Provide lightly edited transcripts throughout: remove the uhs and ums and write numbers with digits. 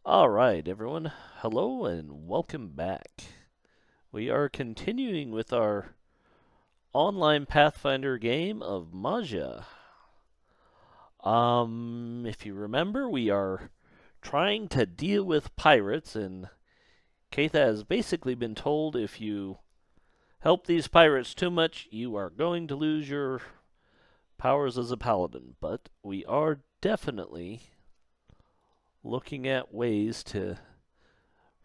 All right, everyone. Hello and welcome back. We are continuing with our online Pathfinder game of Majia. If you remember, we are trying to deal with pirates, and Keitha has basically been told if you help these pirates too much, you are going to lose your powers as a paladin. But we are definitely looking at ways to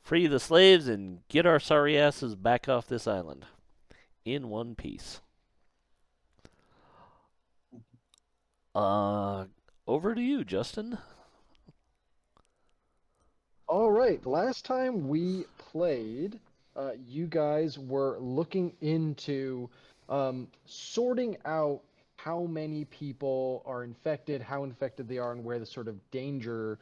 free the slaves and get our sorry asses back off this island in one piece. Uh, Over to you, Justin. All right, last time we played, you guys were looking into sorting out how many people are infected, how infected they are, and where the sort of danger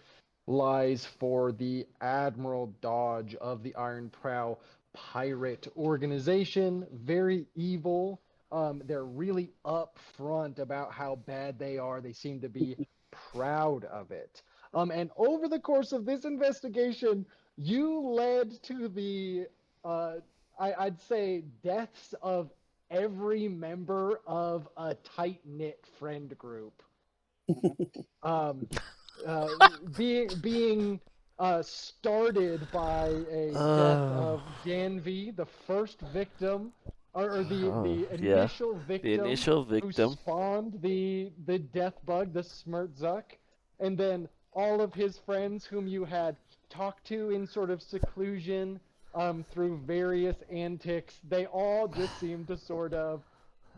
lies for the Admiral Dodge of the Iron Prow pirate organization. Very evil. They're really upfront about how bad they are. They seem to be proud of it. And over the course of this investigation, you led to the, uh, I'd say, deaths of every member of a tight knit friend group. Um, uh, being started by a death Uh, of Janvi, the first victim, or the yeah, initial the victim initial who victim. spawned the death bug, the smert'zhuk, and then all of his friends whom you had talked to in sort of seclusion through various antics. They all just seemed to sort of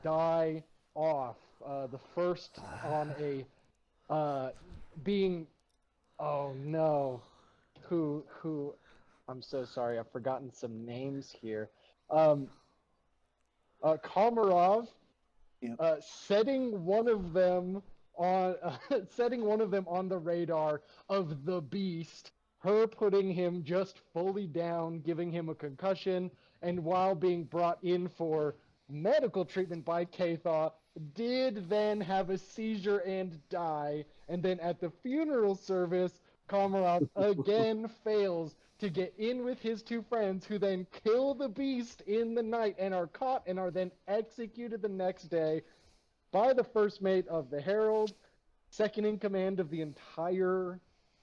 die off. The first on a uh, being oh no, who I'm so sorry, I've forgotten some names here. Um, Komarov, Yep. setting one of them on setting one of them on the radar of the beast. Her putting him just fully down, giving him a concussion, and while being brought in for medical treatment by Katha, did then have a seizure and die. And then at the funeral service, Komarov again fails to get in with his two friends, who then kill the beast in the night and are caught and are then executed the next day by the first mate of the Herald, second in command of the entire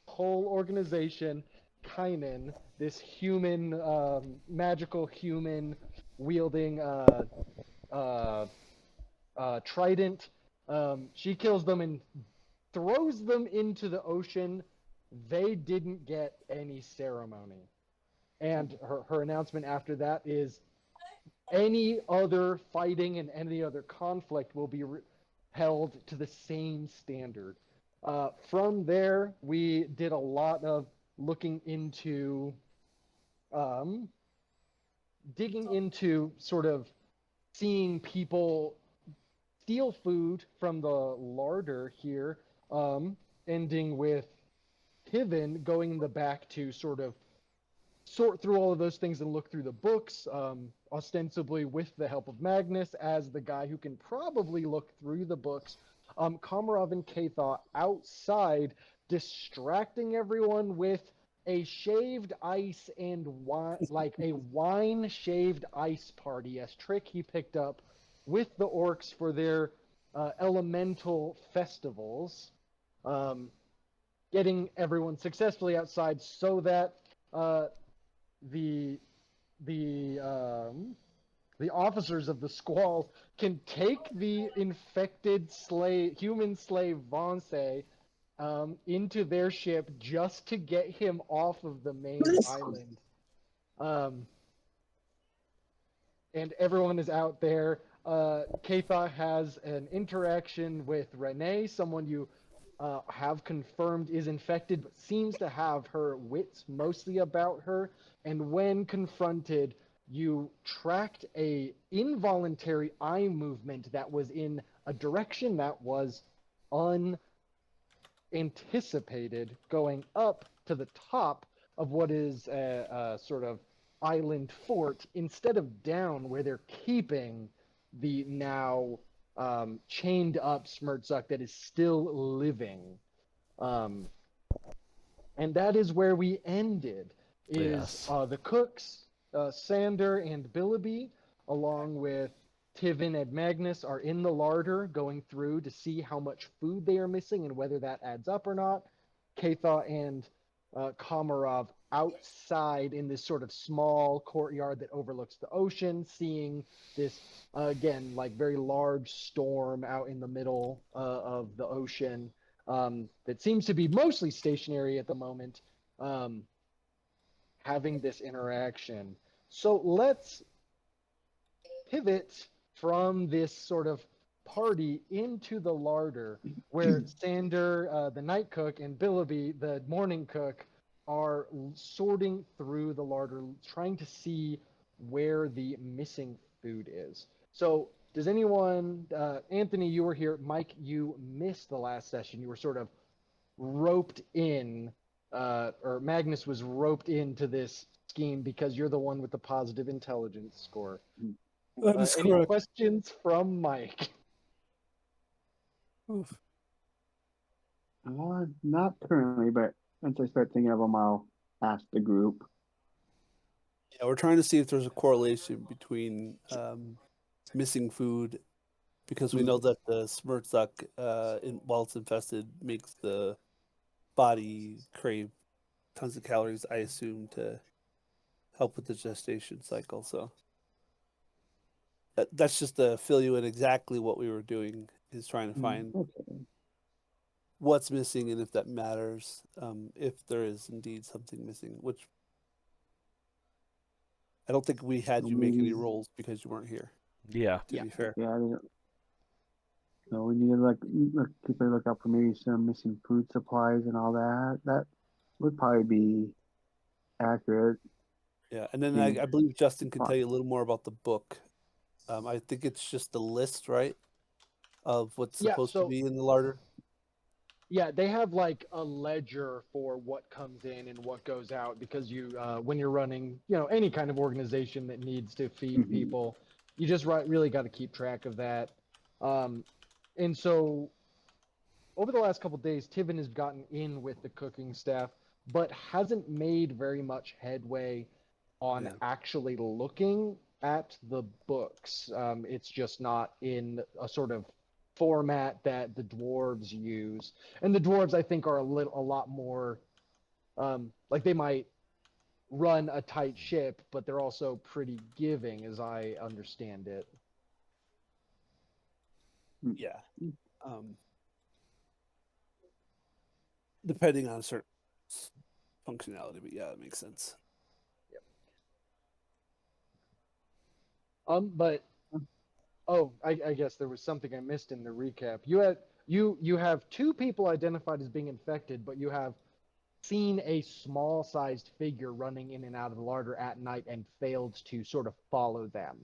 whole organization, Kynan, this human, magical human wielding uh, trident. She kills them and throws them into the ocean. They didn't get any ceremony. And her announcement after that is any other fighting and any other conflict will be held to the same standard. From there, we did a lot of looking into, um, digging into sort of seeing people steal food from the larder here, ending with Piven going in the back to sort of sort through all of those things and look through the books, ostensibly with the help of Magnus as the guy who can probably look through the books. Komarov and Katha outside, distracting everyone with a shaved ice and wine, like a wine shaved ice party, as trick he picked up with the orcs for their elemental festivals. Um, Getting everyone successfully outside so that uh, the the um, the officers of the squall can take the infected human slave Vonse, into their ship just to get him off of the main island. Um, and everyone is out there. Katha has an interaction with Renee, someone you have confirmed is infected, but seems to have her wits mostly about her. And when confronted, you tracked a involuntary eye movement that was in a direction that was unanticipated, going up to the top of what is a sort of island fort instead of down where they're keeping the now chained up smert'zhuk that is still living. Um, And that is where we ended. Is Yes. the cooks, Sander and Billuby, along with Tivin and Magnus, are in the larder going through to see how much food they are missing and whether that adds up or not. Katha and Komarov outside in this sort of small courtyard that overlooks the ocean, seeing this again like very large storm out in the middle of the ocean that seems to be mostly stationary at the moment, um, having this interaction. So let's pivot from this sort of party into the larder where Sander, the night cook, and Billuby, the morning cook, are sorting through the larder, trying to see where the missing food is. So, does anyone, Anthony, you were here. Mike, you missed the last session. You were sort of roped in, or Magnus was roped into this scheme because you're the one with the positive intelligence score. That is Any correct. questions from Mike? Oof. Not currently, but once I start thinking of them, I'll ask the group. Yeah, we're trying to see if there's a correlation between missing food, because we know that the smert'zhuk, while it's infested, makes the body crave tons of calories, I assume, to help with the gestation cycle. So that's just to fill you in exactly what we were doing, is trying to find Okay. what's missing and if that matters, if there is indeed something missing, which I don't think we had So you make any maybe, rolls because you weren't here, Yeah. to Yeah. be fair. yeah, I didn't. So we need to keep a lookout for maybe some missing food supplies and all that. That would probably be accurate. Yeah, and then Seeing I believe Justin can fun. tell you a little more about the book. I think it's just the list, right, of what's Yeah, supposed to so be in the larder. yeah, they have like a ledger for what comes in and what goes out because you, when you're running, any kind of organization that needs to feed Mhm. people, you just really got to keep track of that. Um, and so over the last couple days, Tivin has gotten in with the cooking staff, but hasn't made very much headway on Yeah, actually looking at the books. It's just not in a sort of format that the dwarves use, and the dwarves I think are a lot more like they might run a tight ship, but they're also pretty giving, as I understand it. yeah. Um, Depending on a certain functionality, but yeah, that makes sense. But oh, I guess there was something I missed in the recap. You have two people identified as being infected, but you have seen a small-sized figure running in and out of the larder at night and failed to sort of follow them.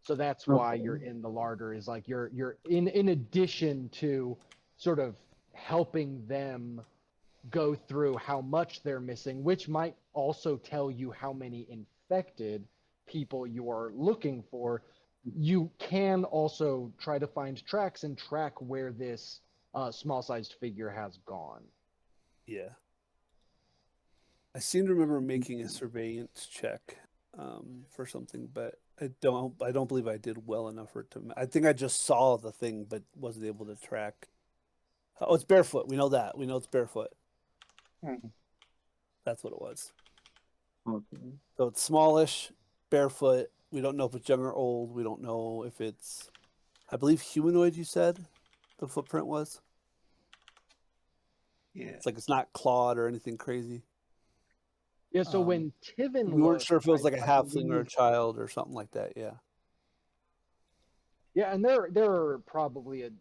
So that's why Okay. you're in the larder, is like you're in addition to sort of helping them go through how much they're missing, which might also tell you how many infected people you are looking for. You can also try to find tracks and track where this small-sized figure has gone. Yeah, I seem to remember making a surveillance check for something, but I don't believe I did well enough for it to. I think I just saw the thing, but wasn't able to track. Oh, it's barefoot. We know that. We know it's barefoot. That's what it was. Okay. So it's smallish, barefoot. We don't know if it's young or old. We don't know if it's, I believe, humanoid. You said the footprint was. Yeah. It's like it's not clawed or anything crazy. Yeah, so Um, when Tivin we weren't looked, sure if it was like a I halfling or a believe, child or something like that. Yeah. yeah, and there are probably a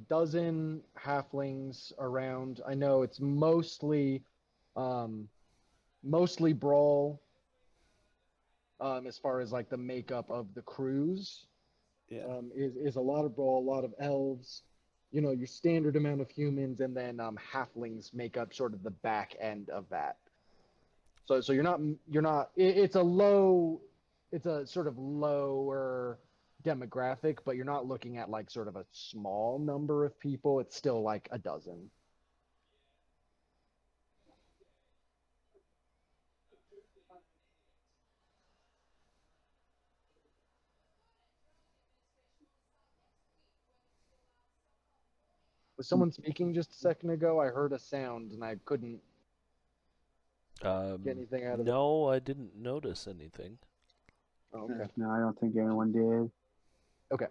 dozen halflings around. I know it's um, mostly brawl, as far as like the makeup of the crews. Yeah. Is a lot of brawl, a lot of elves, your standard amount of humans, and then halflings make up sort of the back end of that. So it's a sort of lower demographic, but you're not looking at like sort of a small number of people. It's still like a dozen. Was someone speaking just a second ago? I heard a sound and I couldn't get anything out of it. No, I didn't notice anything. Oh, okay. No, I don't think anyone did. Okay.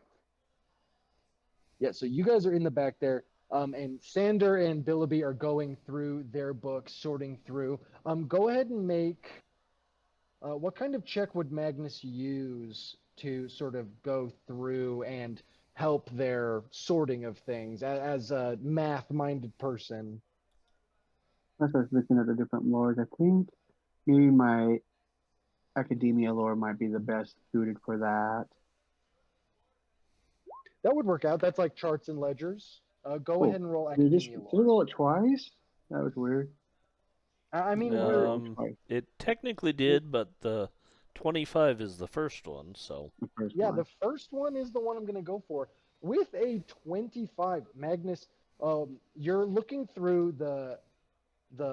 Yeah, so you guys are in the back there, and Sander and Billuby are going through their books, sorting through. Go ahead and make. What kind of check would Magnus use to sort of go through and help their sorting of things as a math-minded person? As I was looking at the different lores, I think maybe my academia lore might be the best suited for that. That would work out. That's like charts and ledgers. Go ahead and roll Did academia it lore. roll it twice? That was weird. I mean, Yeah, we're roll twice. It technically did, but the 25 is the first one, so. The first yeah, one. the first one is the one I'm going to go for. With a 25, Magnus, you're looking through the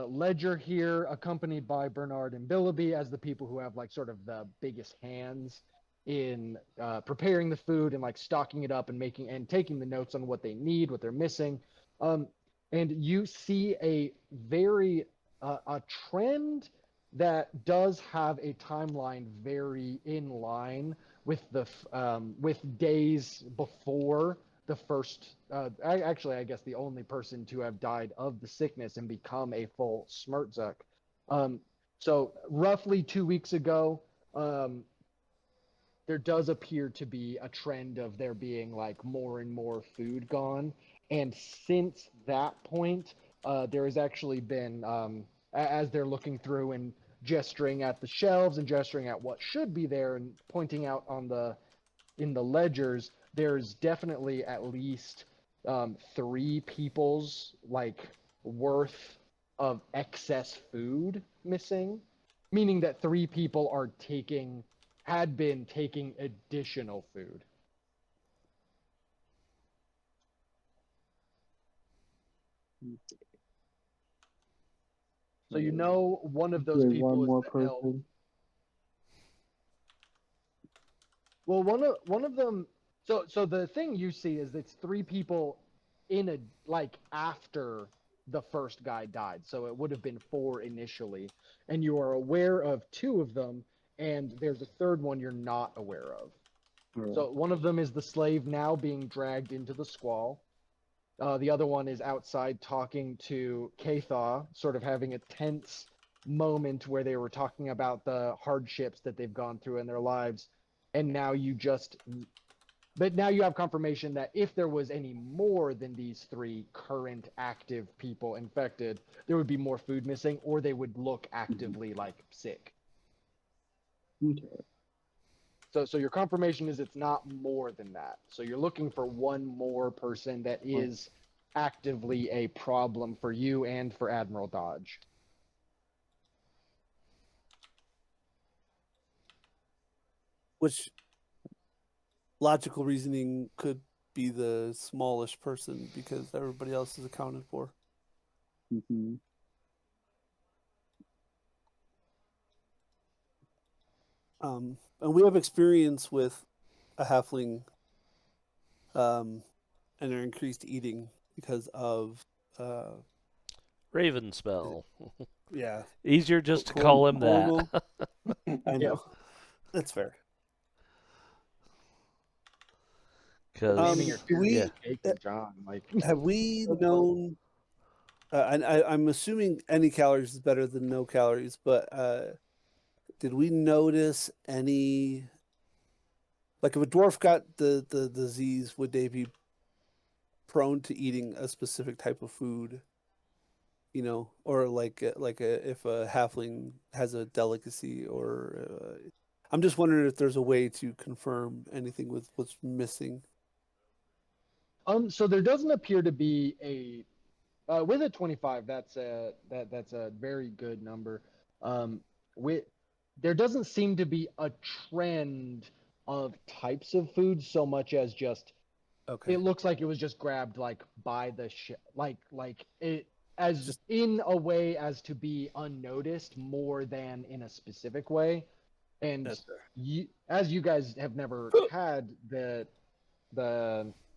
ledger here, accompanied by Bernard and Billuby as the people who have like sort of the biggest hands in preparing the food and like stocking it up and making and taking the notes on what they need, what they're missing. And you see a very a trend that does have a timeline very in line with the with days before the first actually I guess the only person to have died of the sickness and become a full smert'zhuk. So roughly 2 weeks ago, there does appear to be a trend of there being like more and more food gone, and since that point, there has actually been as they're looking through and gesturing at the shelves and gesturing at what should be there and pointing out on the in the ledgers, there's definitely at least three people's like worth of excess food missing, meaning that three people are taking had been taking additional food. So you know one of those Wait, people one is more the elf. person. Well, one of them. So the thing you see is it's three people in a like after the first guy died. So it would have been four initially, and you are aware of two of them, and there's a third one you're not aware of. Right. So one of them is the slave now being dragged into the squall. The other one is outside talking to Kathaw, sort of having a tense moment where they were talking about the hardships that they've gone through in their lives. And now but now you have confirmation that if there was any more than these three current active people infected, there would be more food missing, or they would look actively like sick. Okay. So your confirmation is it's not more than that. So you're looking for one more person that is actively a problem for you and for Admiral Dodge. Which logical reasoning could be the smallest person because everybody else is accounted for. Mm-hmm. And we have experience with a halfling and their increased eating because of Raven spell. yeah. Easier just to call him that. I know. That's fair. Because Naming your cake and John, like have we known? I'm assuming any calories is better than no calories, but did we notice any? Like, if a dwarf got the disease, would they be prone to eating a specific type of food? You know, or like if a halfling has a delicacy, or I'm just wondering if there's a way to confirm anything with what's missing. so there doesn't appear to be a with a 25. That's a very good number. With there doesn't seem to be a trend of types of food so much as just Okay. it looks like it was just grabbed like by the like it as Just- in a way as to be unnoticed more than in a specific way. And That's fair. as you guys have never had the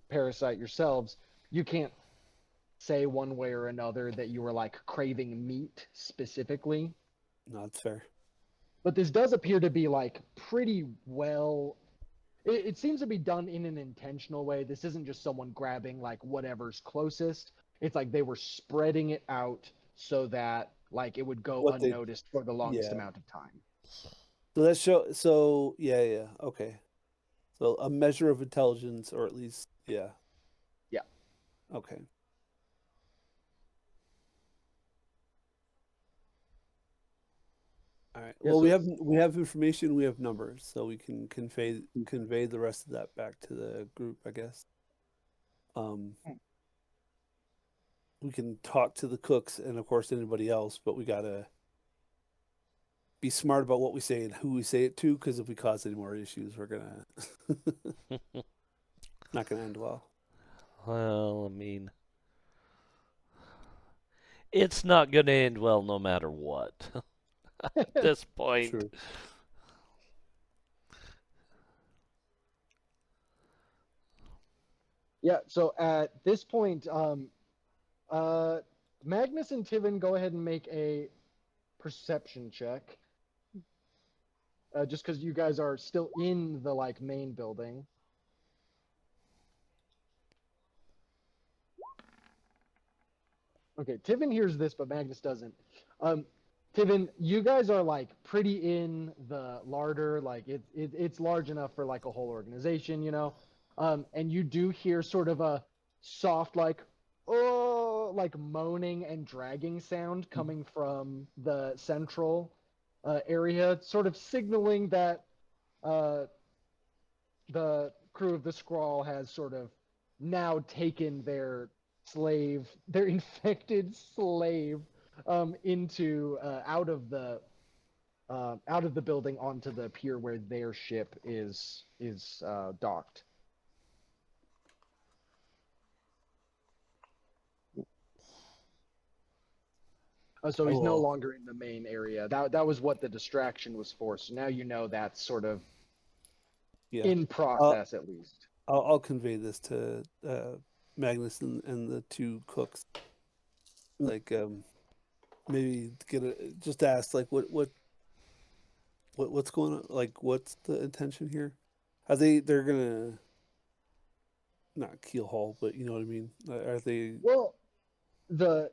parasite yourselves, you can't say one way or another that you were like craving meat specifically. No, that's fair. But this does appear to be like pretty well. It seems to be done in an intentional way. This isn't just someone grabbing like whatever's closest. It's like they were spreading it out so that like it would go What they- unnoticed for the longest yeah. amount of time. So that show. So yeah, okay. So a measure of intelligence, or at least yeah. Yeah. Okay. All right. Yeah, Well, so- we have information. We have numbers, so we can convey the rest of that back to the group, I guess. We can talk to the cooks and of course anybody else, but we gotta be smart about what we say and who we say it to, because if we cause any more issues, we're gonna not gonna end well. Well, I mean, it's not going to end well no matter what. At this point. True. Yeah, so at this point, Magnus and Tiven, go ahead and make a perception check. Just because you guys are still in the like main building. Okay, Tiven hears this, but Magnus doesn't. Tiven, you guys are like pretty in the larder, like it's large enough for like a whole organization, you know. And you do hear sort of a soft like oh like moaning and dragging sound coming from the central area, sort of signaling that the crew of the Scrawl has sort of now taken their infected slave, into out of the building onto the pier where their ship is docked. So he's no longer in the main area. That was what the distraction was for. So now you know that's sort of in process at least. I'll convey this to Magnus and the two cooks. Like maybe just ask like what's going on, like what's the intention here? Are they're gonna not keel haul, but you know what I mean? Are they? Well, the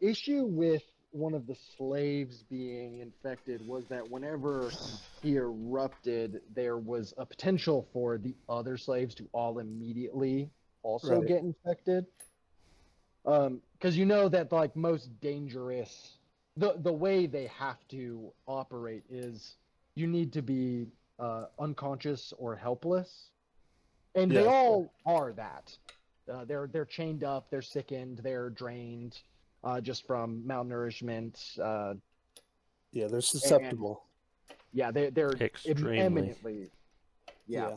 issue with one of the slaves being infected was that whenever he erupted, there was a potential for the other slaves to all immediately also Right. get infected. Because you know that like most dangerous, the way they have to operate is you need to be unconscious or helpless, and they all are that. They're chained up, they're sickened, they're drained, just from malnourishment. Yeah, they're susceptible. They're Extremely. eminently. Yeah.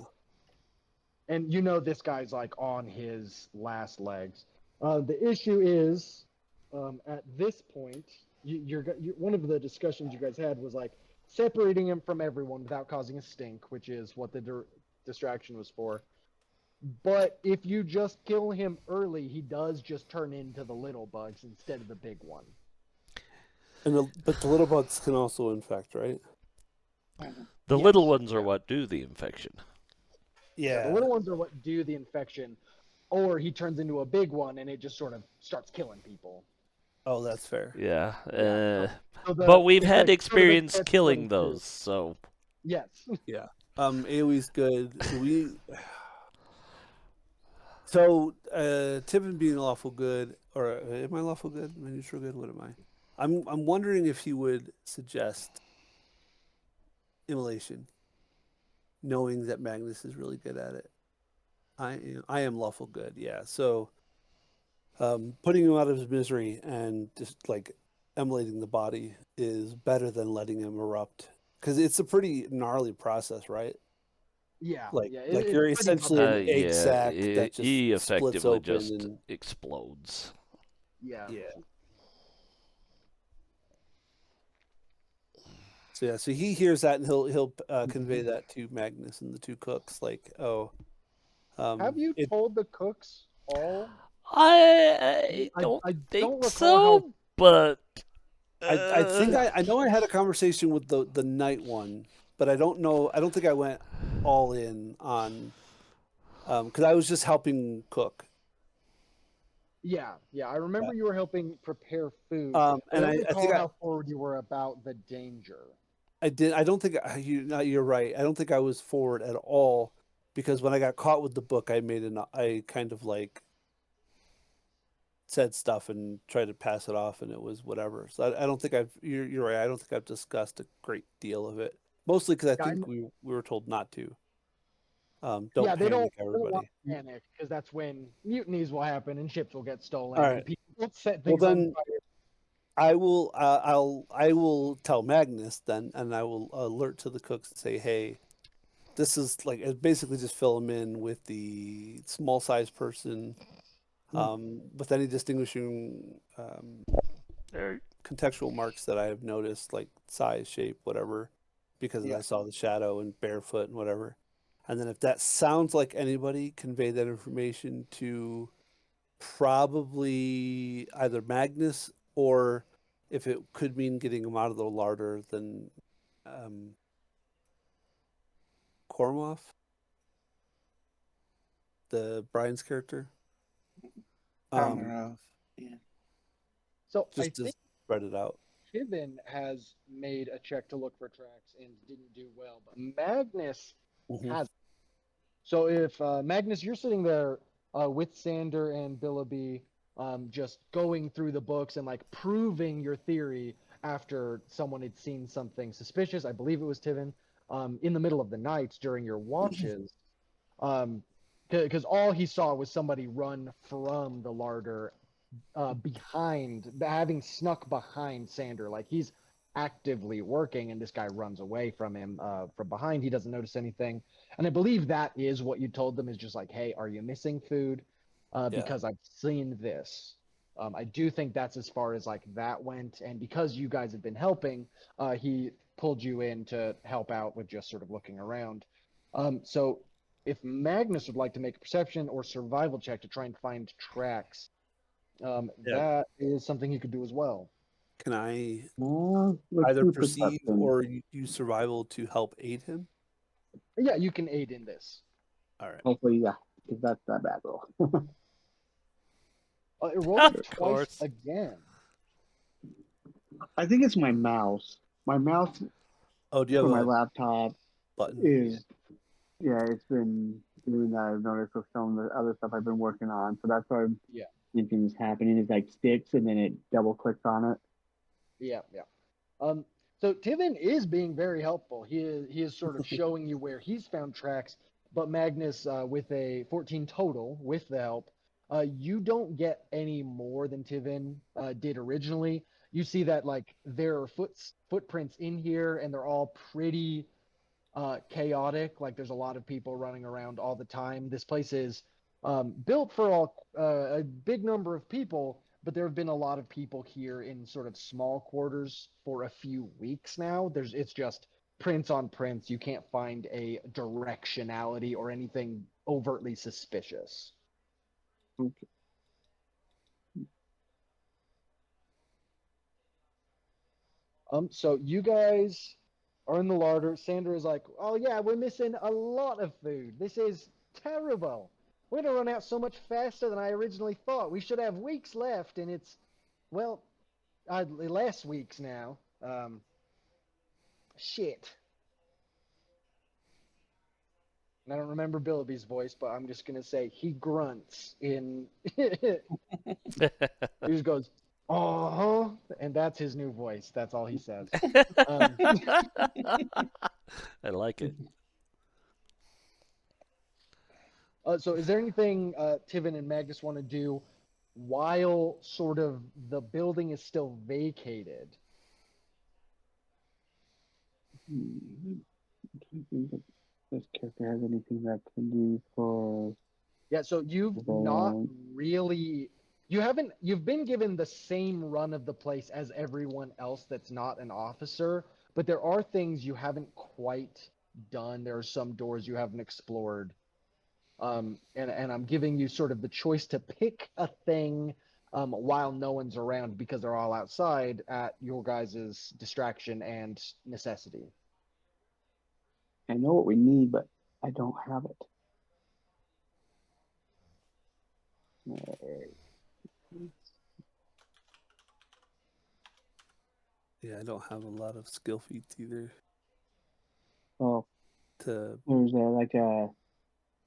And you know this guy's like on his last legs. The issue is, at this point, one of the discussions you guys had was like separating him from everyone without causing a stink, which is what the distraction was for. But if you just kill him early, he does just turn into the little bugs instead of the big one. But the little bugs can also infect, right? The little ones are what do the infection. The little ones are what do the infection, or he turns into a big one and it just sort of starts killing people. Oh, that's fair. Yeah. But we've had experience killing those, so. Yes. Yeah. AoE's good. So Tiven being lawful good, or am I lawful good? Am I neutral good? What am I? I'm wondering if he would suggest immolation, knowing that Magnus is really good at it. I am lawful good, yeah. So putting him out of his misery and just like immolating the body is better than letting him erupt, because it's a pretty gnarly process, right? Yeah, Like it's you're pretty essentially an egg sac that just he splits effectively open just and explodes. Yeah. yeah. So yeah, so he hears that and he'll convey that to Magnus and the two cooks, like, oh, Have you it. told the cooks all? I I, don't I think don't recall how. so, but I think Yeah, I know I had a conversation with the night one, but I don't know. I don't think I went all in on because I was just helping cook. yeah. I Yeah. remember you were helping prepare food. I And don't I think recall how forward you were about the danger. I did. I don't think you. No, you're right. I don't think I was forward at all because when I got caught with the book, I kind of like said stuff and tried to pass it off, and it was whatever. So I don't think I've. You're right. I don't think I've discussed a great deal of it. Mostly because I Yeah, think we were told not to. Don't yeah, panic, they don't want everybody. to panic because that's when mutinies will happen and ships will get All stolen and right. people will set Well things on then, fire. I will tell Magnus then, and I will alert to the cooks and say, hey, this is like basically just fill them in with the small size person, with any distinguishing there, contextual marks that I have noticed, like size, shape, whatever, because Yeah, I saw the shadow and barefoot and whatever. And then if that sounds like anybody, convey that information to probably either Magnus or if it could mean getting him out of the larder, then um, Komarov, the Brian's character. Um, Komarov. Yeah. so I just to think spread it out. Kivin has made a check to look for tracks and didn't do well, but Magnus Hmm. has. So if Magnus, you're sitting there with Sander and Billuby, just going through the books and like proving your theory after someone had seen something suspicious. I believe it was Tivin, in the middle of the night during your watches. Because all he saw was somebody run from the larder behind, having snuck behind Sander. Like he's actively working, and this guy runs away from him from behind. He doesn't notice anything, and I believe that is what you told them is just like, hey, are you missing food? Yeah. Because I've seen this. I do think that's as far as like that went, and because you guys have been helping, he pulled you in to help out with just sort of looking around. So if Magnus would like to make a perception or survival check to try and find tracks, Yeah. that is something you could do as well. Can I Let's either do perceive perception. or use survival to help aid him? Yeah, you can aid in this. All right. Hopefully, yeah, because that's that bad roll. Roll it of twice course. again. I think it's my mouse. My mouse Oh, do you have for my a laptop button? is, yeah, it's been doing that. I've noticed with some of the other stuff I've been working on. So that's why I'm Yeah, thinking is happening is like sticks and then it double clicks on it. yeah. So Tivin is being very helpful. He is sort of showing you where he's found tracks, but Magnus, with a 14 total with the help, you don't get any more than Tivin did originally. You see that like there are footprints in here, and they're all pretty chaotic. Like there's a lot of people running around all the time. This place is built for a big number of people, but there have been a lot of people here in sort of small quarters for a few weeks now. It's just prints on prints. You can't find a directionality or anything overtly suspicious. Okay. So you guys are in the larder. Sandra is like, "Oh yeah, we're missing a lot of food. This is terrible. We're gonna run out so much faster than I originally thought. We should have weeks left, and it's, well, less weeks now. Shit." And I don't remember Billuby's voice, but I'm just gonna say he grunts in. He just goes, "Uh huh," and that's his new voice. That's all he says. Um, I like it. so is there anything Tivin and Magnus want to do while sort of the building is still vacated? I don't think that this character has anything that can do for Yeah, so you've not the really you've been given the same run of the place as everyone else that's not an officer, but there are things you haven't quite done. There are some doors you haven't explored. And I'm giving you sort of the choice to pick a thing while no one's around because they're all outside at your guys' distraction and necessity. I know what we need, but I don't have it. Yeah, I don't have a lot of skill feats either. Well, To there's like a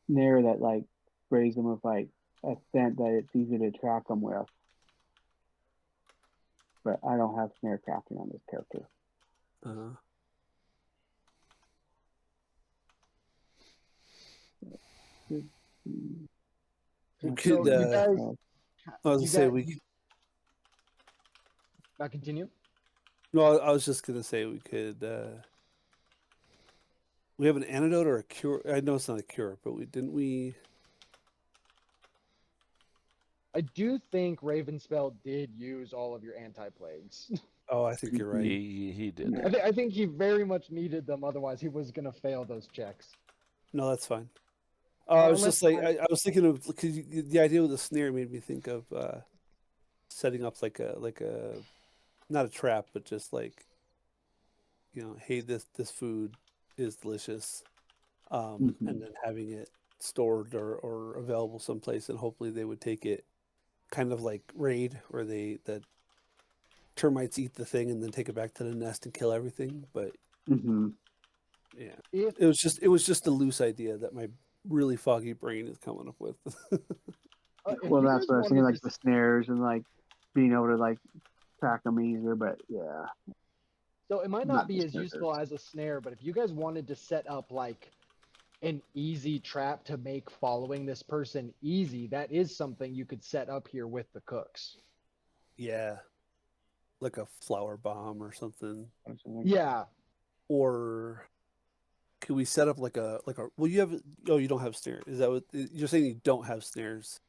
snare that like sprays them with like a scent that it's easy to track them with. But I don't have snare crafting on this character. We So could. you guys, I was gonna you say got we. you. Now continue. No, I was just gonna say we could. We have an antidote or a cure. I know it's not a cure, but we. I do think Ravenspell did use all of your anti-plagues. Oh, I think you're right. He did. I think he very much needed them, otherwise he was gonna fail those checks. No, that's fine. I was Unless just like I was thinking of because the idea with the snare made me think of setting up like a not a trap, but just like hey, this food is delicious, and then having it stored or available someplace, and hopefully they would take it, kind of like raid, where the termites eat the thing and then take it back to the nest and kill everything. But yeah, it was just a loose idea that my really foggy brain is coming up with. Well, that's what I was thinking, like the snares and like being able to like track them easier. But yeah, so it might not be as useful as a snare, but if you guys wanted to set up like an easy trap to make following this person easy, that is something you could set up here with the cooks. Yeah, like a flower bomb or something. Yeah. Or could we set up like a well, you have you don't have snares. Is that what you're saying? You don't have snares?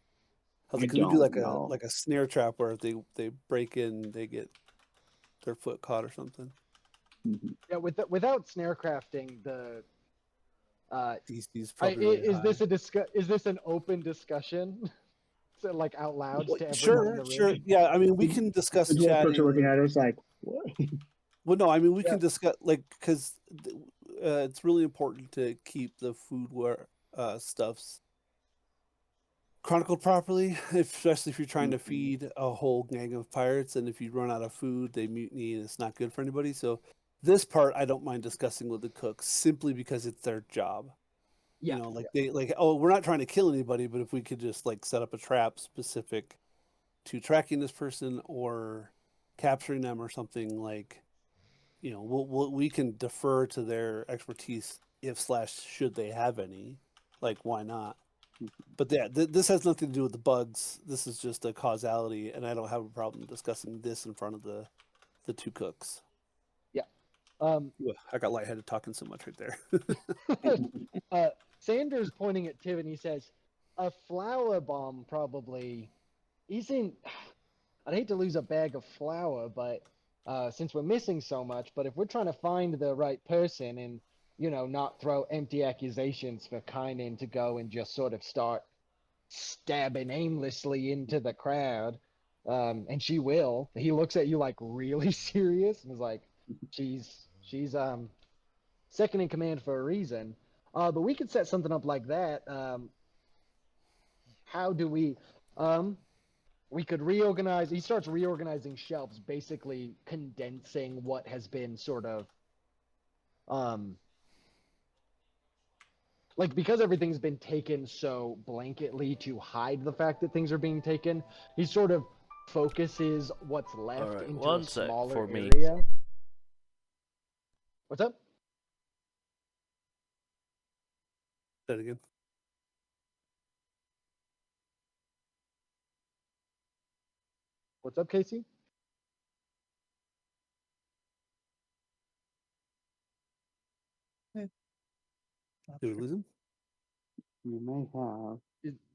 I was like, could we do like a snare trap where if they break in, they get their foot caught or something? Yeah, without snare crafting, the DC's probably really is high. is this an open discussion? So like out loud to everyone in Sure, the room? sure. Yeah, I mean, we can discuss the one person chatting. looking at us like, what? Well, no, I mean, we can discuss like because it's really important to keep the food stuffs chronicled properly, especially if you're trying to feed a whole gang of pirates, and if you run out of food, they mutiny, and it's not good for anybody. So this part I don't mind discussing with the cooks simply because it's their job. Yeah. They oh, we're not trying to kill anybody, but if we could just like set up a trap specific to tracking this person or capturing them or something, like we can defer to their expertise if / should they have any, like why not? But yeah, this has nothing to do with the bugs. This is just a causality, and I don't have a problem discussing this in front of the two cooks. Yeah. I got lightheaded talking so much right there. Sanders pointing at Tiv and he says, "A flour bomb probably isn't. I'd hate to lose a bag of flour, but since we're missing so much, but if we're trying to find the right person and not throw empty accusations for Kynan to go and just sort of start stabbing aimlessly into the crowd, and she will. He looks at you like really serious and is like, she's second in command for a reason. But we could set something up like that. How do we? We could reorganize. He starts reorganizing shelves, basically condensing what has been sort of, like because everything's been taken so blanketly to hide the fact that things are being taken. He sort of focuses what's left into a smaller area. What's up? Say it again. What's up, Casey? Did we lose him? We may have.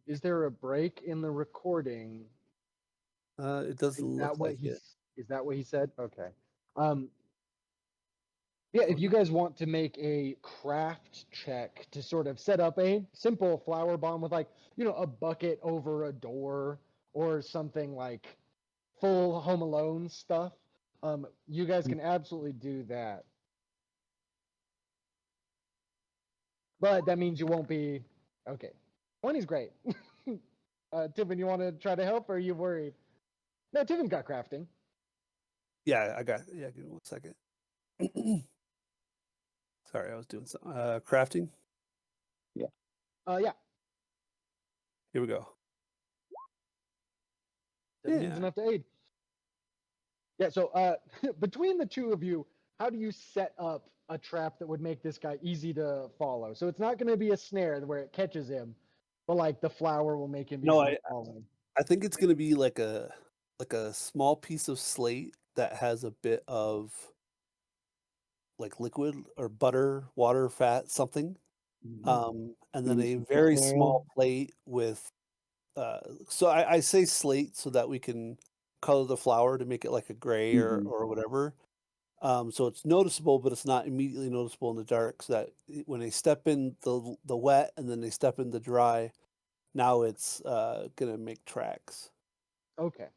Is there a break in the recording? It doesn't look like it. Is that what he said? Okay. Yeah, if you guys want to make a craft check to sort of set up a simple flower bomb with like, a bucket over a door or something like full Home Alone stuff, you guys can absolutely do that. But that means you won't be okay. 20's great. Tiffin, you want to try to help or are you worried? No, Tiffin got crafting. Yeah, give me 1 second. Sorry, I was doing some crafting. Yeah. Here we go. Tiffin needs Yeah. enough to aid. Yeah, so between the two of you, how do you set up a trap that would make this guy easy to follow? So it's not going to be a snare where it catches him, but like the flower will make him No, easy to follow. I think it's gonna be like a small piece of slate that has a bit of like liquid or butter, water, fat, something. And then Maybe a some very fish oil. small plate with so I say slate so that we can color the flour to make it like a gray Mhm. or whatever. So it's noticeable, but it's not immediately noticeable in the dark. So that when they step in the wet and then they step in the dry, now it's gonna make tracks. Okay.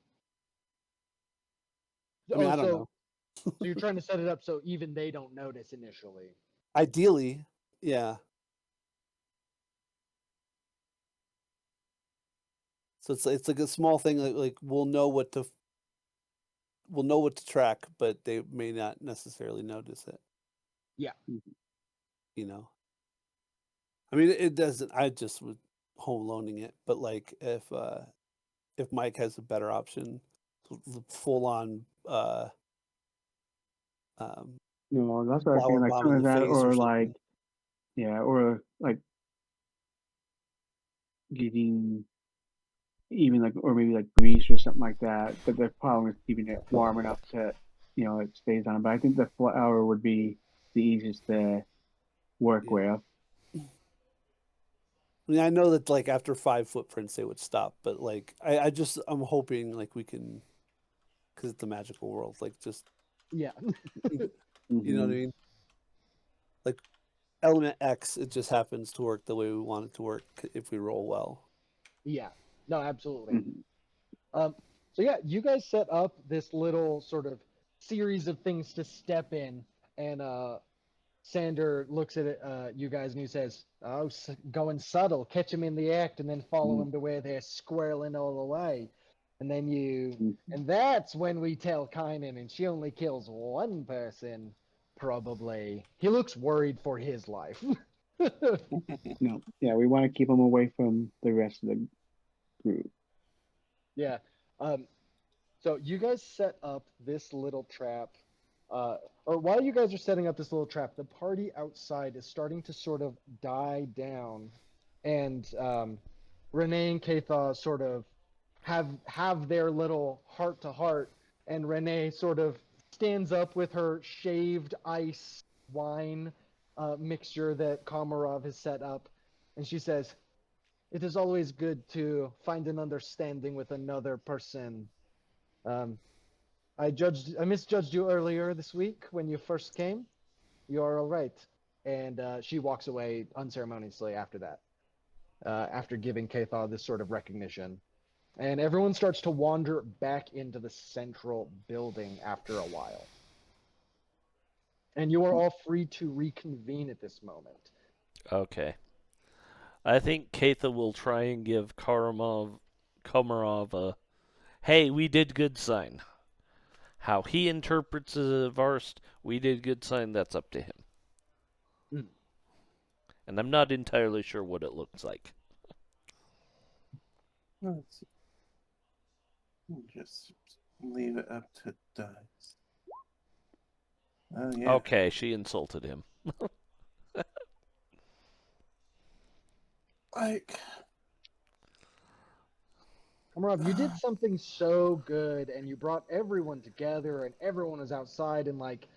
I mean, Oh, I don't so know. so you're trying to set it up so even they don't notice initially. Ideally, yeah. So it's like a small thing like we'll know what to track, but they may not necessarily notice it. Yeah. You know. I mean, it doesn't. I just was home loaning it, but like if Mike has a better option, full on um, No, that's what I was flower thinking. Like bomb in something the like that, face or or like something. or like getting even like or maybe like grease or something like that. But the problem is keeping it warm enough to it stays on. But I think the flour would be the easiest to work Yeah. with. I mean, I know that like after 5 footprints they would stop, but like I'm hoping like we can because it's the magical world, like just Yeah. you know what I Hmm. mean. Like element X, it just happens to work the way we want it to work if we roll well. Yeah. No, absolutely. Hmm. Um, so yeah, you guys set up this little sort of series of things to step in, and Sander looks at it, you guys and he says, "Oh, going subtle, catch him in the act, and then follow him to where they're squirreling all the way." And then and that's when we tell Kynan, and she only kills one person, probably. He looks worried for his life. No, yeah, we want to keep them away from the rest of the group. Yeah. Um, So you guys set up this little trap, or while you guys are setting up this little trap, the party outside is starting to sort of die down, and Renee and Katha sort of have their little heart to heart, and Renee sort of stands up with her shaved ice wine mixture that Komarov has set up, and she says, "It is always good to find an understanding with another person." Um, I misjudged you earlier this week when you first came. You are all right. And she walks away unceremoniously after that, after giving Kathar this sort of recognition. And everyone starts to wander back into the central building after a while. And you are all free to reconvene at this moment. Okay. I think Katha will try and give Komarov a "Hey, we did good" sign. How he interprets a Varst, "We did good" sign, that's up to him. Mm. And I'm not entirely sure what it looks like. Let's just leave it up to dice. Oh yeah. Okay, she insulted him. Like Rob, you did something so good, and you brought everyone together, and everyone was outside, and like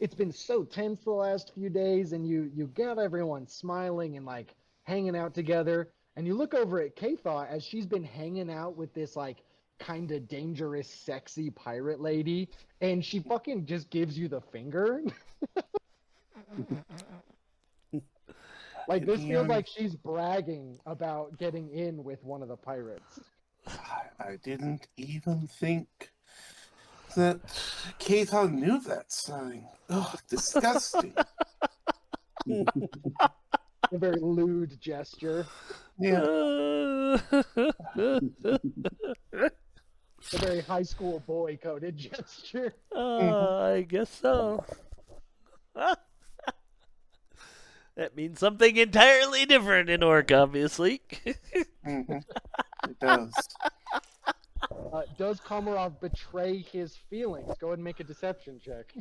it's been so tense the last few days, and you got everyone smiling and like hanging out together, and you look over at Katha as she's been hanging out with this like kind of dangerous, sexy pirate lady, and she fucking just gives you the finger. Like, this feels Even- like she's bragging about getting in with one of the pirates. I didn't even think that Katon knew that sign. Ugh, disgusting. A very lewd gesture. Yeah. A very high school boy coded gesture. I guess so. That means something entirely different in Orc, obviously. Mhm. It does. Does Komarov betray his feelings? Go ahead and make a deception check.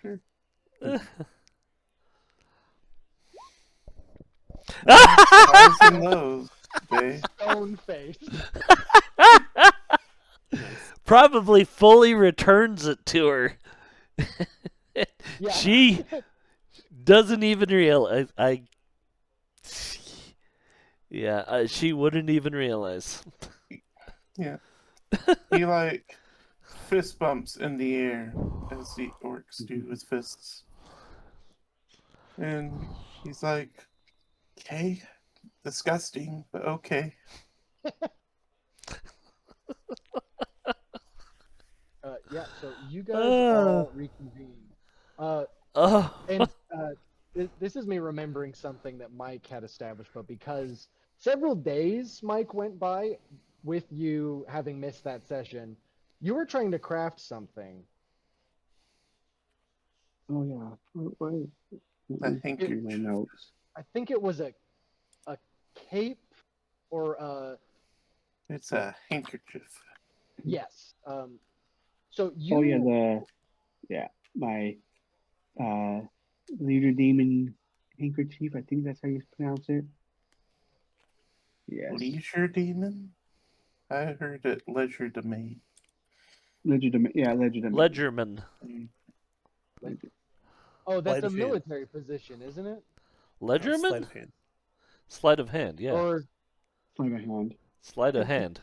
Sure. Highs and lows, Bay. Stone face. Nice. Probably fully returns it to her. Yeah. She doesn't even realize. Yeah, she wouldn't even realize. Yeah. He like fist bumps in the air as the orcs do with fists. And he's like, okay, disgusting, but okay. Yeah, so you guys all reconvene. Oh, And this is me remembering something that Mike had established, but because several days, Mike, went by with you having missed that session, you were trying to craft something. Oh yeah. Wait. A Let me handkerchief. see my notes. I think it was a cape or It's a handkerchief. yes. So you Oh yeah, my leader demon handkerchief. I think that's how you pronounce it. Yes. Leisure demon? I heard it leisure domain. Legitimate. Yeah, legitimate. Ledgerman. oh, that's Sleight a of hand. military position, isn't it? Sleight Ledgerman? of hand. Sleight of hand, yeah. Or Sleight of hand. Sleight of hand.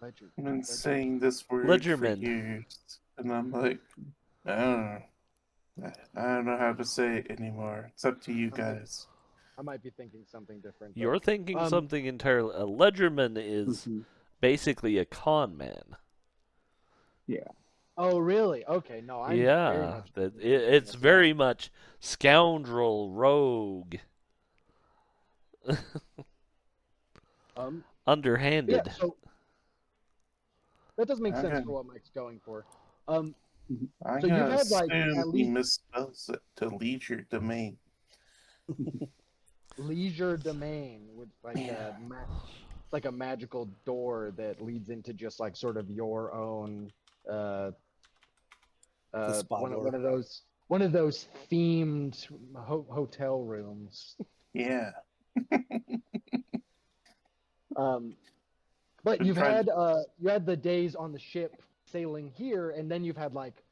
ledger. I've been ledger. saying this word Ledgerman. for years, and I'm like, I don't know. I don't know how to say it anymore. It's up to you guys. I might be thinking something different. But, You're thinking um, something entirely. A ledgerman is Mhm. basically a con man. Yeah. Oh, really? Okay, no, I'm very Yeah, much. it's very much scoundrel, rogue, Yeah, underhanded. so that does make sense Okay. for what Mike's going for. Um, I'm So you've gonna had, like, assume at he least- misspells it to leisure domain. leisure domain with like Yeah. like a magical door that leads into just like sort of your own spa one door. one of those themed hotel rooms. Yeah. But Been you've trying had you had the days on the ship sailing here, and then you've had like,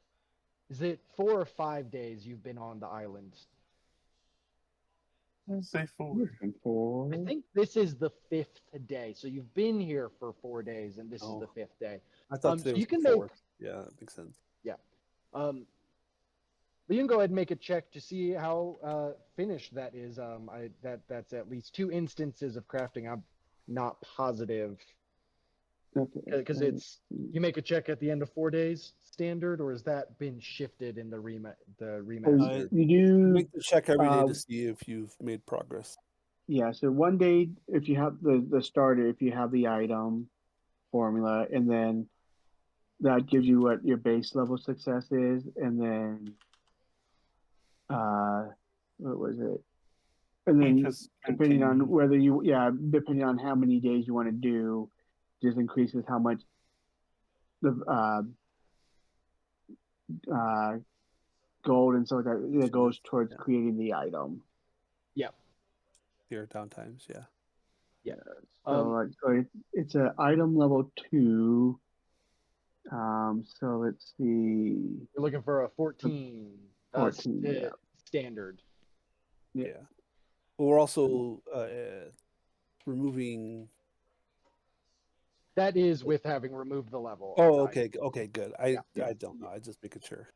is it 4 or 5 days you've been on the island? Let's say 4. Looking for. I think this is the 5th day. So you've been here for 4 days, and this is Oh. the 5th day. I thought So today was you can before. make Yeah, that makes sense. but you can go ahead and make a check to see how finished that is. That's at least 2 instances of crafting. I'm not positive Okay. because it's you make a check at the end of 4 days standard, or has that been shifted in the remaster? You do. Make the check every day uh, to see if you've made progress. Yeah, so one day if you have the starter, if you have the item formula, and then that gives you what your base level success is, and then what was it? And then just depending on continue. whether depending on how many days you want to do, just increases how much the gold and so that goes towards Yeah. creating the item. Your downtimes, yeah. So it's an item level 2. So let's see. You're looking for a 14. 14, yeah. Standard. Yeah. Yeah. But we're also removing That is with having removed the level. Oh, okay, okay, good. I Yeah. don't know. I just making sure.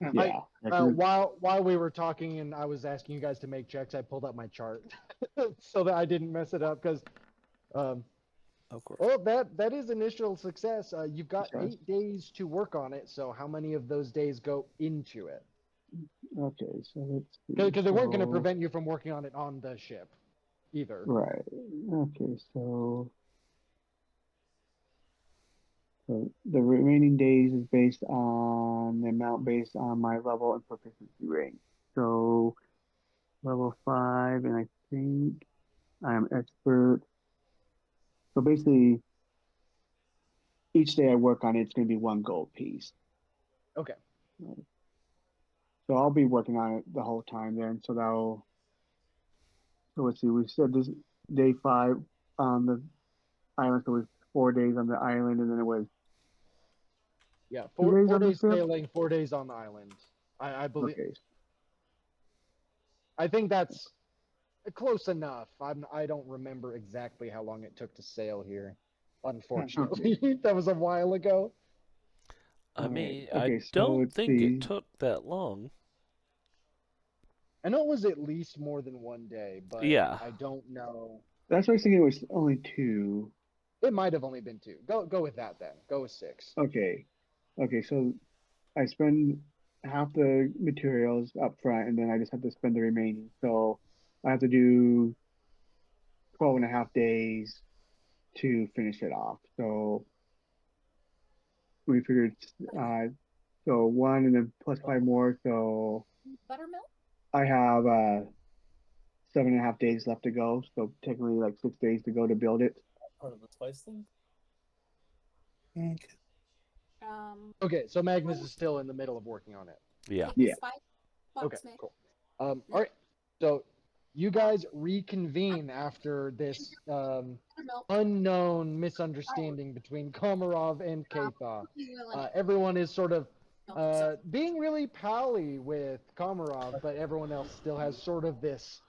Yeah. While we were talking and I was asking you guys to make checks, I pulled up my chart so that I didn't mess it up because, Of course. well, that is initial success. You've got Success. 8 days to work on it. So how many of those days go into it? Okay, so let's see. Because they weren't going to So- prevent you from working on it on the ship, either. Right. Okay, so the remaining days is based on the amount based on my level and proficiency rank. So level 5, and I think I'm expert. So basically, each day I work on it, it's going to be 1 gold piece. Okay. So I'll be working on it the whole time then. So that'll. So let's see. We said this day 5 on the island. So it was 4 days on the island, and then it was Yeah, 2 days four on the days ship. sailing, 4 days on the island. I believe. Okay. I think that's close enough. I don't remember exactly how long it took to sail here. Unfortunately, that was a while ago. I All mean, right. I Okay. So don't let's think see. it took that long. I know it was at least more than 1 day, but Yeah. I don't know. That's why I was thinking it was only 2. It might have only been 2. Go with that then. Go with 6. Okay. Okay. So I spend half the materials up front, and then I just have to spend the remaining. So I have to do 12 and a half days to finish it off. So we figured, so 1 and then plus 5 more. So Buttermilk? I have 7.5 days left to go. So technically like 6 days to go to build it. Part of the spice thing. Okay. Okay, so Magnus is still in the middle of working on it. Yeah. Take the Yeah. spice Okay, box, Nick. cool. All right. So you guys reconvene after this Buttermilk. unknown misunderstanding between Komarov and Katha. Everyone is sort of being really pally with Komarov, but everyone else still has sort of this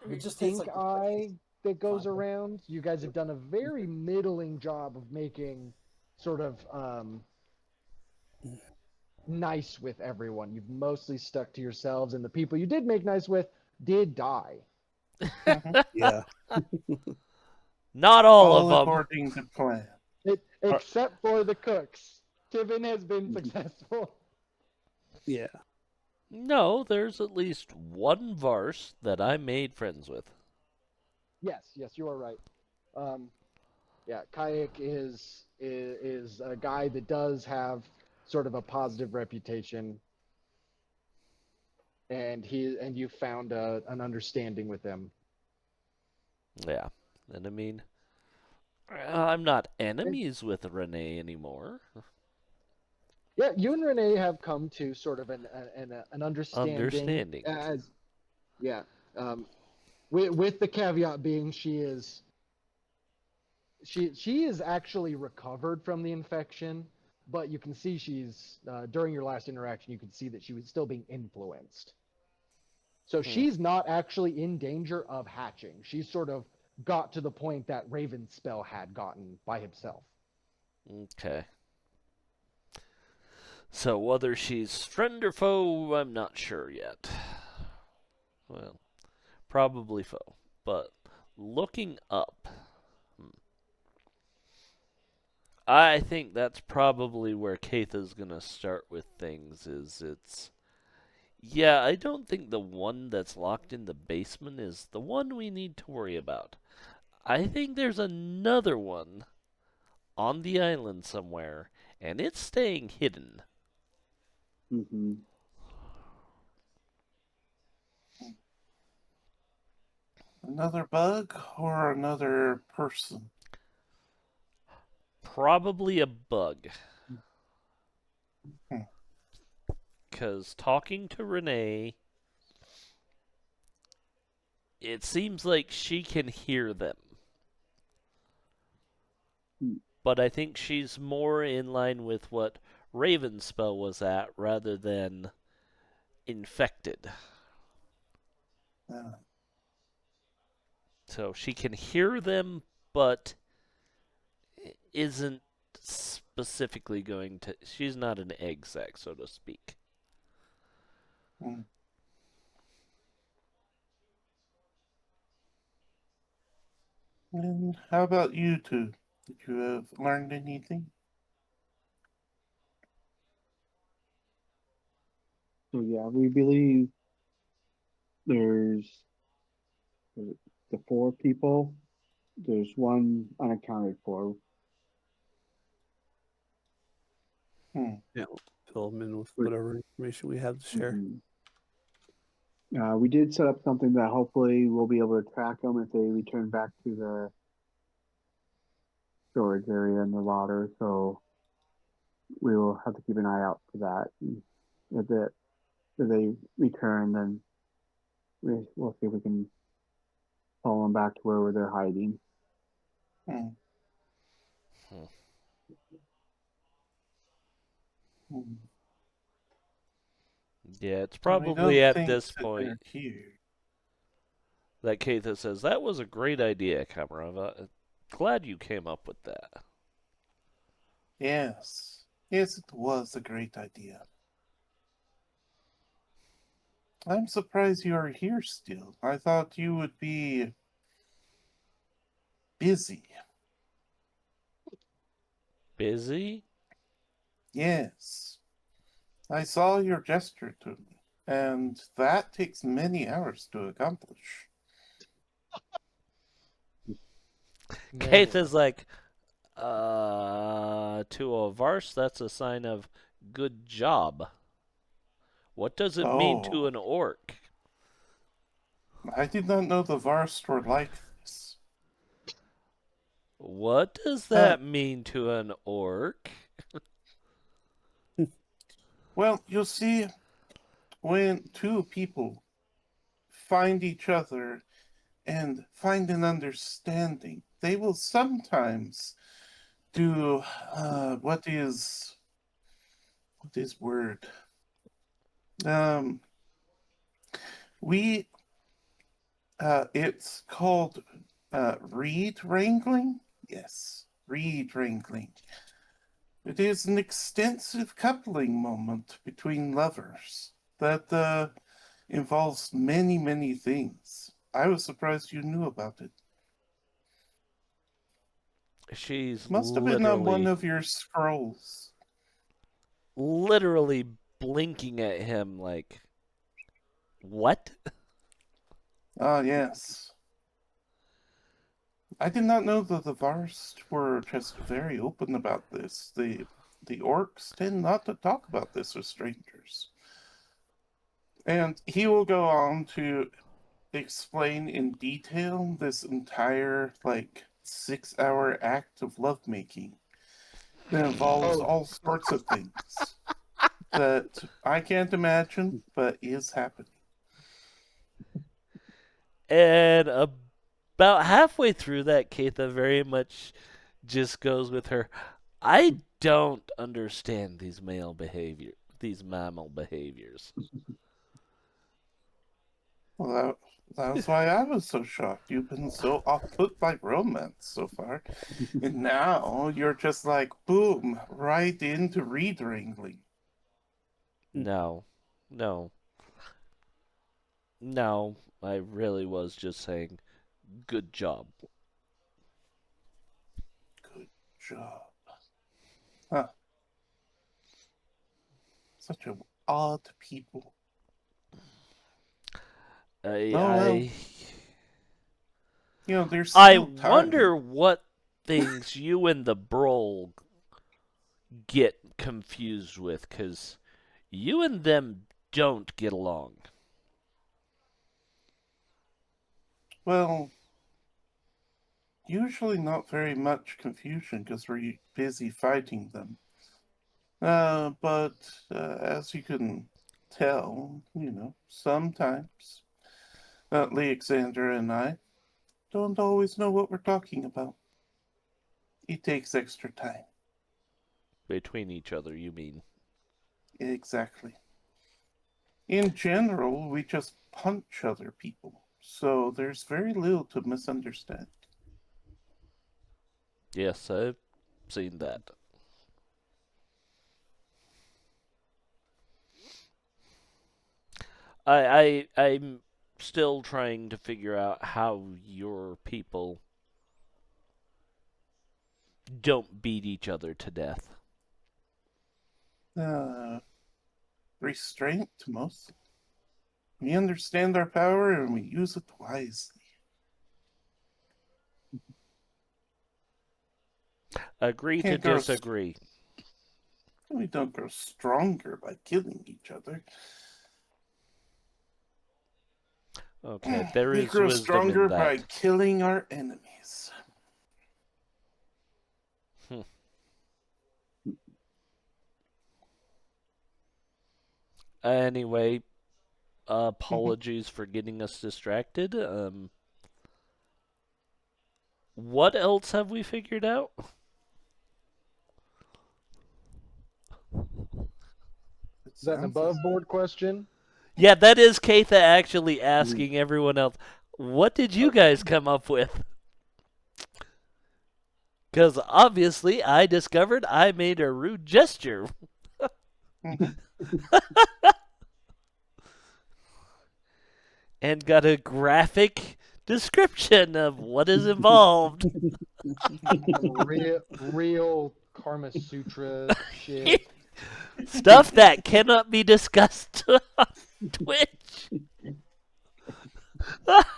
It just stink tastes like eye that goes Fine. around. You guys have done a very middling job of making sort of nice with everyone. You've mostly stuck to yourselves, and the people you did make nice with did die. Yeah. Not all All of them. according to plan. Except for the cooks. Tivin has been successful. Yeah. No, there's at least one Vars that I made friends with. Yes, you are right. Yeah, Kayak is a guy that does have sort of a positive reputation, and you found an understanding with him. Yeah. And I mean, I'm not enemies with Renee anymore. Yeah, you and Renee have come to sort of an understanding. As yeah, with the caveat being she is actually recovered from the infection, but you can see she's during your last interaction you could see that she was still being influenced. So she's not actually in danger of hatching. She's sort of got to the point that Raven's spell had gotten by himself. Okay. So whether she's friend or foe, I'm not sure yet. Well, probably foe. But looking up, I think that's probably where Katha's gonna start with things. Yeah, I don't think the one that's locked in the basement is the one we need to worry about. I think there's another one on the island somewhere, and it's staying hidden. Mm-hmm. Another bug or another person? Probably a bug. Hmm. Because talking to Renee, it seems like she can hear them. But I think she's more in line with what Raven's spell was at rather than infected. So she can hear them, but isn't specifically going to. She's not an egg sack, so to speak. Hmm. And how about you two? Did you have learned anything? So yeah, we believe there's the four people. There's one unaccounted for. Hmm. Yeah, fill them in with We're- whatever information we have to share. Mhm. We did set up something that hopefully we'll be able to track them if they return back to the storage area in the water. So we will have to keep an eye out for that. And if they return, then we'll see if we can follow them back to where they're hiding. Hmm. Hmm. Hmm. Yeah, it's And I probably don't at think this that point they're here. that Keitha says, "That was a great idea, Komarov. Glad you came up with that." Yes. Yes, it was a great idea. I'm surprised you are here still. I thought you would be busy. Busy? Yes. I saw your gesture to me, and that takes many hours to accomplish. Keitha's like, to a Varse, that's a sign of good job. What does it mean to Oh, an orc? I did not know the Varst were like this. What does Uh, that mean to an orc? well, you see, when two people find each other and find an understanding, they will sometimes do what is word? Um, we it's called reed wrangling. Yes, reed wrangling. It is an extensive coupling moment between lovers that involves many, many things. I was surprised you knew about it. She's Must have been on one of your scrolls. literally blinking at him like, what? Ah, yes. I did not know that the Varst were just very open about this. The orcs tend not to talk about this with strangers. And he will go on to explain in detail this entire, like, 6 hour act of lovemaking that involves Oh, all sorts of things that I can't imagine, but is happening. And about halfway through that, Keitha very much just goes with her, I don't understand these mammal behaviors. Well, that was why I was so shocked. You've been so off put by romance so far. And now you're just like, boom, right into reed wrangling. No, no, no, I really was just saying, good job. Good job. Huh. Such a odd people. I, Oh well. I, There's I still wonder time. what things you and the Brol get confused with, 'cause you and them don't get along. Well, usually not very much confusion because we're busy fighting them. But as you can tell, sometimes Lyaksandra and I don't always know what we're talking about. It takes extra time. Between each other, you mean? Exactly. In general, we just punch other people, so there's very little to misunderstand. Yes, I've seen that. I'm still trying to figure out how your people don't beat each other to death. Restraint, mostly. We understand our power and we use it wisely. Agree to Can't grow disagree. We don't grow stronger by killing each other. Okay, there We is grow wisdom stronger in by that. killing our enemies. Anyway, apologies for getting us distracted. What else have we figured out? Is that an above board question? Yeah, that is Keitha actually asking everyone else, what did you guys come up with? Because obviously I discovered I made a rude gesture. And got a graphic description of what is involved. Real Karma Sutra shit. Stuff that cannot be discussed on Twitch. Not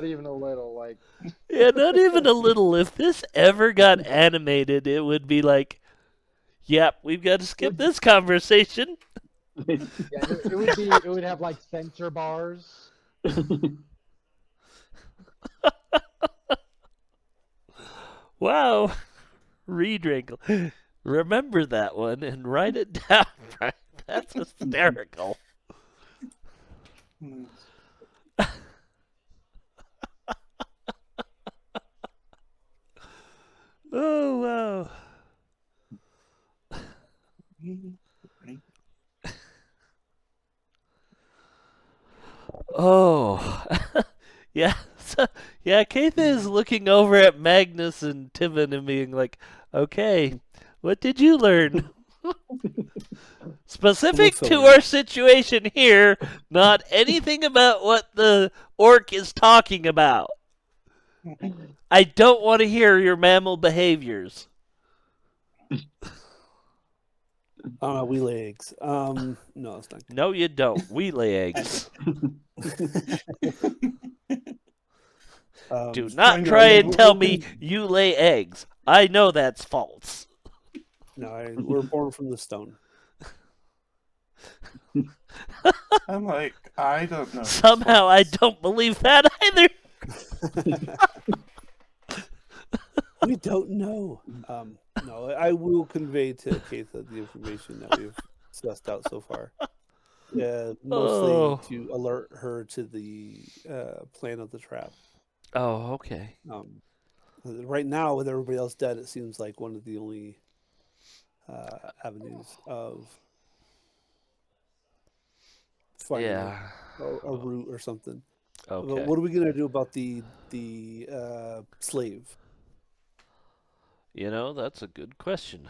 even a little, like. Yeah, not even a little. If this ever got animated, it would be like, yep, we've got to skip this conversation. Yeah, it would have like censor bars. Wow. Reed Wrinkle. Remember that one and write it down, right? That's hysterical. Oh, wow. Oh. Yeah. So, yeah, Keitha is looking over at Magnus and Tivin and being like, okay, what did you learn? Specific to our situation here, not anything about what the orc is talking about. I don't want to hear your mammal behaviors. We lay eggs. No, it's not. No, you don't. We lay eggs. Do not try and tell me you lay eggs. I know that's false. No, we're born from the stone. I'm like, I don't know. Somehow I don't believe that either. We don't know. No, I will convey to Keitha the information that we've sussed out so far. Yeah, mostly to alert her to the plan of the trap. Oh, okay. Right now, with everybody else dead, it seems like one of the only avenues of finding a route or something. Okay. But what are we gonna do about the slave? You know, that's a good question.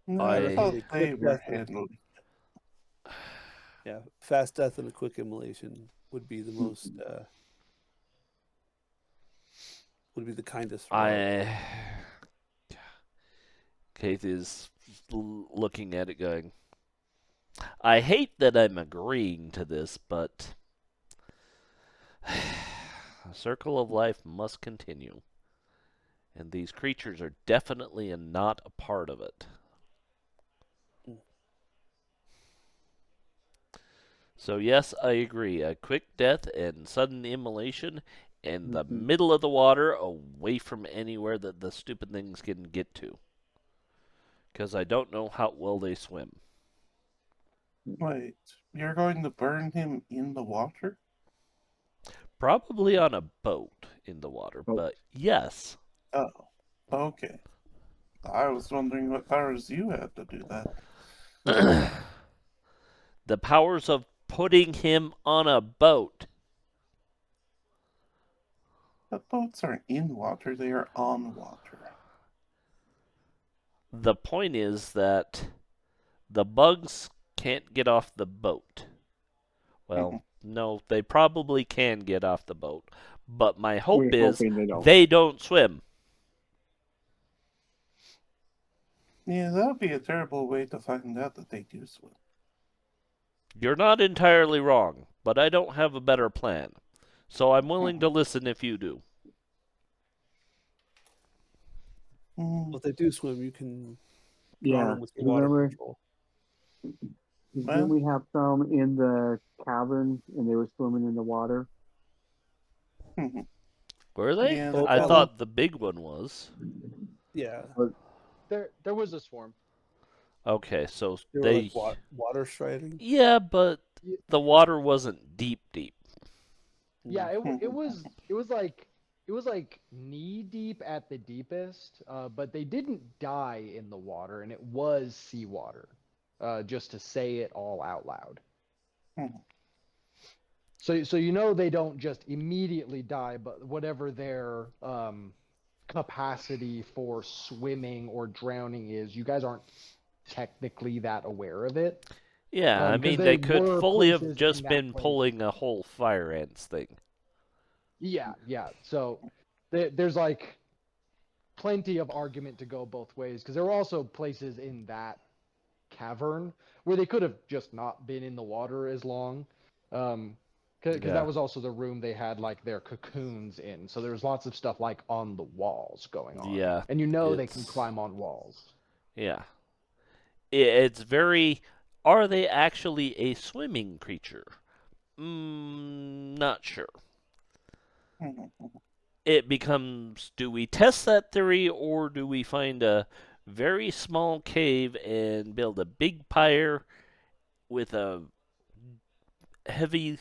No, I thought they were handling. Yeah, fast death and a quick immolation would be the most. Would be the kindest. Keith is looking at it, going, "I hate that I'm agreeing to this, but the circle of life must continue." And these creatures are definitely not a part of it. So yes, I agree. A quick death and sudden immolation in the middle of the water, away from anywhere that the stupid things can get to. Because I don't know how well they swim. Wait, you're going to burn him in the water? Probably on a boat in the water, but yes. Oh, okay. I was wondering what powers you had to do that. The powers of putting him on a boat. But boats aren't in water, they are on water. The point is that the bugs can't get off the boat. Well, no, they probably can get off the boat. But my hope We're is hoping they don't. they don't swim. Yeah, that would be a terrible way to find out that they do swim. You're not entirely wrong, but I don't have a better plan. So I'm willing to listen if you do. Mm, If they do swim, you can drown Yeah. them with your water Remember, control. didn't we have some in the cavern and they were swimming in the water? Were they? Yeah, Oh, I well, thought the big one was. Yeah, There was a swarm. Okay, so they were they. like water striding. Yeah, but Y- the water wasn't deep, deep. Yeah, it was like knee deep at the deepest, but they didn't die in the water, and it was seawater. Just to say it all out loud. So you know they don't just immediately die, but whatever their capacity for swimming or drowning is, you guys aren't technically that aware of it. Yeah, I 'Cause mean, there they could were fully have places in just that been place. pulling a whole fire ants thing. Yeah. So there's like plenty of argument to go both ways because there were also places in that cavern where they could have just not been in the water as long. Because Yeah. that was also the room they had like their cocoons in. So there was lots of stuff like on the walls going on. Yeah, And you know they can it's- climb on walls. Yeah. It's very. Are they actually a swimming creature? Not sure. It becomes, do we test that theory or do we find a very small cave and build a big pyre with a heavy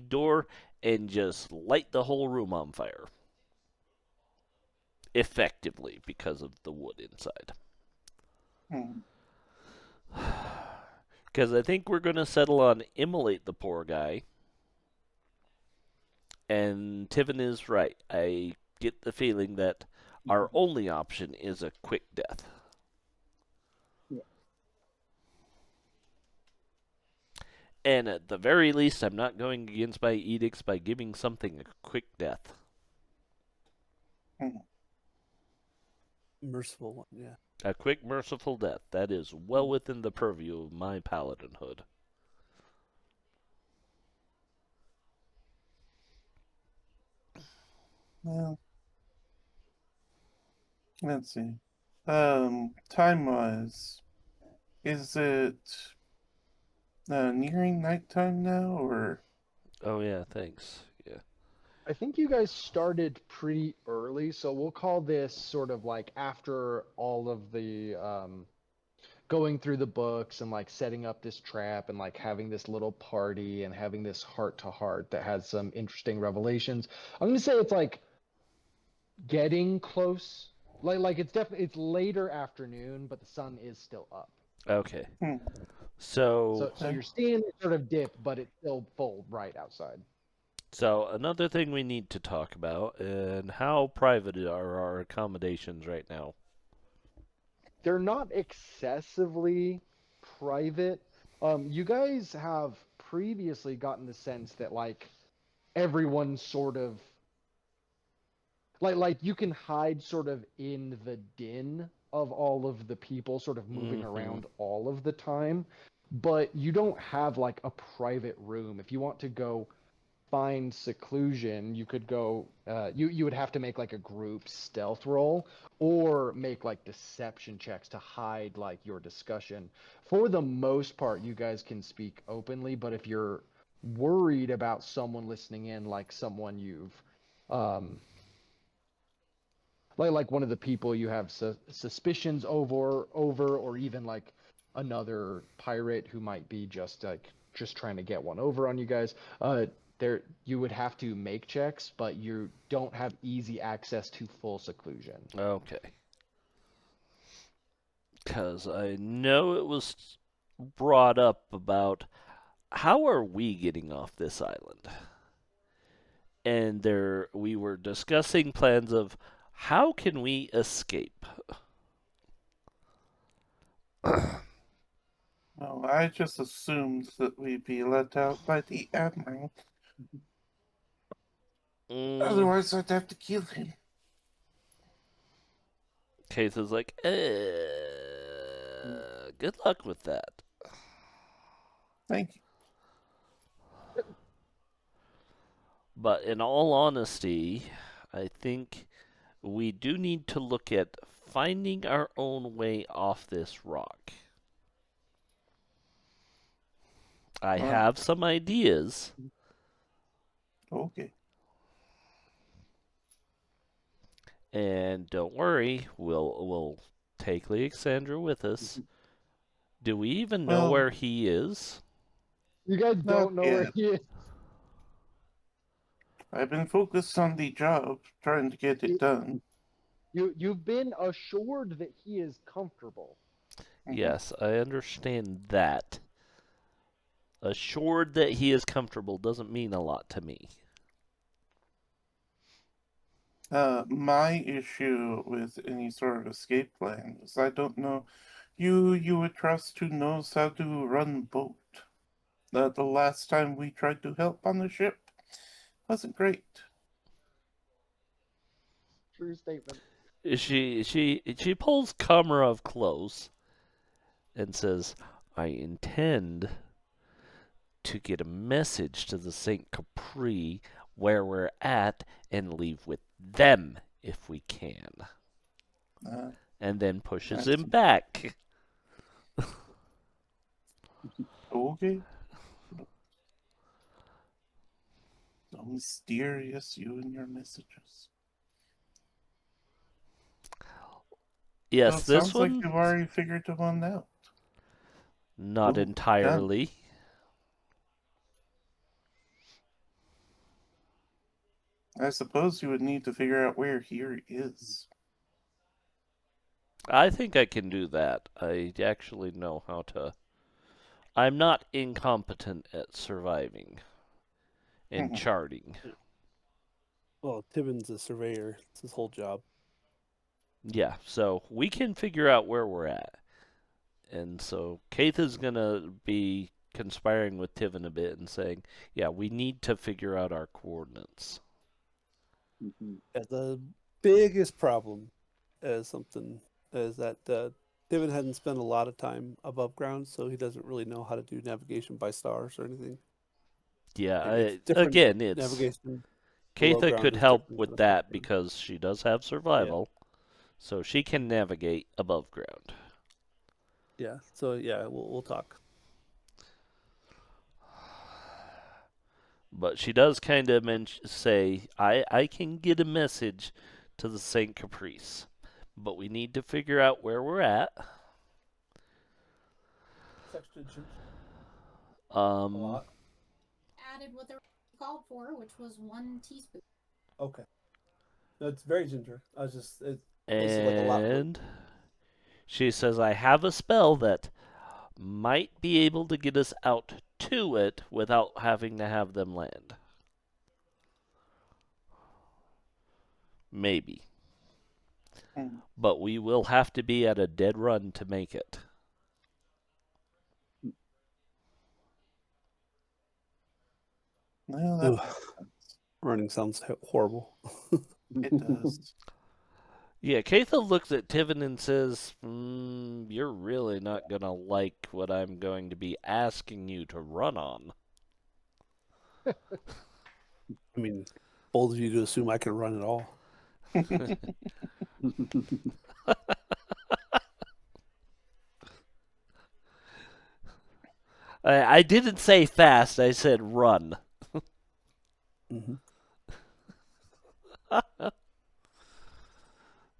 door and just light the whole room on fire effectively because of the wood inside? Because I think we're going to settle on immolate the poor guy. And Tiven is right. I get the feeling that our only option is a quick death. Yeah. And at the very least, I'm not going against my edicts by giving something a quick death. Merciful one, yeah. A quick, merciful death. That is well within the purview of my paladinhood. Well, let's see. Time-wise, is it nearing nighttime now, or? Oh, yeah, thanks. Yeah. I think you guys started pretty early, so we'll call this sort of like after all of the going through the books and like setting up this trap and like having this little party and having this heart to heart that has some interesting revelations. I'm gonna say it's like getting close. Like it's later afternoon, but the sun is still up. Okay. So So, you're seeing it sort of dip, but it's still full right outside. so another thing we need to talk about, and how private are our accommodations right now? They're not excessively private. You guys have previously gotten the sense that like everyone's sort of like you can hide sort of in the din of all of the people sort of moving around all of the time, but you don't have like a private room. If you want to go find seclusion, you could go you would have to make like a group stealth roll or make like deception checks to hide like your discussion. For the most part, you guys can speak openly, but if you're worried about someone listening in, like someone you've like one of the people you have suspicions over or even like another pirate who might be just trying to get one over on you guys, there you would have to make checks, but you don't have easy access to full seclusion. Okay. Because I know it was brought up about how are we getting off this island? and we were discussing plans of how can we escape. No, I just assumed that we'd be let out by the Admiral. Otherwise, I'd have to kill him. Keith is like, good luck with that. Thank you. But in all honesty, I think we do need to look at finding our own way off this rock. I Alright. have some ideas, Okay. and don't worry, we'll take Lyaksandra with us. Do we even know Well- where he is? You guys Not don't know where yet. he is. I've been focused on the job, trying to get it done. You've been assured that he is comfortable. Mhm. Yes, I understand that. Assured that he is comfortable doesn't mean a lot to me. My issue with any sort of escape plan is I don't know you would trust who knows how to run boat. The last time we tried to help on the ship wasn't great. True statement. She pulls Komarov close and says, I intend to get a message to the St. Capri where we're at and leave with them if we can. Uh, And then pushes That's- him back. okay. So mysterious, you and your messages. Yes, Well, it this sounds one, like you've already figured the one out. not Ooh, entirely. I suppose you would need to figure out where here is. I think I can do that. I actually know how to. I'm not incompetent at surviving and Mhm. charting. Well, Tibbin's a surveyor. It's his whole job. Yeah, so we can figure out where we're at. And so Kaith is going to be conspiring with Tivin a bit and saying, yeah, we need to figure out our coordinates. Mhm. Yeah, the biggest problem is that Tibbin hadn't spent a lot of time above ground, so he doesn't really know how to do navigation by stars or anything. Yeah, And it's different again, it's navigation. below Keitha ground could is help different with than above that ground. because she does have survival, so she can navigate above ground. Yeah. So yeah, we'll talk. But she does kind of say, I can get a message to the St. Caprice, but we need to figure out where we're at. Um, Added what they called for, which was 1 teaspoon. Okay. That's very ginger. I was just and she says, I have a spell that might be able to get us out to it without having to have them land. Maybe. Hmm. But we will have to be at a dead run to make it. Well, that Ugh. makes sense. Running sounds horrible. It does. Yeah, Keitha looks at Tivin and says, you're really not going to like what I'm going to be asking you to run on. I mean, bold of you to assume I can run at all. I didn't say fast, I said run. Mm-hmm.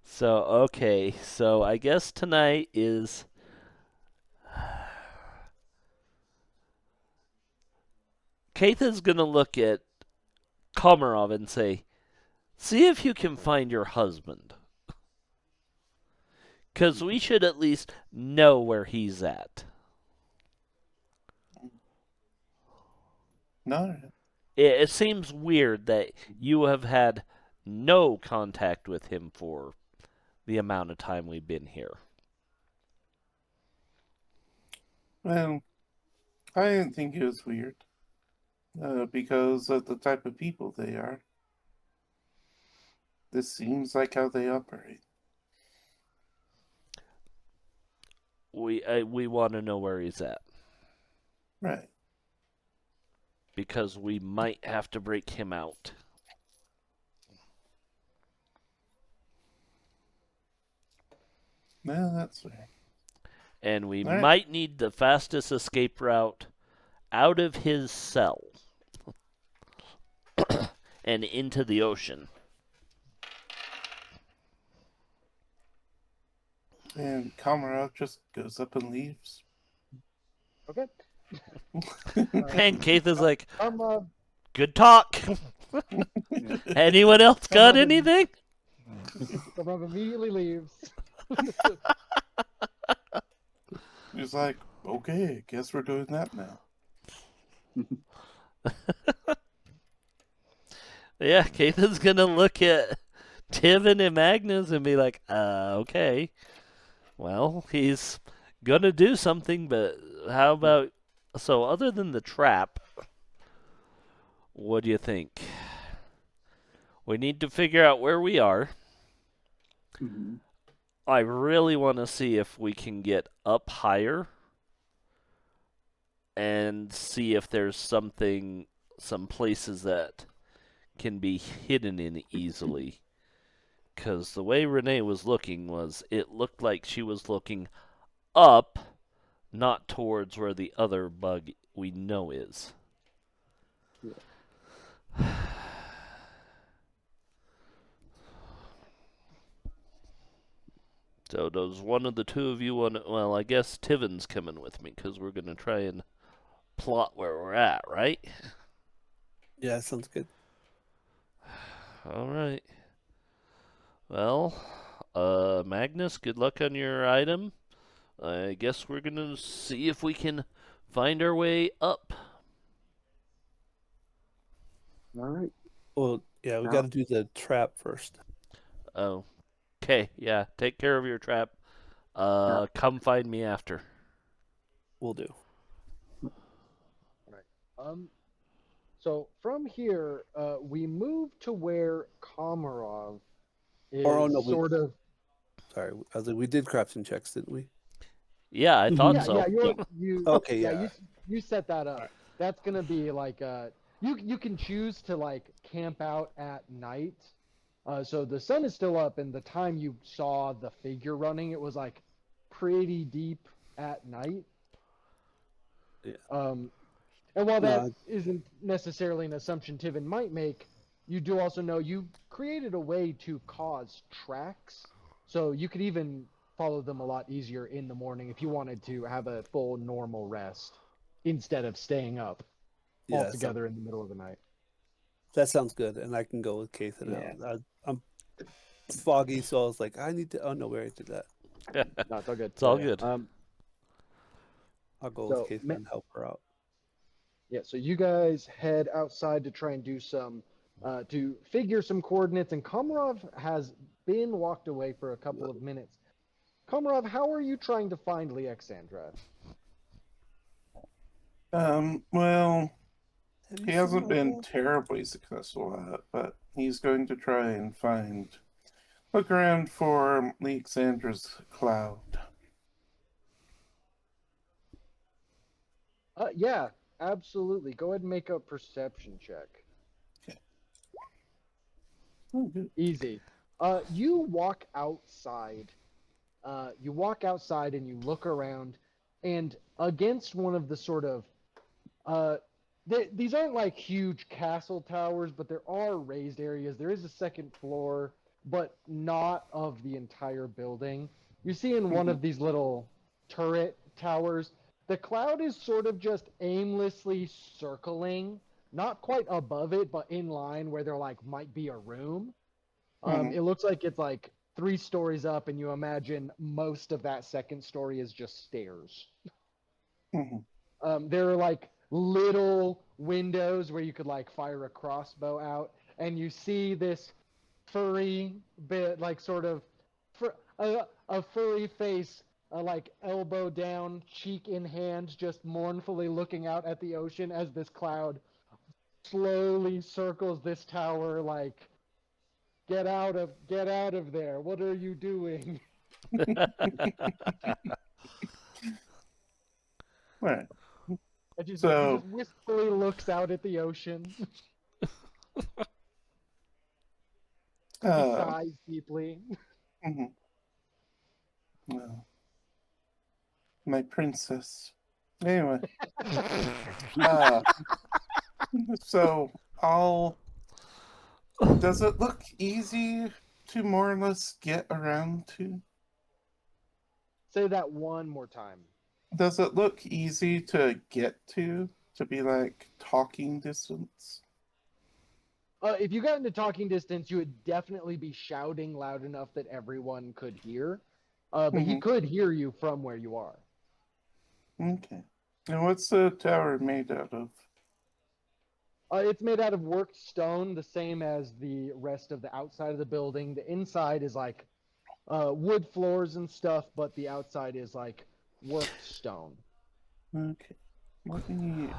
So, okay, so I guess tonight is... Keitha's going to look at Komarov and say, see if you can find your husband. Because we should at least know where he's at. No. it seems weird that you have had no contact with him for the amount of time we've been here. Well, I didn't think it was weird. Because of the type of people they are. This seems like how they operate. We want to know where he's at Right. because we might have to break him out. Well, that's fair. And we All right. might need the fastest escape route out of his cell and into the ocean. And Komarov just goes up and leaves. Okay. And Keith is like, Komarov, good talk. Anyone else got Komarov anything? Komarov immediately leaves. He's like, okay, guess we're doing that now. Yeah, Keith is gonna look at Tiven and Magnus and be like, okay. Well, he's gonna do something, but how about... So, other than the trap, what do you think? We need to figure out where we are. Mhm. I really want to see if we can get up higher and see if there's some places that can be hidden in easily. Because the way Renee was looking it looked like she was looking up, not towards where the other bug we know is. So does one of the two of you want to... Well, I guess Tiven's coming with me, because we're going to try and plot where we're at, right? Yeah, sounds good. All right. Well, Magnus, good luck on your item. I guess we're going to see if we can find our way up. All right. Well, yeah, we Yeah. got to do the trap first. Oh, okay. Yeah, take care of your trap. Come find me after. We'll do. So from here, we move to where Komarov is Or, oh, no, sort of. Sorry, I was like, we did crafting checks, didn't we? Yeah, I thought Yeah, so. yeah, you. Okay, Yeah, yeah. you set that up. That's gonna be like you can choose to like camp out at night. So the sun is still up, and the time you saw the figure running, it was like pretty deep at night. Yeah. And while that No, isn't necessarily an assumption Tiven might make, you do also know you created a way to cause tracks, so you could even follow them a lot easier in the morning if you wanted to have a full normal rest instead of staying up yeah, altogether in the middle of the night. that sounds good, and I can go with Keith. Yeah. I'm foggy, so I was like, I need to. Oh no, we already did that. No, it's all good. It's all Yeah. good. I'll go So, with Keith and help her out. Yeah, so you guys head outside to try and do some, to figure some coordinates, and Komarov has been walked away for a couple of minutes. Komarov, how are you trying to find Lyaksandra? Well, Have you he seen hasn't my been wall? terribly successful at it, but he's going to try and look around for Lyaksandра's cloud. Yeah, absolutely. Go ahead and make a perception check. Oh, good. Easy. You walk outside. You walk outside and you look around, and against one of the sort of, these aren't like huge castle towers, but there are raised areas. There is a second floor, but not of the entire building. You see in one of these little turret towers, the cloud is sort of just aimlessly circling, not quite above it, but in line where there like might be a room. It looks like it's like 3 stories up, and you imagine most of that second story is just stairs. Mhm. There are like little windows where you could like fire a crossbow out, and you see this furry bit, like sort of a furry face, like elbow down, cheek in hand, just mournfully looking out at the ocean as this cloud slowly circles this tower, like, get out of there. What are you doing? Right. He So, just wistfully looks out at the ocean. He sighs deeply. mhm. Well, my princess. Anyway, so I'll. Does it look easy to more or less get around to? Say that one more time. Does it look easy to get to be like talking distance? If you got into talking distance, you would definitely be shouting loud enough that everyone could hear. But he could hear you from where you are. Okay. And what's the tower made out of? It's made out of worked stone, the same as the rest of the outside of the building. The inside is like wood floors and stuff, but the outside is like worked stone. Okay. Let me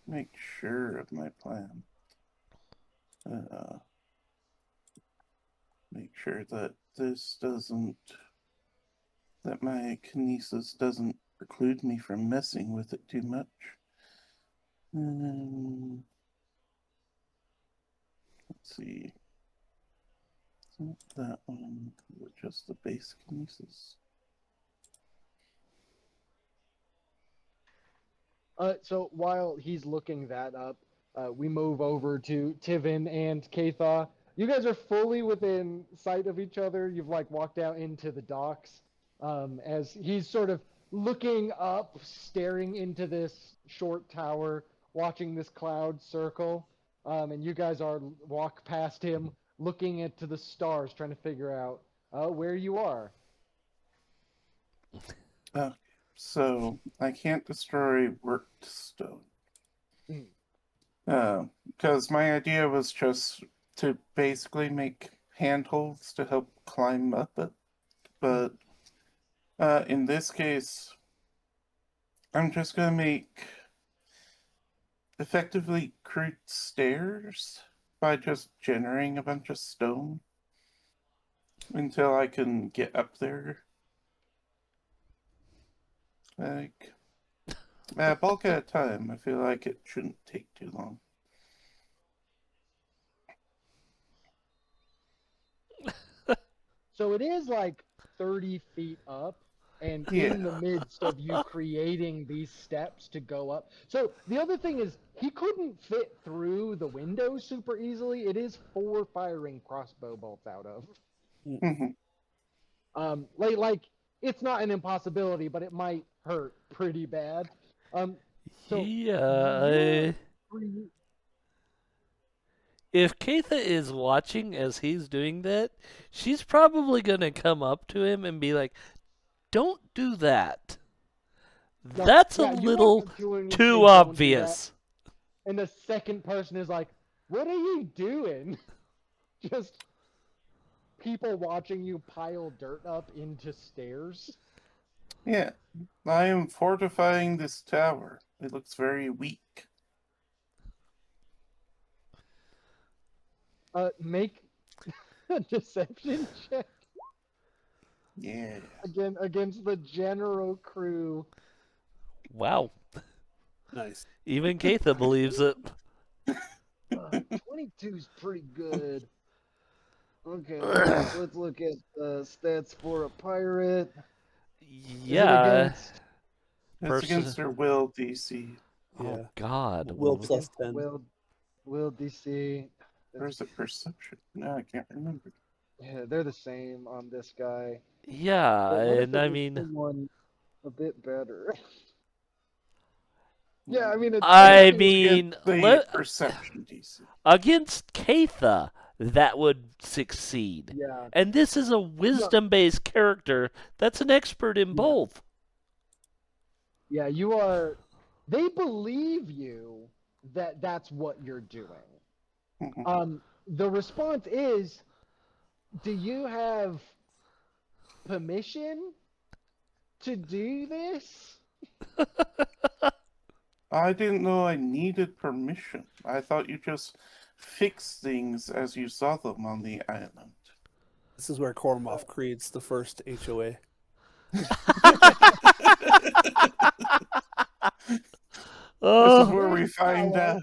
make sure of my plan. Make sure that that my kinesis doesn't preclude me from messing with it too much. Let's see. It's not that one, but just the base kinesis. So while he's looking that up, we move over to Tivin and Katha. You guys are fully within sight of each other. You've like walked out into the docks as he's sort of looking up, staring into this short tower, watching this cloud circle. And you guys are walk past him, looking into the stars, trying to figure out where you are. So I can't destroy worked stone. Because my idea was just to basically make handholds to help climb up it. But in this case, I'm just going to make effectively crude stairs by just generating a bunch of stone until I can get up there. Like, bulk at a time. I feel like it shouldn't take too long. So it is like 30 feet up, and in the midst of you creating these steps to go up. So the other thing is, he couldn't fit through the window super easily. It is 4 firing crossbow bolts out of. Like it's not an impossibility, but it might hurt pretty bad. So Yeah. If Katha is watching as he's doing that, she's probably going to come up to him and be like, "Don't do that. That's a little too obvious." And the second person is like, "What are you doing?" Just people watching you pile dirt up into stairs. Yeah, I am fortifying this tower. It looks very weak. Make a deception check. Yeah. Again, against the general crew. Wow. Nice. Even Katha believes it. 22's pretty good. Okay, let's look at stats for a pirate. Yeah. It's against their will DC. Oh, Yeah. God. Will plus 10. Will DC. Where's the perception? No, I can't remember. Yeah, they're the same on this guy. Yeah, and I mean... Someone a bit better. Yeah, I mean... the perception DC. Against Katha, that would succeed. Yeah. And this is a wisdom-based character that's an expert in both. Yeah, you are they believe you that that's what you're doing. Mhm. The response is, do you have permission to do this? I didn't know I needed permission. I thought you just fixed things as you saw them on the island. This is where Komarov creates the first HOA. This is Oh, where we This find fellow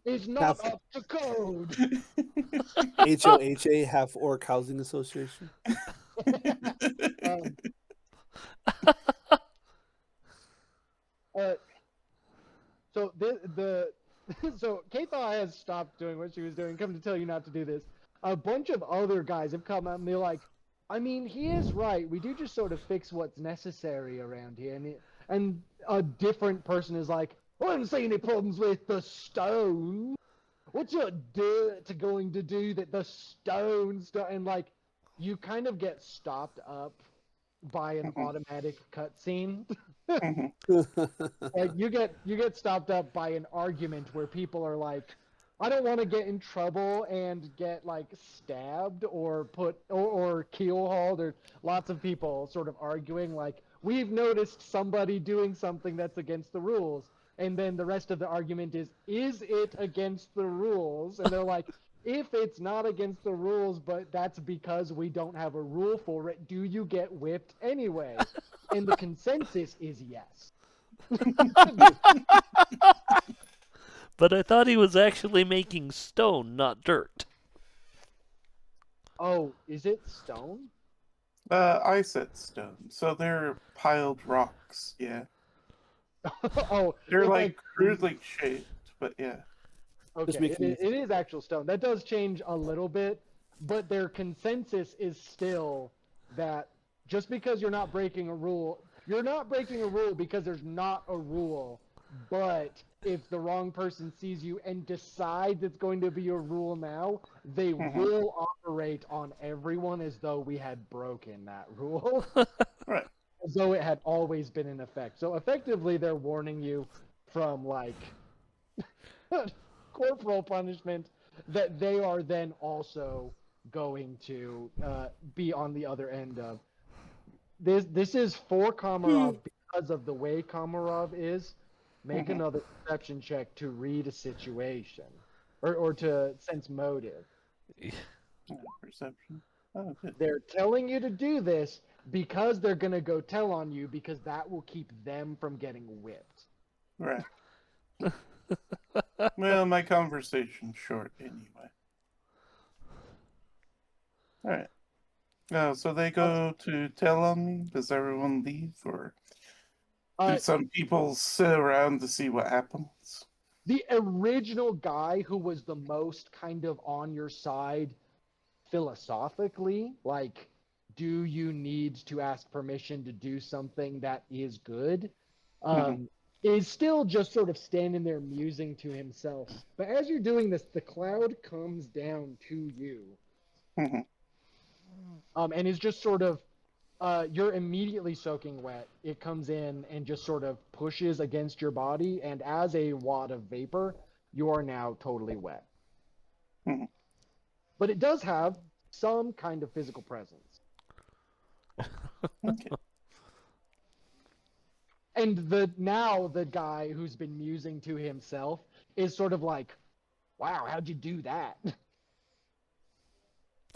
is not Half up to code. HOHA, Half Orc Housing Association. um, uh, so the so Katha has stopped doing what she was doing. Come to tell you not to do this. A bunch of other guys have come out and they're like, I mean, he is right. We do just sort of fix what's necessary around here. And a different person is like, I don't see any problems with the stone. What's your dirt going to do that the stones do? And like, you kind of get stopped up by an automatic cutscene. Mhm. Like you get stopped up by an argument where people are like, I don't want to get in trouble and get like stabbed or or keel hauled, or lots of people sort of arguing like, we've noticed somebody doing something that's against the rules. And then the rest of the argument is it against the rules? And they're like, if it's not against the rules, but that's because we don't have a rule for it, do you get whipped anyway? And the consensus is yes. but I thought he was actually making stone, not dirt. Oh, is it stone? I said stone, so they're piled rocks. Yeah, Oh, they're it's like like crudely shaped, but yeah. Just okay, making it is actual stone. That does change a little bit, but their consensus is still that just because you're not breaking a rule, you're not breaking a rule because there's not a rule. But if the wrong person sees you and decides it's going to be a rule now, they Mhm. will operate on everyone as though we had broken that rule. Right. As though it had always been in effect. So effectively, they're warning you from like corporal punishment that they are then also going to be on the other end of. This is for Komarov because of the way Komarov is. Make Mhm. another perception check to read a situation, or to sense motive. Perception. Oh, good. They're telling you to do this because they're gonna go tell on you because that will keep them from getting whipped. Right. Well, my conversation's short anyway. All right. So they go to tell on me. Does everyone leave, or do Uh, some people sit around to see what happens? the original guy who was the most kind of on your side philosophically, like, do you need to ask permission to do something that is good? Mhm. Is still just sort of standing there musing to himself. But as you're doing this, the cloud comes down to you, Mhm. and is just sort of you're immediately soaking wet. It comes in and just sort of pushes against your body, and as a wad of vapor, you are now totally wet. Mhm. But it does have some kind of physical presence. Okay. And the guy who's been musing to himself is sort of like, wow, how'd you do that?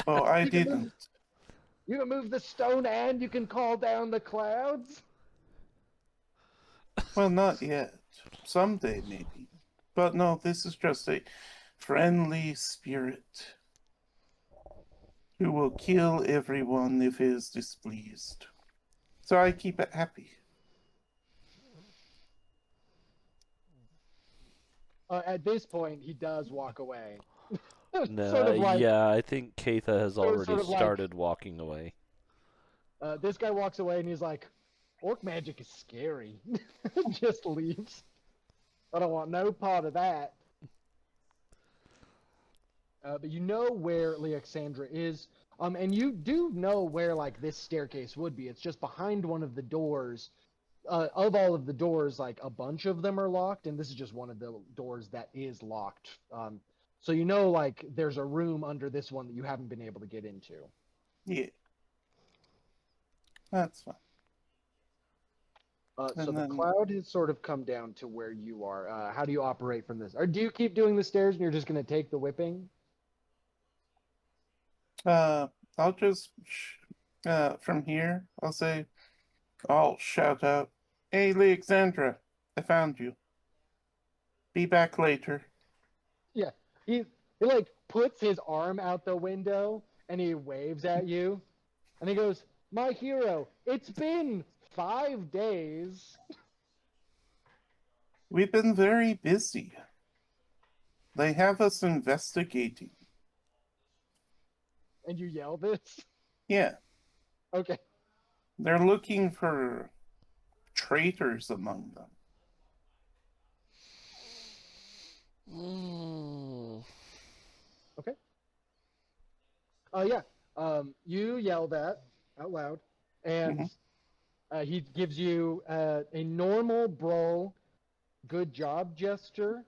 Oh, I You can move, didn't. you can move the stone and you can call down the clouds? Well, not yet. Someday, maybe. But no, this is just a friendly spirit who will kill everyone if he is displeased. So I keep it happy. At this point, he does walk away. Nah, Sort of like, yeah, I think Katha has already sort of like, started walking away. this guy walks away and he's like, orc magic is scary. Just leaves. I don't want no part of that. But you know where Lyaksandra is. And you do know where like this staircase would be. It's just behind one of the doors of all of the doors, like a bunch of them are locked, and this is just one of the doors that is locked. So you know, like there's a room under this one that you haven't been able to get into. Yeah. That's fine. So And the then cloud has sort of come down to where you are. How do you operate from this? Or do you keep doing the stairs and you're just going to take the whipping? I'll just from here I'll shout out, "Hey, Lyaksandra, I found you. Be back later." Yeah, he like puts his arm out the window and he waves at you, and he goes, "My hero, it's been 5 days." We've been very busy. They have us investigating. And you yell this? Yeah, Okay. they're looking for traitors among them. Mm. Okay. Yeah. You yell that out loud, and he gives you a normal bro good job gesture.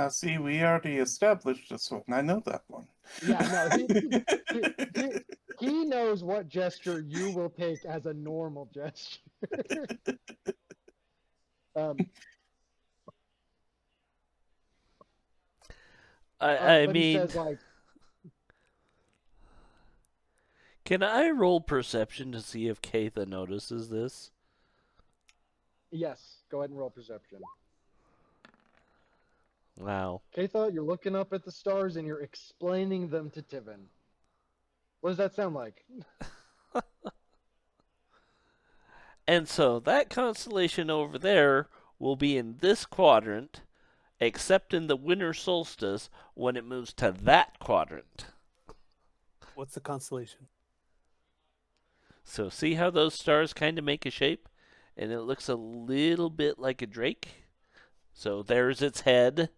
See, we already established this one. I know that one. Yeah, no, he knows what gesture you will take as a normal gesture. um, I but he mean, says like, can I roll perception to see if Katha notices this? yes, go ahead and roll perception. Wow. Katha, you're looking up at the stars and you're explaining them to Tivin. What does that sound like? And so that constellation over there will be in this quadrant, except in the winter solstice when it moves to that quadrant. What's the constellation? So see how those stars kind of make a shape? And it looks a little bit like a drake. So there's its head,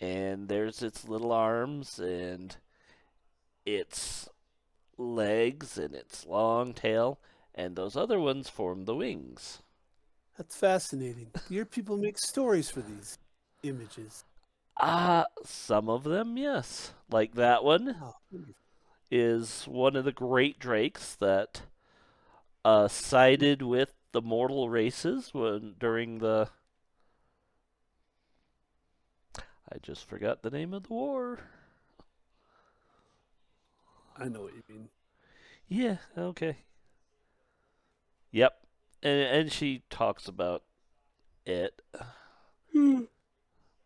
and there's its little arms, and its legs, and its long tail, and those other ones form the wings. That's fascinating. Your people make stories for these images. Some of them, yes. Like that one Oh, wonderful. is one of the great drakes that sided with the mortal races during the. I just forgot the name of the war. I know what you mean. Yeah, okay. Yep. And she talks about it.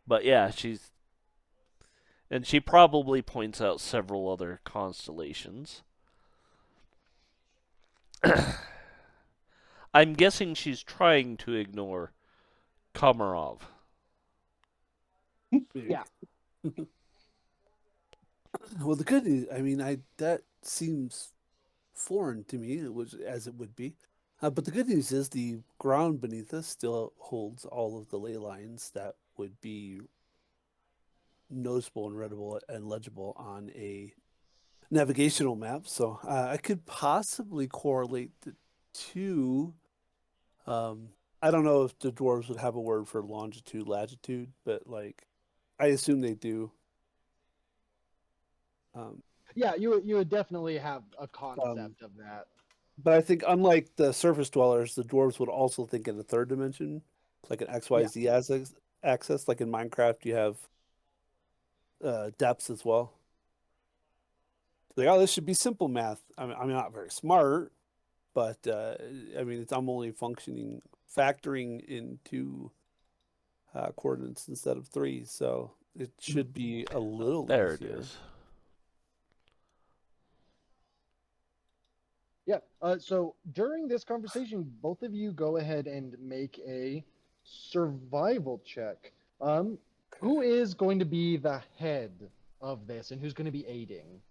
But yeah, she probably points out several other constellations. I'm guessing she's trying to ignore Komarov. Maybe. Yeah. Well, the good news, I mean, that seems foreign to me, as it would be. But the good news is the ground beneath us still holds all of the ley lines that would be noticeable and readable and legible on a navigational map. So I could possibly correlate the two. I don't know if the dwarves would have a word for longitude, latitude, but like I assume they do. Um, Yeah, you would definitely have a um, concept of that. but I think unlike the surface dwellers, the dwarves would also think in the third dimension, like an X, Y, Yeah. Z axis. Like in Minecraft, you have depths as well. Like, oh, this should be simple math. I'm not very smart, but I mean, I'm only factoring into coordinates instead of three, so it should be a little There it easier. is. Yeah. So during this conversation, both of you go ahead and make a survival check. Who is going to be the head of this, and who's going to be aiding?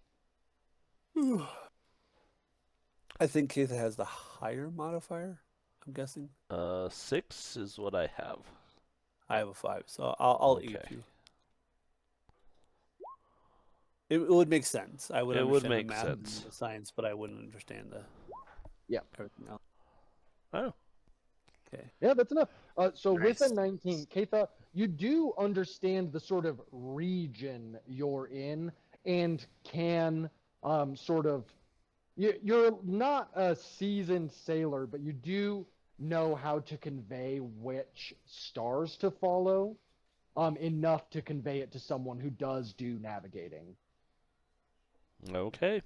I think Keith has the higher modifier. I'm guessing 6 is what I have. I have a 5, so I'll aid Okay. you. It would make sense. I would It would understand make the math sense. and the science, but I wouldn't understand the Yeah. everything else. Oh. Okay. Yeah, that's enough. So with a Nice. 19, Keitha, you do understand the sort of region you're in and can sort of you're not a seasoned sailor, but you do know how to convey which stars to follow, enough to convey it to someone who does do navigating. Okay.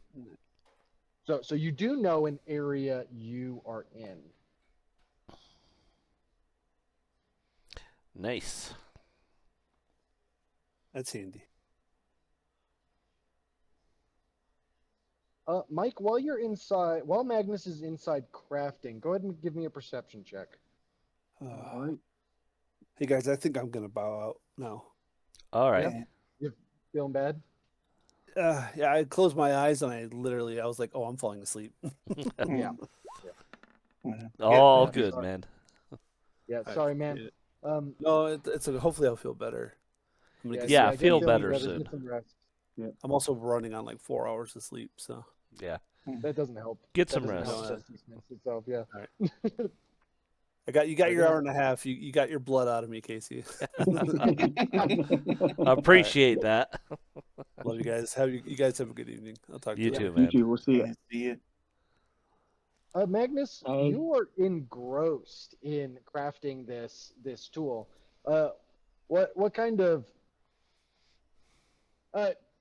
So you do know an area you are in. Nice. That's handy. Mike, while Magnus is inside crafting, go ahead and give me a perception check. All right. Hey guys, I think I'm gonna bow out now. All right. Yeah. You feeling bad? Yeah, I closed my eyes and I was like, oh, I'm falling asleep. Yeah. All Yeah, good, sorry. man. Yeah, I sorry, appreciate man. it. No, it's okay. Hopefully I'll feel better. I'm gonna Yeah, get Yeah, some get feel sleep. feeling better better. soon. Get some rest. I'm also running on like 4 hours of sleep, so Yeah. That doesn't help. Get That some doesn't rest. help sustenance itself. Yeah. All right. you got your Yeah. hour and a half. You got your blood out of me, Casey. Appreciate that. Love you guys. You guys have a good evening. I'll talk to You you. too, You man. too. We'll see you. See it. Magnus, Hey. you are engrossed in crafting this tool. What kind of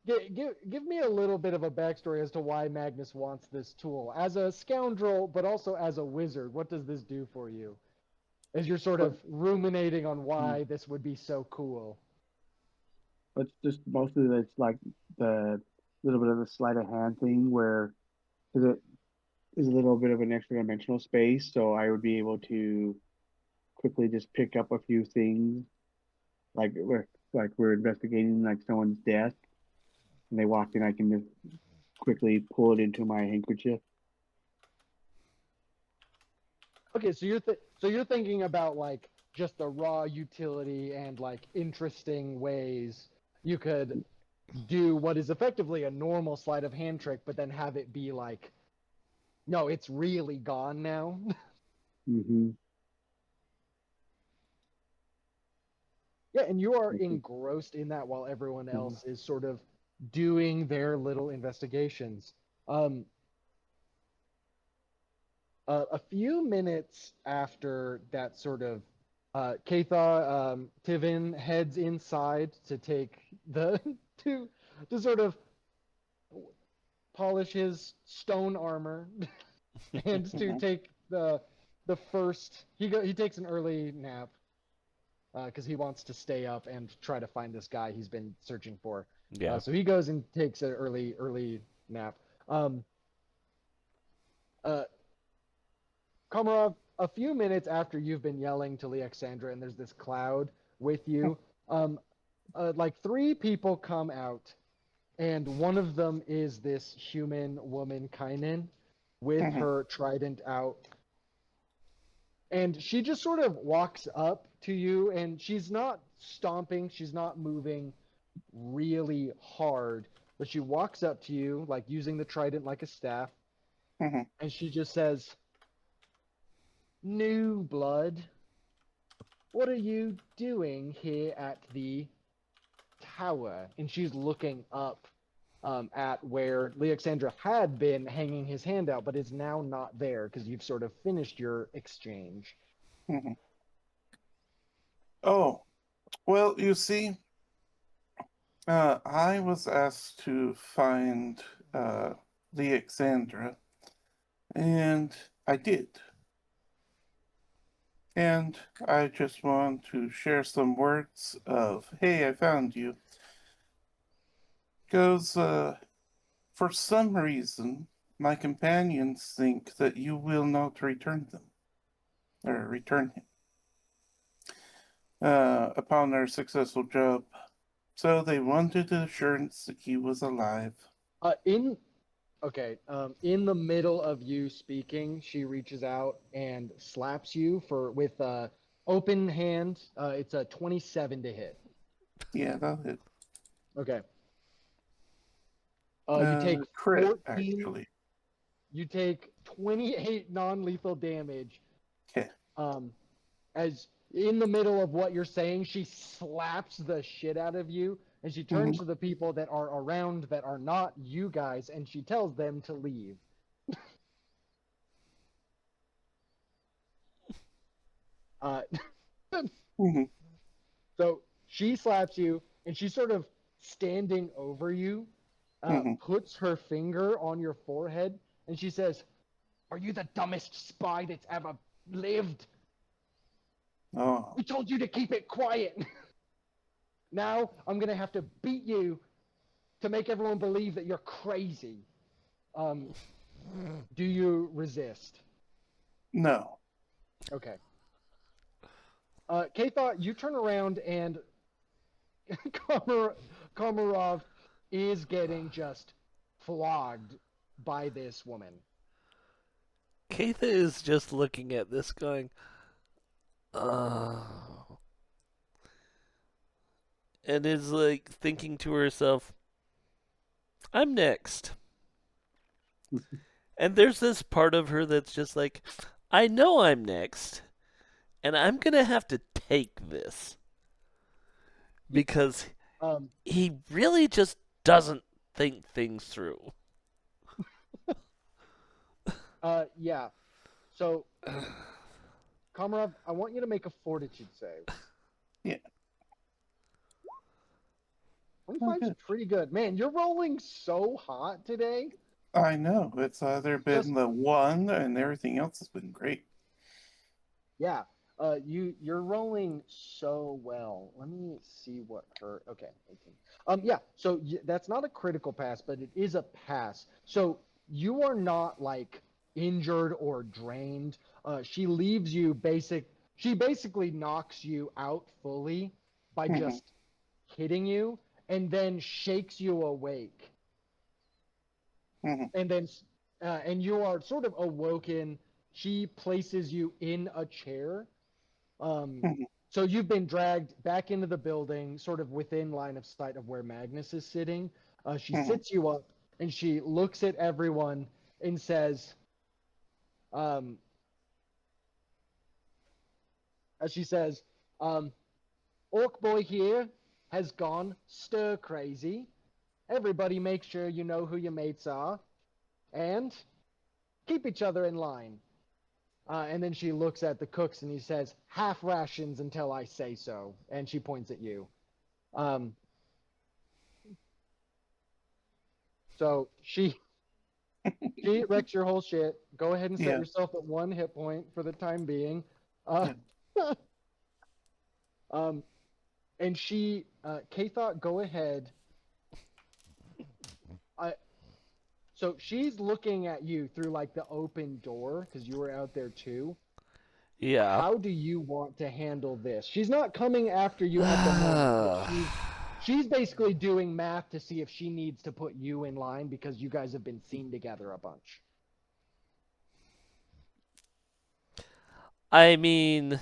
give me a little bit of a backstory as to why Magnus wants this tool. As a scoundrel, but also as a wizard, what does this do for you? As you're sort of ruminating on why this would be so cool. It's just mostly it's like the little bit of the sleight of hand thing where 'cause it is a little bit of an extra dimensional space, so I would be able to quickly just pick up a few things we're investigating like someone's death and they walk in, I can just quickly pull it into my handkerchief. Okay, so you're thinking about like just the raw utility and like interesting ways you could do what is effectively a normal sleight of hand trick, but then have it be like, no, it's really gone now. Mm-hmm. Yeah, and you are engrossed in that while everyone else is sort of doing their little investigations. A few minutes after that sort of Katha, Tivin heads inside to take the to sort of polish his stone armor and to take the first he takes an early nap because he wants to stay up and try to find this guy he's been searching for. Yeah. So he goes and takes an early nap. Komarov, a few minutes after you've been yelling to Lyaksandra and there's this cloud with you, like 3 people come out, and one of them is this human woman, Kainen, with her trident out. And she just sort of walks up to you, and she's not stomping, she's not moving really hard, but she walks up to you, like using the trident like a staff, and she just says, "New blood, what are you doing here at the tower?" And she's looking up at where Lyaksandra had been hanging his hand out, but is now not there because you've sort of finished your exchange. Oh, well, you see, I was asked to find Lyaksandra, and I did. And I just want to share some words of, hey, I found you. Because for some reason, my companions think that you will not return them, or return him, upon our successful job. So they wanted assurance that he was alive. In the middle of you speaking, she reaches out and slaps you with open hand. It's a 27 to hit. Yeah, that'll hit. Okay. You take crit, 14. actually. You take 28 non-lethal damage. Okay. as in the middle of what you're saying, she slaps the shit out of you, and she turns to the people that are around that are not you guys, and she tells them to leave. Uh, Mhm. so she slaps you, and she's sort of standing over you, Mhm. puts her finger on your forehead, and she says, "Are you the dumbest spy that's ever lived? Oh. We told you to keep it quiet. Now I'm gonna have to beat you to make everyone believe that you're crazy. Do you resist?" No. Okay. Kathar, you turn around and Komarov is getting just flogged by this woman. Keitha is just looking at this going, oh. And is like thinking to herself, I'm next. And there's this part of her that's just like, I know I'm next, and I'm gonna have to take this. Because Um, he really just doesn't think things through. yeah. So, Komarov, I want you to make a fortitude save. Yeah. 25's Okay. pretty good. Man, you're rolling so hot today. I know. It's either been Just the one and everything else has been great. yeah. You're rolling so well. Let me see what her. Okay, 18. Yeah. So that's not a critical pass, but it is a pass. So you are not like injured or drained. She leaves you basic. She basically knocks you out fully by Mhm. just hitting you, and then shakes you awake, Mhm. and then and you are sort of awoken. She places you in a chair. Mhm. So you've been dragged back into the building, sort of within line of sight of where Magnus is sitting. She Mhm. sits you up, and she looks at everyone and says, um, as she says, Orc boy here has gone stir crazy. Everybody make sure you know who your mates are, and keep each other in line. And then she looks at the cooks and he says, half rations until I say so. And she points at you. Um, so she wrecks your whole shit. Go ahead and set Yeah. yourself at 1 hit point for the time being. Uh, Yeah. um, and K-Thought, go ahead. I, so she's looking at you through like the open door because you were out there too. Yeah. How do you want to handle this? She's not coming after you at the moment, but she's basically doing math to see if she needs to put you in line because you guys have been seen together a bunch. I mean,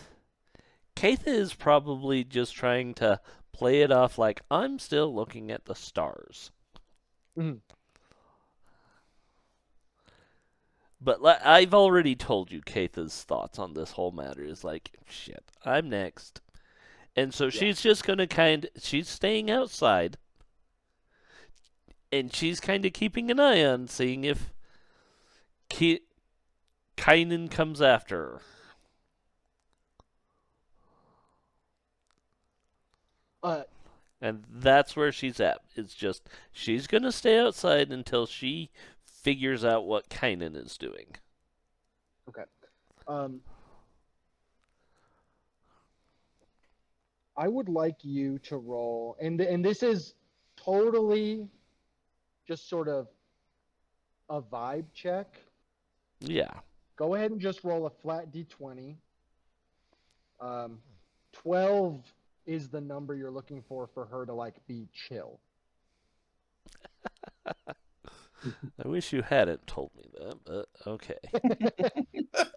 Keitha is probably just trying to play it off like I'm still looking at the stars. Mhm. But I've already told you Keitha's thoughts on this whole matter is like, shit, I'm next. And so Yeah. she's just going to she's staying outside. And she's kind of keeping an eye on seeing if Kainen comes after her. Uh, And that's where she's at. It's just she's gonna stay outside until she figures out what Kainen is doing. okay. Um, I would like you to roll, and this is totally just sort of a vibe check. Yeah. Go ahead and just roll a flat d20. 12 is the number you're looking for her to like be chill. I wish you hadn't told me that, but okay.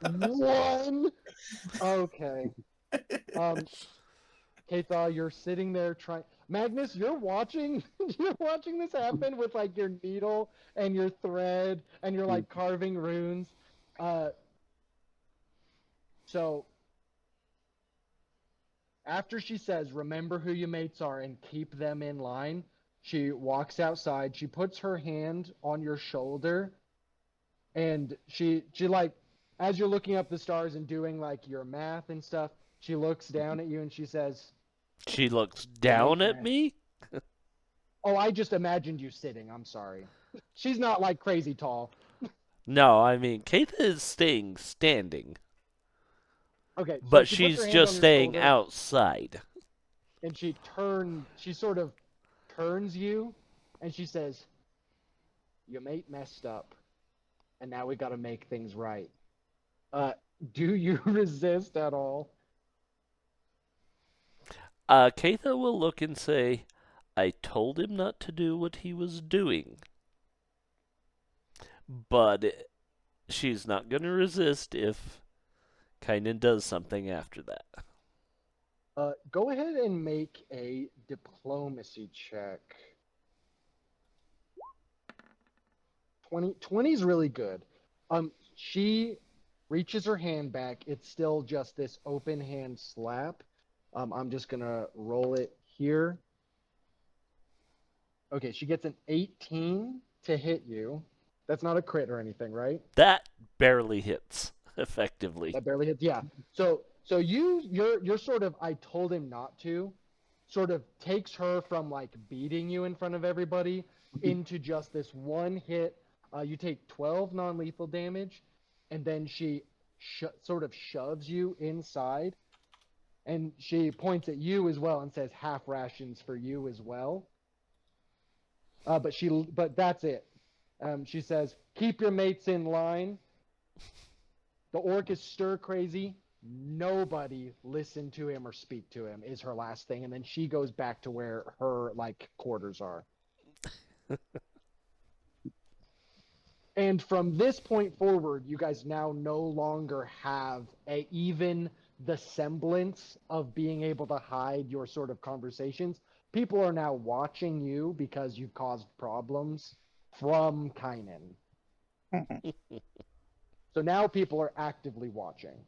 1. Okay. Katha, you're sitting there trying. Magnus, you're watching. You're watching this happen with like your needle and your thread, and you're like carving runes. Uh, so after she says, "Remember who your mates are and keep them in line," she walks outside. She puts her hand on your shoulder, and she like, as you're looking up the stars and doing like your math and stuff, she looks down at you and she says, She looks "You make down at that." me? Oh, I just imagined you sitting. I'm sorry. She's not like crazy tall. No, I mean, Keitha is staying standing, Okay, so but she puts her she's hand just on your staying shoulder outside. and she sort of turns you and she says, "Your mate messed up, and now we got to make things right. Uh, do you resist at all?" Keitha will look and say, I told him not to do what he was doing. But she's not going to resist if Kynan does something after that. Go ahead and make a diplomacy check. 20 is really good. She reaches her hand back. It's still just this open hand slap. I'm just gonna roll it here. Okay, she gets an 18 to hit you. That's not a crit or anything, right? That barely hits, effectively. That barely hits. Yeah. So you're sort of, I told him not to, sort of takes her from like beating you in front of everybody into just this one hit. You take 12 non-lethal damage, and then she sort of shoves you inside, and she points at you as well and says half rations for you as well. But that's it. She says, "Keep your mates in line. The orc is stir crazy. Nobody listen to him or speak to him," is her last thing, and then she goes back to where her like quarters are. And from this point forward, you guys now no longer have even the semblance of being able to hide your sort of conversations. People are now watching you because you've caused problems from Kynan. So now people are actively watching.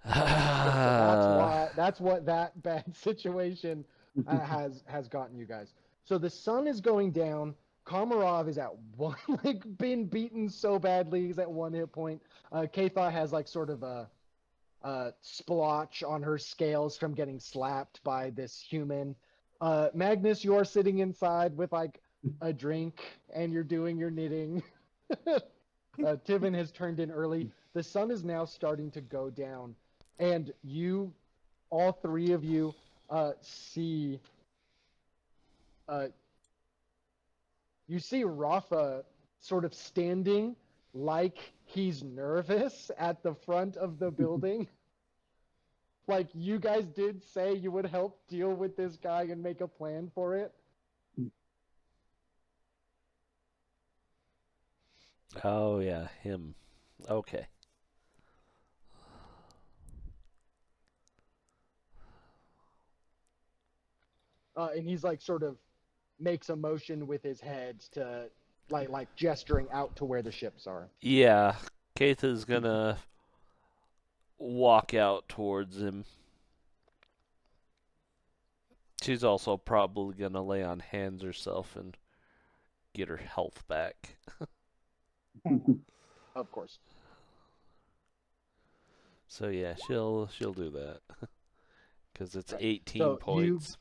So that's what that bad situation has gotten you guys. So the sun is going down. Komarov is at one, like, been beaten so badly. He's at 1 hit point. Katha has like sort of a splotch on her scales from getting slapped by this human. Magnus, you're sitting inside with like a drink and you're doing your knitting. Tivin has turned in early. The sun is now starting to go down, and you, all three of you, see. You see Rafa sort of standing like he's nervous at the front of the building. Like, you guys did say you would help deal with this guy and make a plan for it. Oh, yeah, him. Okay. And he's like sort of makes a motion with his head to like gesturing out to where the ships are. Yeah, Keitha's gonna walk out towards him. She's also probably gonna lay on hands herself and get her health back. Of course. So yeah, she'll do that because it's Right. 18 So points.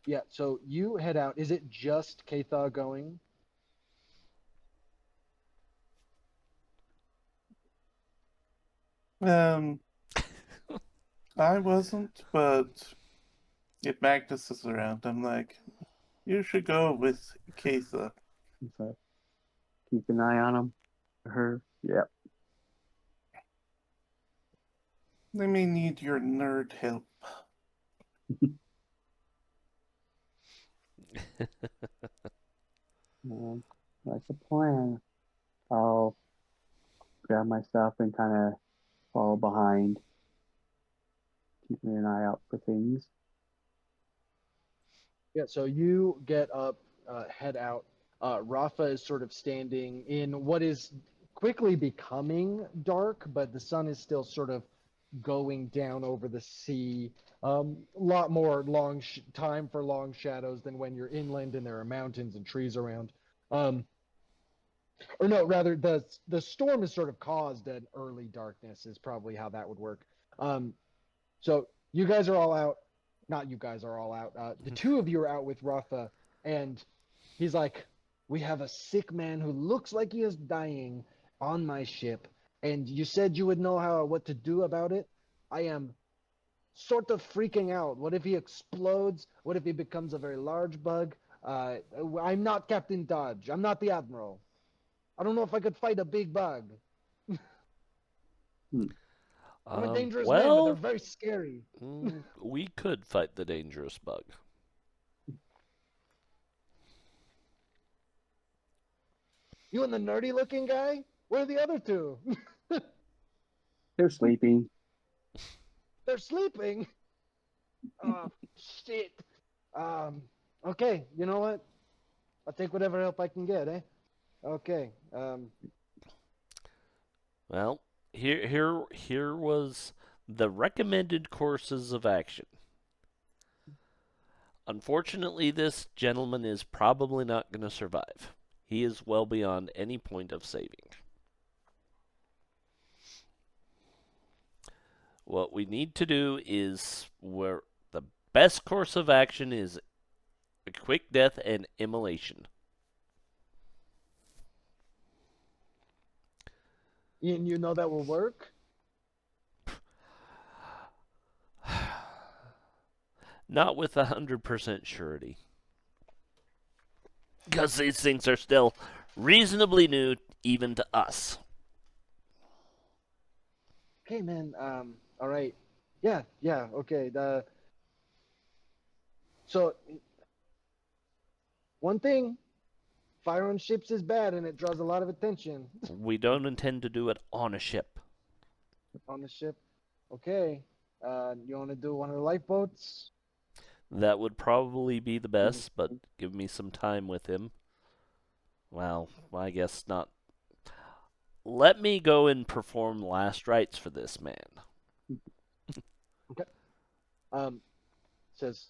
Yeah, so you head out. Is it just Katha going? I wasn't, but if Magnus is around, I'm like, you should go with Katha. So keep an eye on him. Her. Yep. They may need your nerd help. Like a plan. I'll grab my stuff and kind of follow behind, keeping an eye out for things. Yeah, so you get up, head out. Rafa is sort of standing in what is quickly becoming dark, but the sun is still sort of going down over the sea. A lot more time for long shadows than when you're inland and there are mountains and trees around. Or no, rather the storm has sort of caused an early darkness is probably how that would work. So you guys are all out. Not you guys are all out. The two of you are out with Rafa, and he's like, "We have a sick man who looks like he is dying on my ship, and you said you would know what to do about it. I am sort of freaking out. What if he explodes? What if he becomes a very large bug? I'm not Captain Dodge. I'm not the Admiral. I don't know if I could fight a big bug. I'm a dangerous man, but they're Well, very scary." we could fight the dangerous bug. You and the nerdy looking guy? Where are the other two? They're sleeping. They're sleeping. Oh, shit. Okay, you know what? I'll take whatever help I can get, eh? Okay. Well, here was the recommended courses of action. Unfortunately, this gentleman is probably not going to survive. He is well beyond any point of saving. What we need to do is where the best course of action is a quick death and immolation. And you know that will work? Not with 100% surety. Because these things are still reasonably new even to us. Okay, man. All right. Yeah, okay. So, one thing, fire on ships is bad and it draws a lot of attention We don't intend to do it on a ship. on the ship. Okay. You want to do one of the lifeboats? That would probably be the best, but give me some time with him. Well, I guess not. Let me go and perform last rites for this man. Says,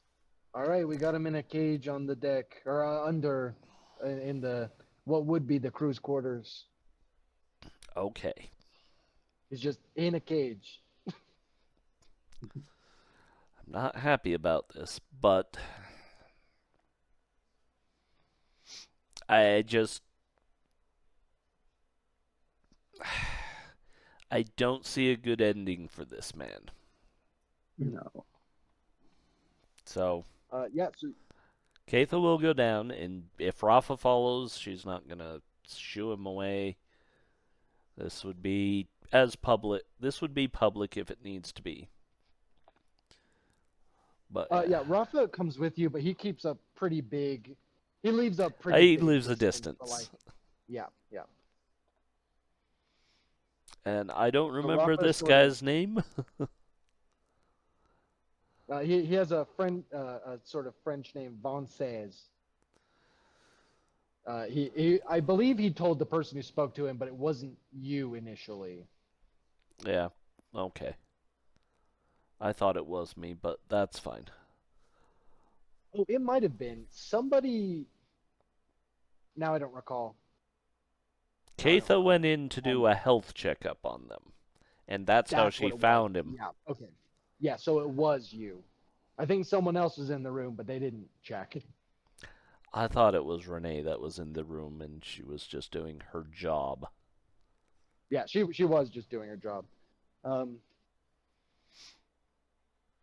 all right, we got him in a cage on the deck or under in the what would be the crew's quarters. Okay. He's just in a cage. I'm not happy about this, but I don't see a good ending for this man. No. So, Yeah. So Keitha will go down, and if Rafa follows, she's not gonna shoo him away. This would be public if it needs to be. But yeah, Rafa comes with you, but he keeps a pretty big. He leaves a pretty. he big leaves a distance. distance. Yeah. And I don't remember Rafa this sort of- guy's name. He has a friend, a sort of French name, Vances. I believe he told the person who spoke to him, but it wasn't you initially. Yeah. Okay. I thought it was me, but that's fine. Oh, it might have been somebody. Now I don't recall. Keitha went in to do a health checkup on them, and that's how she what it found was. him. Yeah. Okay. Yeah. So it was you. I think someone else was in the room, but they didn't check. I thought it was Renee that was in the room, and she was just doing her job. Yeah, she was just doing her job.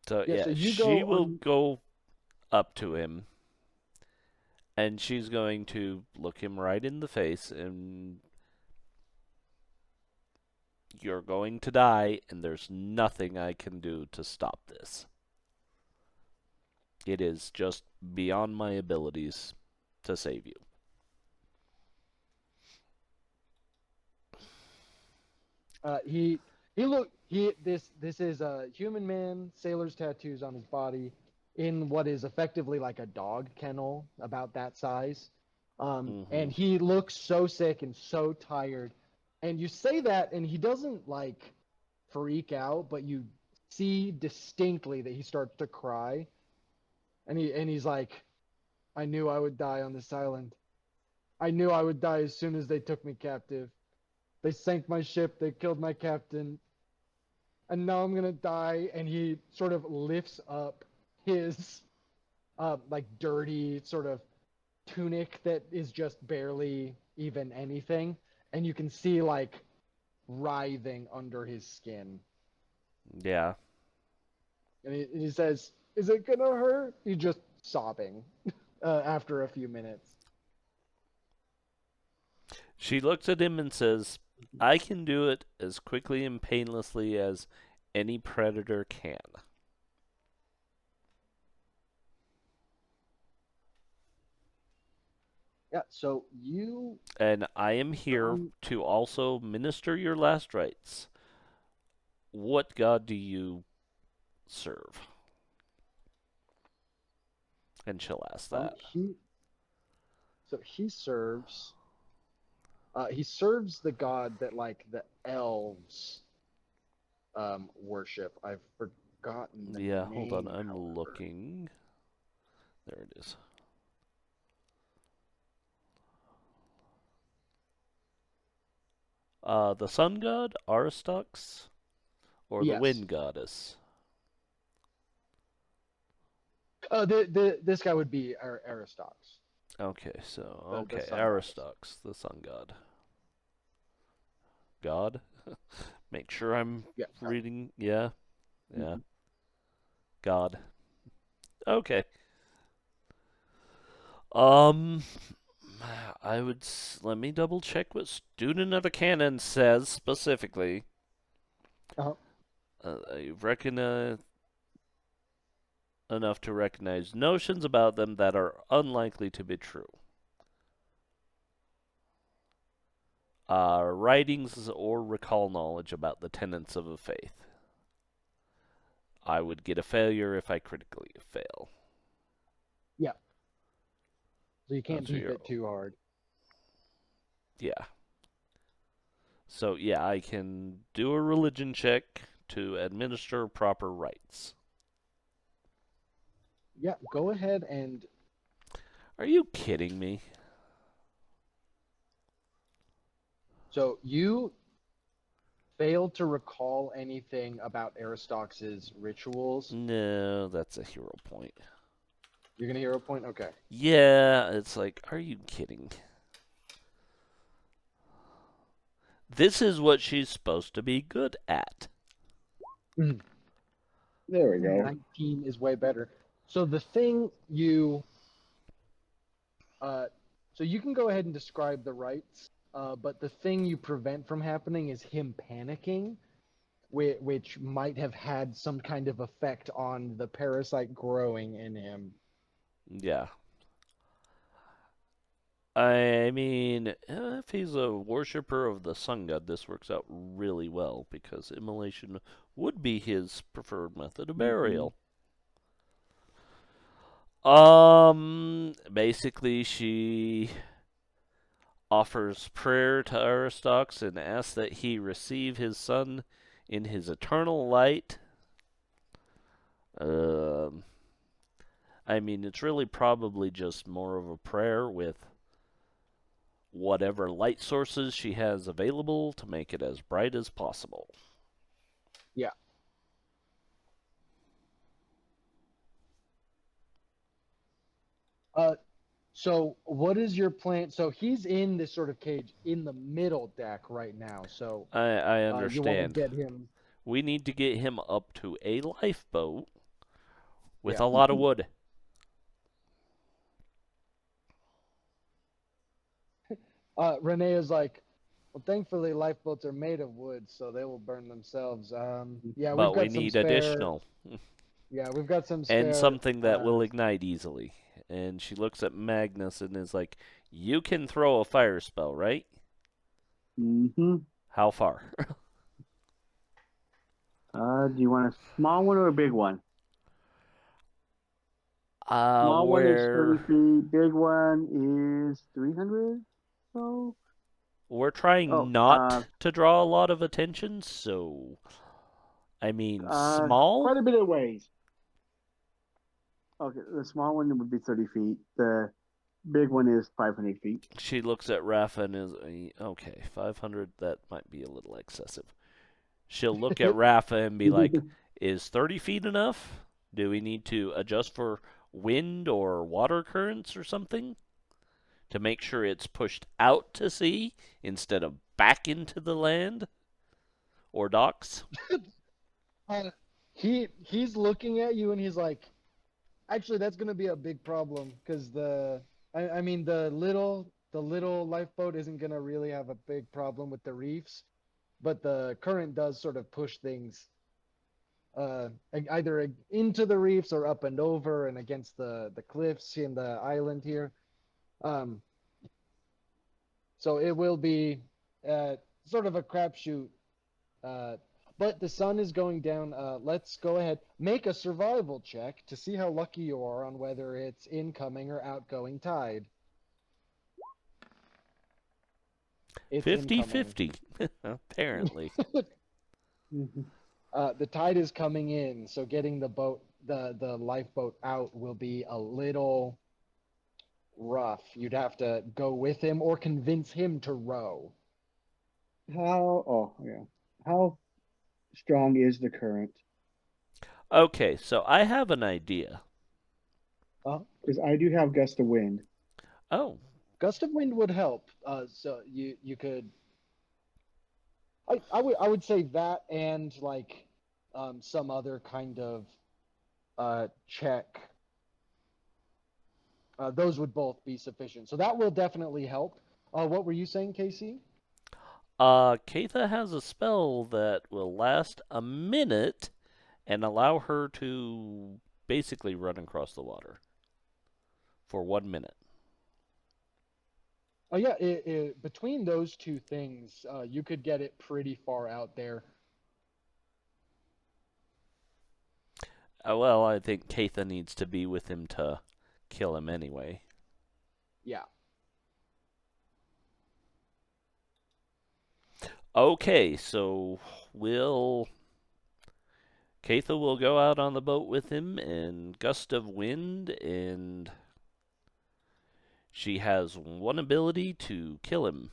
So Yeah, so she will go up to him, and she's going to look him right in the face, and you're going to die, and there's nothing I can do to stop this. It is just beyond my abilities to save you. This is a human man, sailor's tattoos on his body, in what is effectively like a dog kennel, about that size. And he looks so sick and so tired, And you say that, and he doesn't like freak out, but you see distinctly that he starts to cry, and he's like, "I knew I would die on this island. I knew I would die as soon as they took me captive. They sank my ship. They killed my captain, and now I'm gonna die." And he sort of lifts up his like dirty sort of tunic that is just barely even anything, and you can see like writhing under his skin. Yeah. And he says, "Is it gonna hurt?" He's just sobbing after a few minutes. She looks at him and says, I can do it as quickly and painlessly as any predator can. Yeah, so you And I am here to also minister your last rites. What god do you serve? And she'll ask that. he serves he serves the god that like the elves worship. I've forgotten the Yeah, name. hold on, I'm however. looking. There it is. The sun god, Aristox, or the Yes. wind goddess? This guy would be Aristox. Okay, so, The okay, sun goddess. Aristox, the sun god. God? Make sure I'm Yeah. reading. Yeah. Yeah. God. Okay. Um, I would let me double check what student of the canon says specifically. Uh-huh. I reckon enough to recognize notions about them that are unlikely to be true. Writings or recall knowledge about the tenets of a faith. I would get a failure if I critically fail. Yeah. So you can't So beef you're- it too hard. Yeah. So yeah, I can do a religion check to administer proper rites. Yeah, go ahead and Are you kidding me? so you failed to recall anything about Aristox's rituals. No, that's a hero point. You're gonna hero point? Okay. Yeah, it's like, are you kidding? This is what she's supposed to be good at. There we go. 19 is way better. So the thing you so you can go ahead and describe the rites, but the thing you prevent from happening is him panicking, which might have had some kind of effect on the parasite growing in him. Yeah. I mean, if he's a worshiper of the sun god, this works out really well because immolation would be his preferred method of burial. Basically, she offers prayer to Aristox and asks that he receive his son in his eternal light. I mean, it's really probably just more of a prayer with whatever light sources she has available to make it as bright as possible. Yeah. So what is your plan? So he's in this sort of cage in the middle deck right now. So I you want to understand. get him. We need to get him up to a lifeboat with Yeah. a lot of wood. Renee is like, well, thankfully lifeboats are made of wood, so they will burn themselves. Yeah, we've But we got some need spare. additional. Yeah, we've got some spare. And something that will ignite easily. And she looks at Magnus and is like, you can throw a fire spell, right? Mm-hmm. How far? Do you want a small one or a big one? Small one is 30 where... feet. Big one is 300. So We're trying Oh, not to draw a lot of attention, so I mean quite small. a bit of ways. Okay, the small one would be 30 feet. The big one is 500 feet. She looks at Rafa and is okay. 500. That might be a little excessive. She'll look at Rafa and be like, "Is 30 feet enough? Do we need to adjust for wind or water currents or something to make sure it's pushed out to sea instead of back into the land or docks?" Uh, he's looking at you and he's like, actually, that's gonna be a big problem because I mean the little lifeboat isn't gonna really have a big problem with the reefs, but the current does sort of push things either into the reefs or up and over and against the cliffs in the island here. Um, so it will be sort of a crapshoot. Uh, but the sun is going down. Let's go ahead. Make a survival check to see how lucky you are on whether it's incoming or outgoing tide. It's 50-50, apparently. The tide is coming in, so getting the lifeboat out will be a little rough. You'd have to go with him or convince him to row. How? Oh, yeah. How strong is the current? Okay, so I have an idea. Because I do have gust of wind. Oh, Gust of wind would help. So you could. I would say that and like some other kind of check. Those would both be sufficient. So that will definitely help. What were you saying, Casey? Keitha has a spell that will last a minute and allow her to basically run across the water for 1 minute. Oh yeah, between those two things, you could get it pretty far out there. Well, I think Keitha needs to be with him to kill him anyway. Yeah. Okay, so Keitha will go out on the boat with him and gust of wind, and she has one ability to kill him.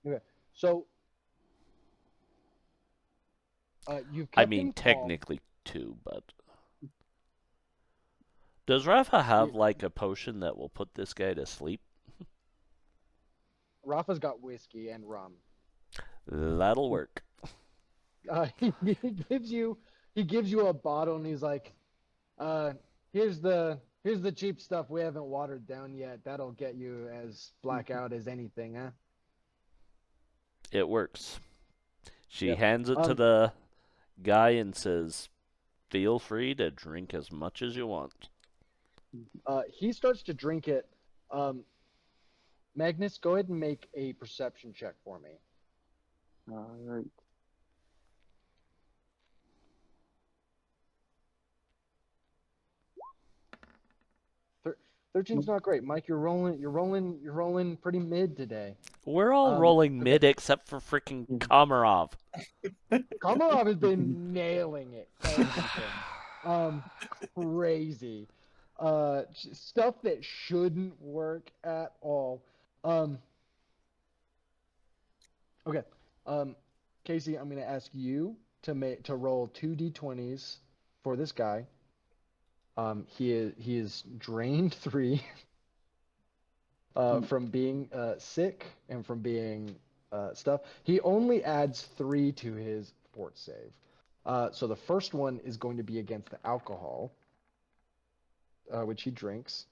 Okay. So you've I kept mean, him calm. technically two, but does Rafa have You, like a potion that will put this guy to sleep? Rafa's got whiskey and rum. That'll work. He gives you a bottle and he's like, uh, here's the cheap stuff we haven't watered down yet. That'll get you as blackout as anything, huh? It works. She Yep. hands it to the guy and says, "Feel free to drink as much as you want." He starts to drink it. Magnus, go ahead and make a perception check for me. All right. 13's not great, Mike. You're rolling pretty mid today. We're all rolling Okay. mid except for freaking Komarov. Komarov has been nailing it. Crazy. Stuff that shouldn't work at all. Okay. Casey, I'm gonna ask you to roll 2d20s for this guy. He is drained 3 from being sick and from being stuff. He only adds 3 to his fort save. So the first one is going to be against the alcohol, which he drinks.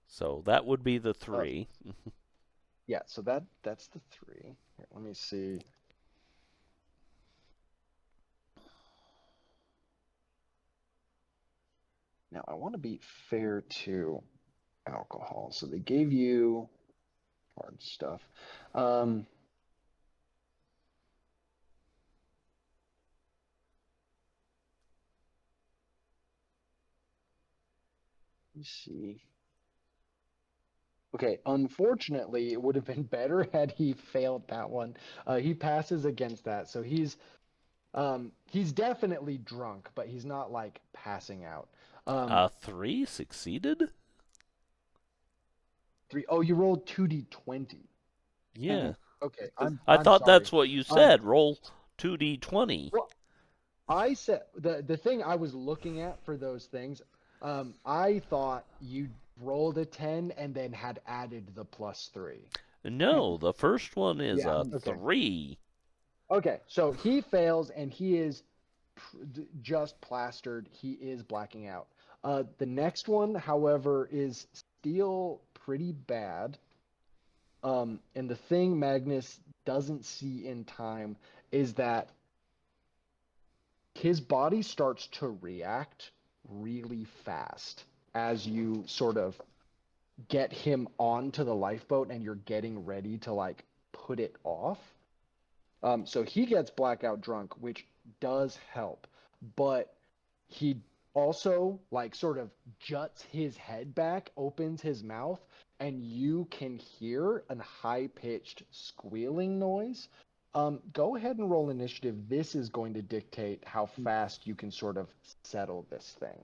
So that would be the 3. Yeah, so that's the 3. Here, let me see. Now I want to be fair to alcohol. So they gave you hard stuff. Let me see. Okay, unfortunately, it would have been better had he failed that one. He passes against that, so he's definitely drunk, but he's not like passing out. 3 succeeded? 3. Oh, you rolled 2d20. Yeah. Okay, I I'm thought sorry. that's what you said. Roll 2d20. Well, I said the thing I was looking at for those things. I thought you rolled a 10 and then had added the +3. No, the first one is Yeah. a Okay. 3. Okay, so he fails and he is just plastered. He is blacking out. The next one, however, is still pretty bad. And the thing Magnus doesn't see in time is that his body starts to react really fast as you sort of get him onto the lifeboat and you're getting ready to like put it off. So he gets blackout drunk, which does help, but he also like sort of juts his head back, opens his mouth, and you can hear a high-pitched squealing noise. Go ahead and roll initiative. This is going to dictate how fast you can sort of settle this thing.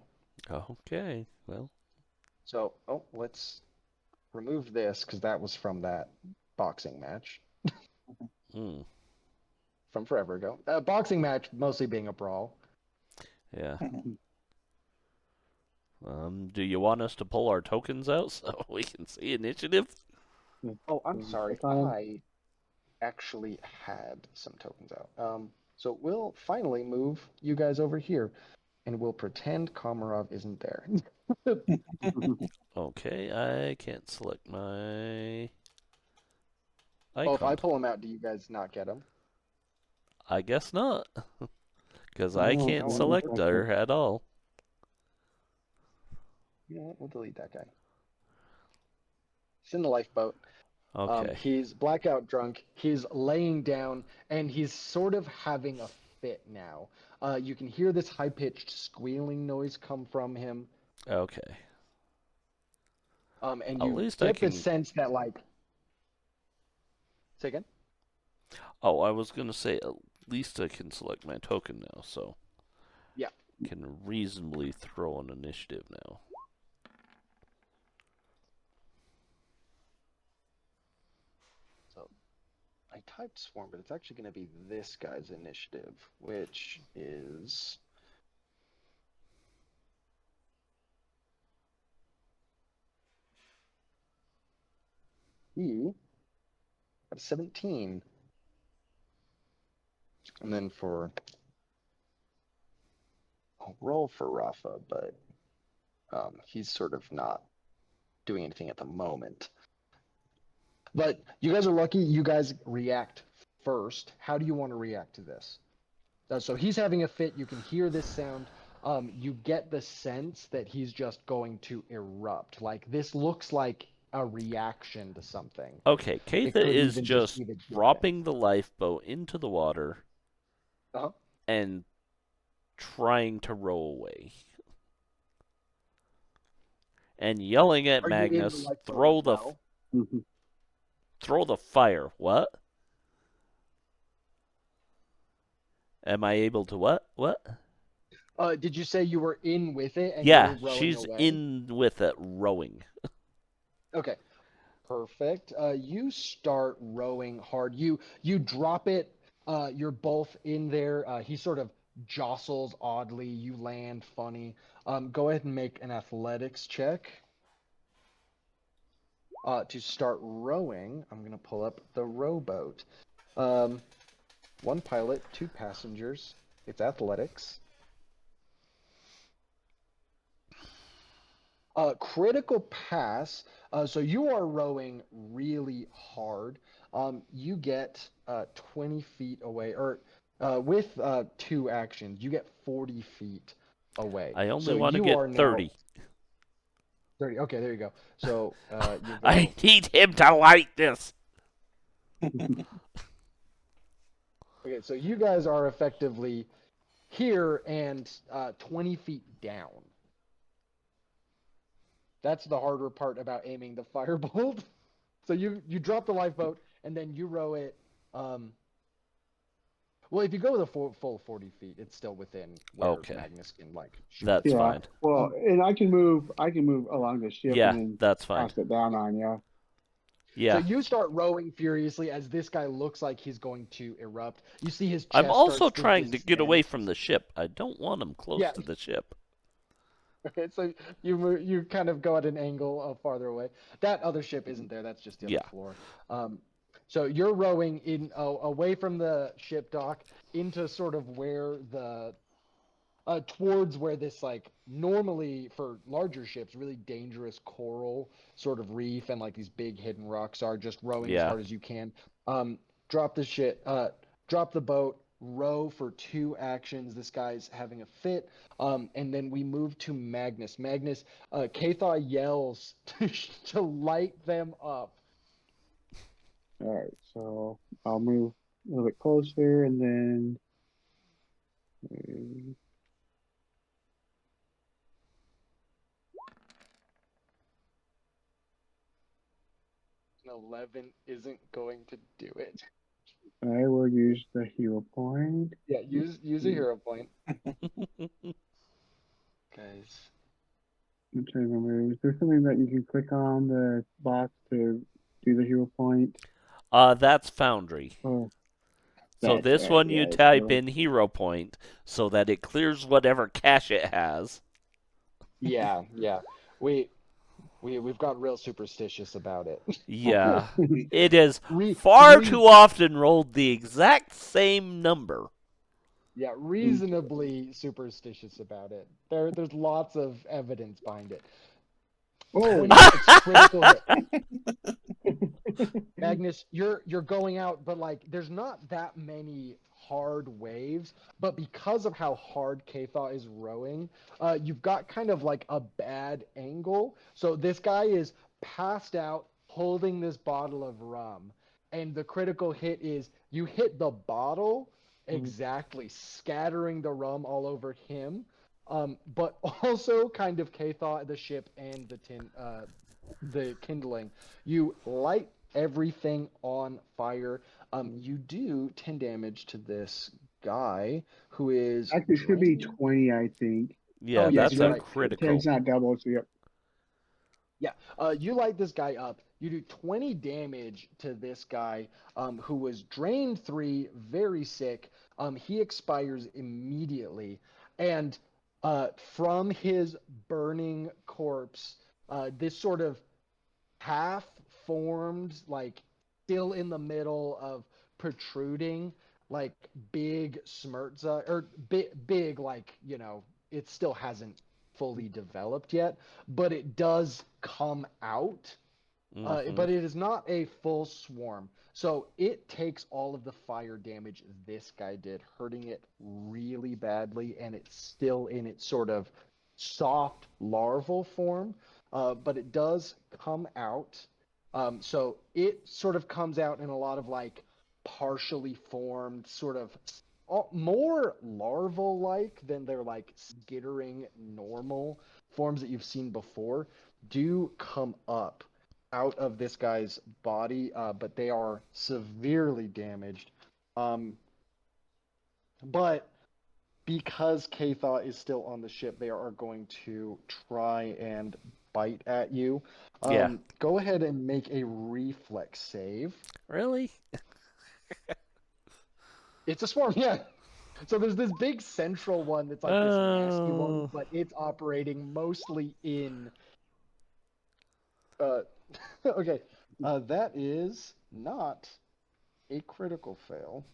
Okay, well. So, let's remove this because that was from that boxing match Mm, from forever ago. Boxing match mostly being a brawl. yeah. Do you want us to pull our tokens out so we can see initiative? Oh, I'm Can you sorry. click on 'em? I actually had some tokens out. So we'll finally move you guys over here, and we'll pretend Komarov isn't there. Okay, I can't select my Oh, if I icon. pull him out, do you guys not get him? I guess not, because I Oh, can't No, select her at all. you know what? We'll delete that guy. He's in the lifeboat. Okay. He's blackout drunk. He's laying down, and he's sort of having a fit now. You can hear this high-pitched squealing noise come from him. Okay. And At you least I get the can. sense that like. Say again. Oh, I was gonna say at least I can select my token now, so Yeah. can reasonably throw an initiative now. So I typed swarm, but it's actually going to be this guy's initiative, which is he got a 17. And then I'll roll for Rafa, but he's sort of not doing anything at the moment. But you guys are lucky. You guys react first. How do you want to react to this? So he's having a fit. You can hear this sound. You get the sense that he's just going to erupt. Like this looks like a reaction to something. Okay, It Keitha could is even just just be the dropping the lifeboat into the water Uh-huh. and trying to row away. And yelling at Are you in the Magnus, lifeboat as well? throw the fire. What? Am I able to what? What? Did you say you were in with it and Yeah, you're rowing she's away? in with it, rowing. Okay, perfect. You start rowing hard. You drop it. You're both in there. He sort of jostles oddly. You land funny. Go ahead and make an athletics check. To start rowing, I'm gonna pull up the rowboat. One pilot, 2 passengers. It's athletics. Critical pass. So you are rowing really hard. You get 20 feet away, or with 2 actions, you get 40 feet away. I only So want to you get are now 30. 30. Okay, there you go. So you go. I need him to light this. Okay, so you guys are effectively here and 20 feet down. That's the harder part about aiming the firebolt. So you drop the lifeboat and then you row it. Well, if you go the full 40 feet, it's still within where Okay. Magnus can shoot. That's Yeah. fine. Well, and I can move along the ship Yeah, and then that's fine. pass it down on you. Yeah. So you start rowing furiously as this guy looks like he's going to erupt. You see his chest I'm also starts trying to get distend. away from the ship. I don't want him close Yeah. to the ship. Okay, so you kind of go at an angle farther away. That other ship isn't there. That's just the other Yeah. floor. So you're rowing in away from the ship dock into sort of where the towards where this normally for larger ships really dangerous coral sort of reef and these big hidden rocks are. Just rowing as Yeah. hard as you can. Drop the boat, row for 2 actions. This guy's having a fit. And then we move to Magnus. Katha yells to light them up. All right, so I'll move a little bit closer and then. 11 isn't going to do it. I will use the hero point. Yeah, use a hero point. Guys. I'm trying to remember. Is there something that you can click on the box to do the hero point? That's Foundry. Oh, So that's this right. one you Yeah, type so in hero point so that it clears whatever cache it has. Yeah. We've got real superstitious about it. Yeah. It is Re, far re, too often rolled the exact same number. yeah, reasonably superstitious about it. There's lots of evidence behind it. Oh, 26 critical hit. Magnus, you're going out, but there's not that many hard waves. But because of how hard Katha is rowing, you've got kind of a bad angle. So this guy is passed out, holding this bottle of rum, and the critical hit is you hit the bottle exactly, scattering the rum all over him. But also kind of Katha, the ship, and the kindling. You light everything on fire. You do 10 damage to this guy who is actually, it should be drained. 20, I think. Yeah, yes, that's you're a right. critical. 10's not double, so yep. Yeah, you light this guy up. You do 20 damage to this guy who was drained 3, very sick. He expires immediately. And from his burning corpse, this sort of half formed, still in the middle of protruding, big smert'zhuk, or big, it still hasn't fully developed yet, but it does come out. But it is not a full swarm. So it takes all of the fire damage this guy did, hurting it really badly, and it's still in its sort of soft larval form. But it does come out. So it sort of comes out in a lot of partially formed, sort of more larval like than their skittering normal forms that you've seen before, do come up out of this guy's body, but they are severely damaged. But because Katha is still on the ship, they are going to try and bite at you. Yeah. Go ahead and make a reflex save. Really? It's a swarm, yeah. So there's this big central one that's this nasty one, but it's operating mostly in. Okay, that is not a critical fail.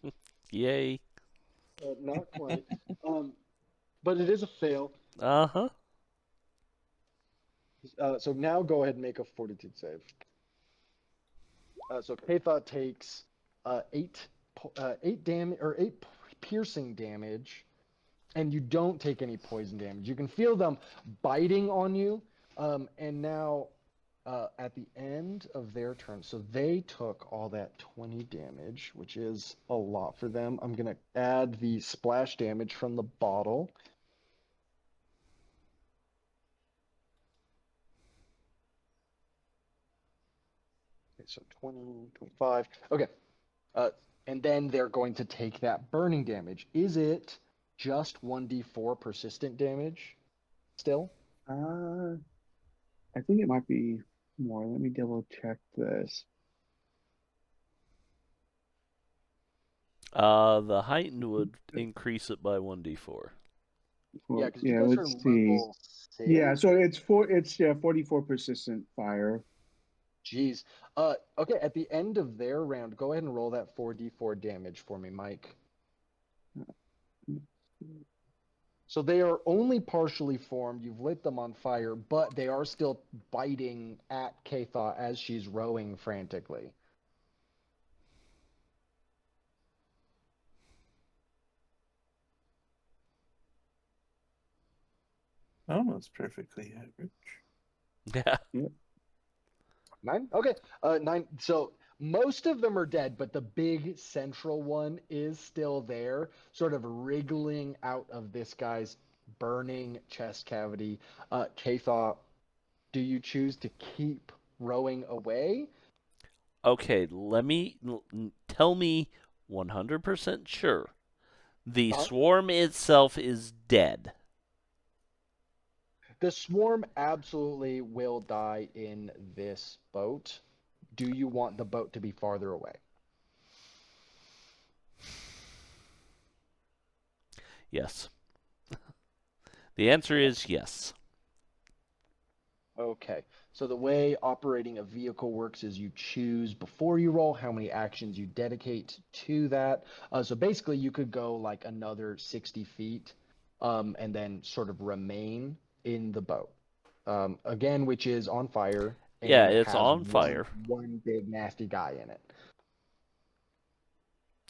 Yay. Not quite. But it is a fail. Uh-huh. So now go ahead and make a fortitude save. So Katha takes 8 damage or 8 piercing damage, and you don't take any poison damage. You can feel them biting on you, and now at the end of their turn, so they took all that 20 damage, which is a lot for them. I'm gonna add the splash damage from the bottle. so 20, 25. Okay. And then they're going to take that burning damage. Is it just 1d4 persistent damage still? I think it might be more. Let me double check this. The heightened would increase it by 1d4. Yeah, because you Yeah, guys are let's see. level 6. Yeah, so it's 44 persistent fire. Jeez. Okay, at the end of their round, go ahead and roll that 4d4 damage for me, Mike. So they are only partially formed. You've lit them on fire, but they are still biting at Katha as she's rowing frantically. Almost perfectly average. Yeah. 9? Okay. 9. So most of them are dead, but the big central one is still there, sort of wriggling out of this guy's burning chest cavity. Katha, do you choose to keep rowing away? Okay, tell me 100% sure. The Uh-huh. swarm itself is dead. The swarm absolutely will die in this boat. Do you want the boat to be farther away? Yes. The answer is yes. Okay. So the way operating a vehicle works is you choose before you roll how many actions you dedicate to that. So basically, you could go like another 60 feet, and then sort of remain in the boat. Again, which is on fire Yeah, and it's has on fire. one big nasty guy in it.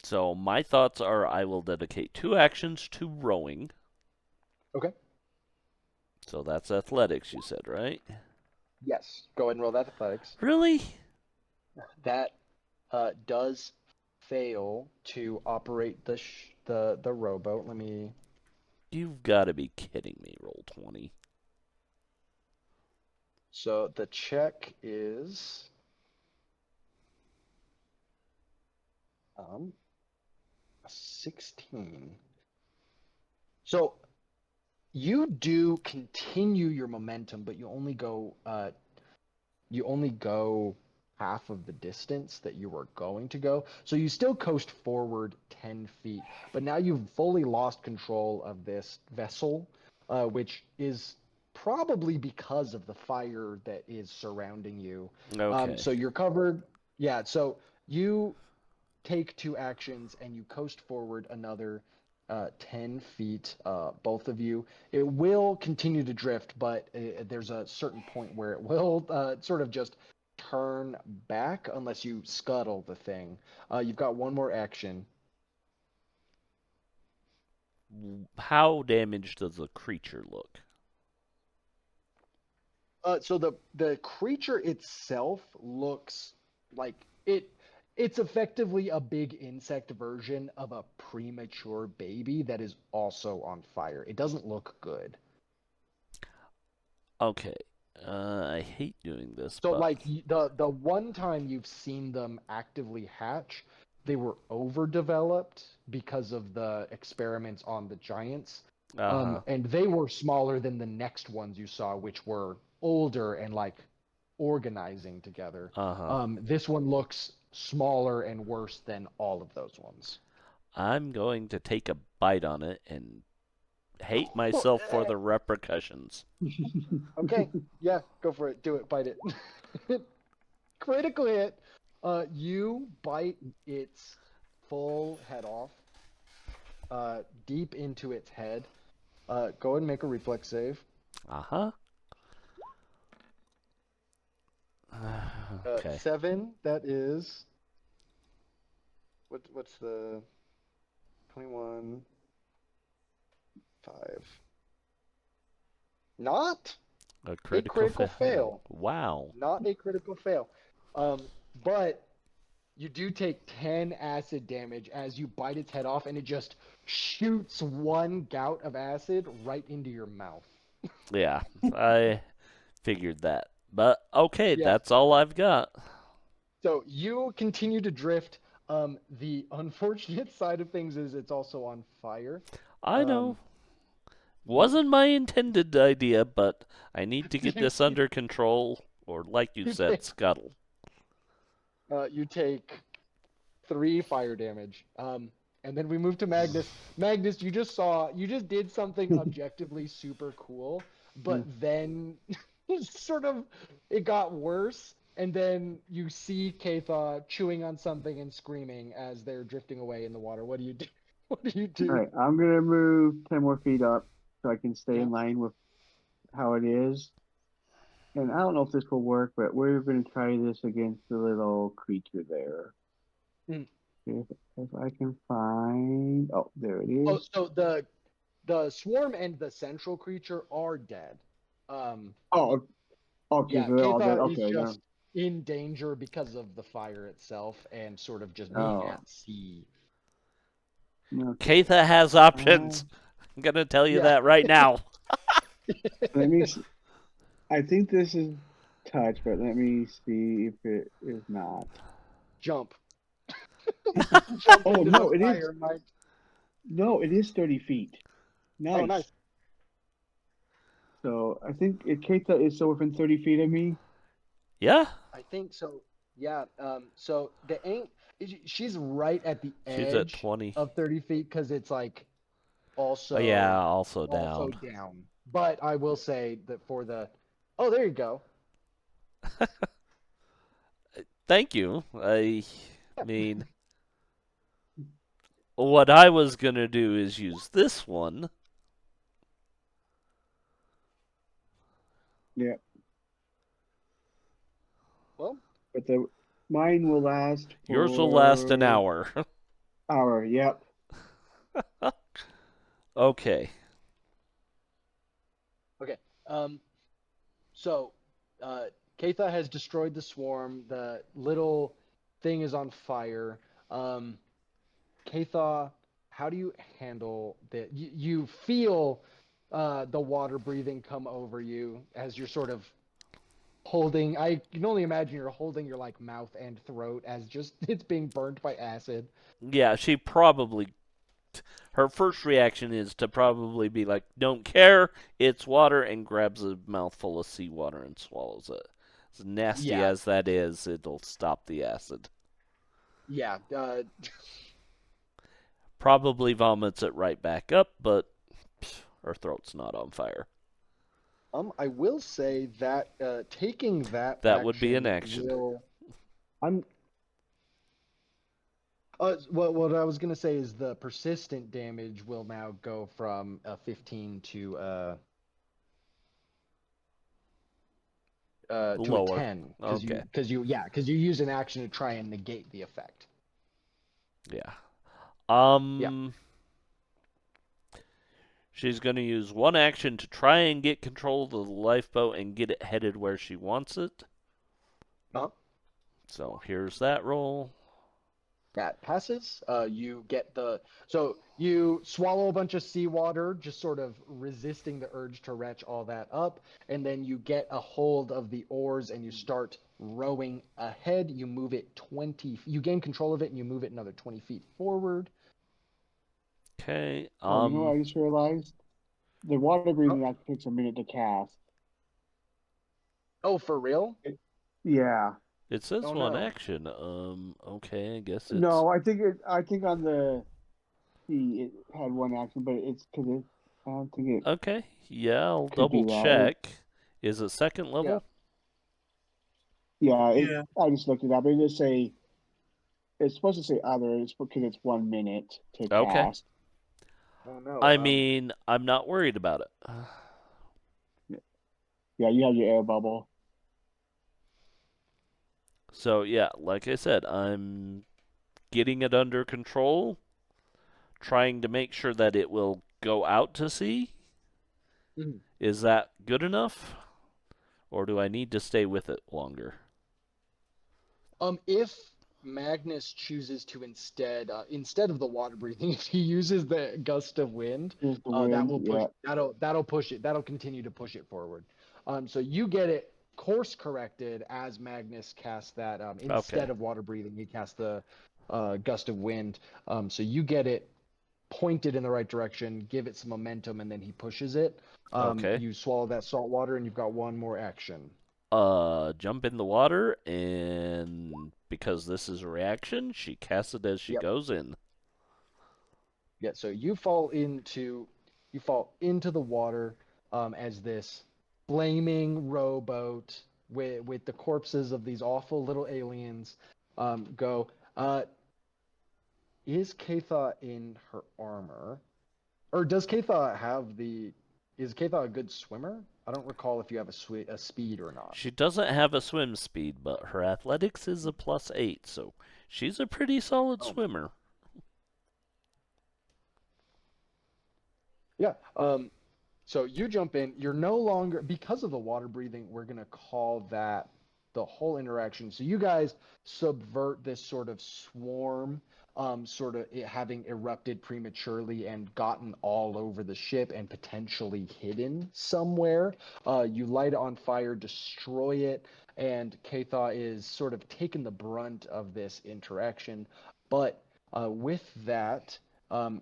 So my thoughts are I will dedicate 2 actions to rowing. Okay. So that's athletics, you said, right? Yes. Go ahead and roll that athletics. Really? That does fail to operate the rowboat. Let me. You've got to be kidding me. Roll 20. So the check is a 16. So you do continue your momentum, but you only go half of the distance that you were going to go. So you still coast forward 10 feet, but now you've fully lost control of this vessel, which is probably because of the fire that is surrounding you. Okay. So you're covered. Yeah, so you take 2 actions and you coast forward another 10 feet, both of you. It will continue to drift, but there's a certain point where it will sort of just turn back unless you scuttle the thing. You've got one more action. How damaged does the creature look? So the creature itself looks like it's effectively a big insect version of a premature baby that is also on fire. It doesn't look good. Okay. I hate doing this, So but like the one time you've seen them actively hatch, they were overdeveloped because of the experiments on the giants. uh-huh. And they were smaller than the next ones you saw, which were older and like organizing together. Uh-huh. This one looks smaller and worse than all of those ones. I'm going to take a bite on it and hate myself for the repercussions. Okay, yeah, go for it. Do it. Bite it. Critical hit. You bite its full head off, deep into its head. Go ahead and make a reflex save. Uh-huh. Okay. 7. That is. What's the 21? 5. Not A a critical critical fail. Wow. Not a critical fail. But you do take 10 acid damage as you bite its head off, and it just shoots one gout of acid right into your mouth. Yeah, I figured that. But okay, Yeah. that's all I've got. So you continue to drift. The unfortunate side of things is it's also on fire. I know. Um, Wasn't my intended idea, but I need to get you, this under control, or like you you said, take scuttle. you take 3 fire damage. And then we move to Magnus. Magnus, you just did something objectively super cool, but then sort of it got worse. And then you see Katha chewing on something and screaming as they're drifting away in the water. What do you do? What do you All do? right, I'm gonna move 10 more feet up so I can stay Yeah. in line with how it is. And I don't know if this will work, but we're gonna try this against the little creature there. Mm. If I can find, oh, there it Oh, is. so the swarm and the central creature are dead. Um, Oh, okay, yeah, so they're all dead. Katha is Okay, just in danger because of the fire itself and sort of just being oh, at sea. okay. Katha has options. I'm gonna tell you Yeah, that right now. Let me. I think this is touch, but let me see if it is not. jump. Jump Oh into the no, it is. fire, Mike. No, it is 30 feet. Oh, Nice. nice. So I think Keita is so within 30 feet of me. Yeah, I think so. Yeah. So the ain't she's right at the she's at edge 20. of 30 feet because it's like Oh yeah, also also also down. down. But I will say that for the oh, there you go. Thank you. I mean, what I was gonna do is use this one. Yeah, Well, but the mine will last Yours will last an for hour. hour. Yep. Okay. okay. So, Katha has destroyed the swarm. The little thing is on fire. Katha, how do you handle that? You feel the water breathing come over you as you're sort of holding. I can only imagine you're holding your like mouth and throat as just it's being burnt by acid. Yeah, she probably. Her first reaction is to probably be like, don't care, it's water, and grabs a mouthful of seawater and swallows it. As nasty Yeah, as that is, it'll stop the acid. yeah. Probably vomits it right back up, but her throat's not on fire. I will say that taking that That would be an action action. will. I'm what I was gonna say is the persistent damage will now go from 15 to a Lower. 10 Okay. because you use an action to try and negate the effect. Yeah. Yeah. She's going to use one action to try and get control of the lifeboat and get it headed where she wants it. Uh-huh. So here's that roll. That passes. So you swallow a bunch of seawater, just sort of resisting the urge to retch all that up, and then you get a hold of the oars and you start rowing ahead. You move it 20. You gain control of it and you move it another 20 feet forward. Okay. Oh, you know what I just realized? The water breathing actually takes a minute to cast. Oh, for real? Yeah. It says Oh one no. action. Okay, I guess it's. No, I think on the it had one action, but it's because I don't think it Okay, yeah, I'll could double do that. check. Is it second level? Yeah, Yeah. I just looked it up. It just say it's supposed to say other. It's because it's 1 minute to Okay. cast. Oh no. I mean, I'm not worried about it. Yeah, you have your air bubble. So, yeah, like I said, I'm getting it under control, trying to make sure that it will go out to sea. Mhm. Is that good enough? Or do I need to stay with it longer? If Magnus chooses to instead of the water breathing, if he uses the gust of wind, Just the that wind. will push Yeah. that'll push it. That'll continue to push it forward. So you get it course corrected as Magnus cast that. Instead of water breathing, he cast the gust of wind. So you get it pointed in the right direction, give it some momentum, and then he pushes it. Okay. You swallow that salt water, and you've got one more action. Jump in the water, and because this is a reaction, she casts it as she goes in. Yeah, so you fall into the water as this flaming rowboat with the corpses of these awful little aliens go. Is Katha in her armor? Or does Katha have the... Is Katha a good swimmer? I don't recall if you have a speed or not. She doesn't have a swim speed, but her athletics is a +8, so she's a pretty solid swimmer. Yeah. So you jump in. You're no longer, because of the water breathing, we're going to call that the whole interaction. So you guys subvert this sort of swarm, sort of having erupted prematurely and gotten all over the ship and potentially hidden somewhere. You light it on fire, destroy it, and Katha is sort of taking the brunt of this interaction. But with that,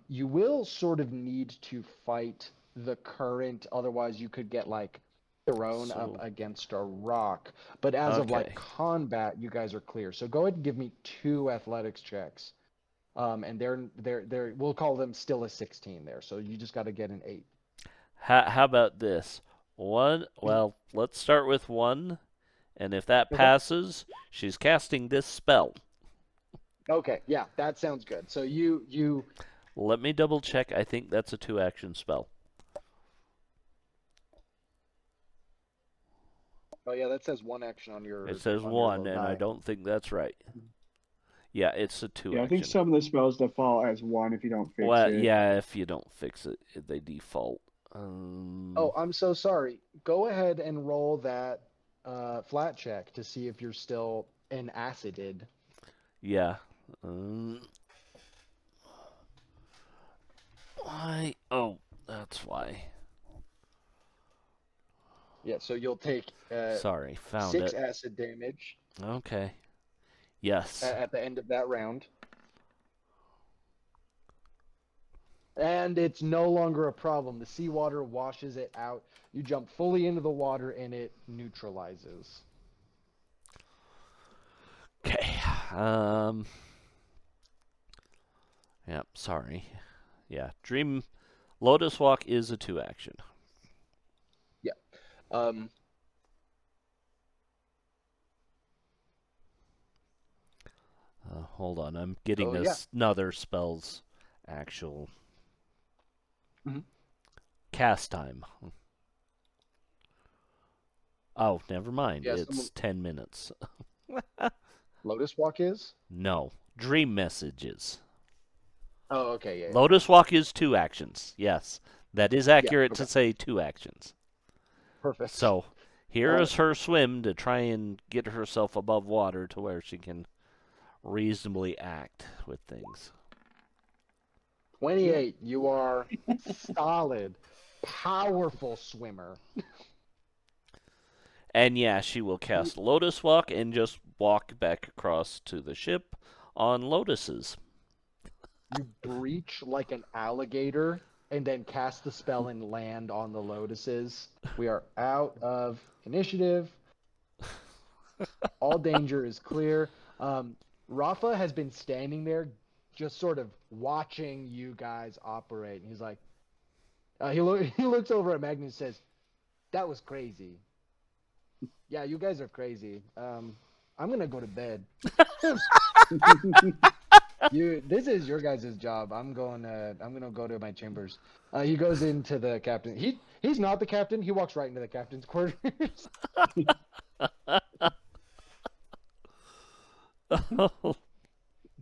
you will sort of need to fight the current, otherwise you could get like thrown up against a rock. But as of like combat, you guys are clear. So go ahead and give me 2 athletics checks. And they're we'll call them still a 16 there. So you just got to get an 8. How about this? Well, let's start with 1, and if that passes, she's casting this spell. Okay, yeah, that sounds good. So you Let me double check. I think that's a 2-action spell. Oh yeah, that says 1 action on your. It says on 1, your and I don't think that's right. Yeah, it's a 2 Yeah, I action. think some of the spells default as 1 if you don't fix Well, it. yeah, if you don't fix it, they default. Oh, I'm so sorry. Go ahead and roll that flat check to see if you're still acided. Yeah. Why? Oh, that's why. Yeah, so you'll take Sorry, found 6 it. acid damage Okay. Yes. at the end of that round. And it's no longer a problem. The seawater washes it out. You jump fully into the water and it neutralizes. Okay. Yep, sorry. Yeah, Dream Lotus Walk is a 2-action. Yeah. Hold on, I'm getting another spell's actual cast time. Oh, never mind. Yeah, it's 10 minutes. Lotus Walk is? No, Dream Messages. Oh, okay, yeah. Lotus Walk is 2 actions. Yes, that is accurate to say 2 actions. Perfect. So, here is her swim to try and get herself above water to where she can reasonably act with things. 28. You are solid, powerful swimmer. And yeah, she will cast Lotus Walk and just walk back across to the ship on lotuses. You breach like an alligator and then cast the spell and land on the lotuses. We are out of initiative. All danger is clear. Rafa has been standing there just sort of watching you guys operate. And he's like, he looks over at Magnus and says, "That was crazy. Yeah, you guys are crazy. I'm going to go to bed." This is your guys' job. I'm gonna go to my chambers. He goes into the captain. He's not the captain. He walks right into the captain's quarters. He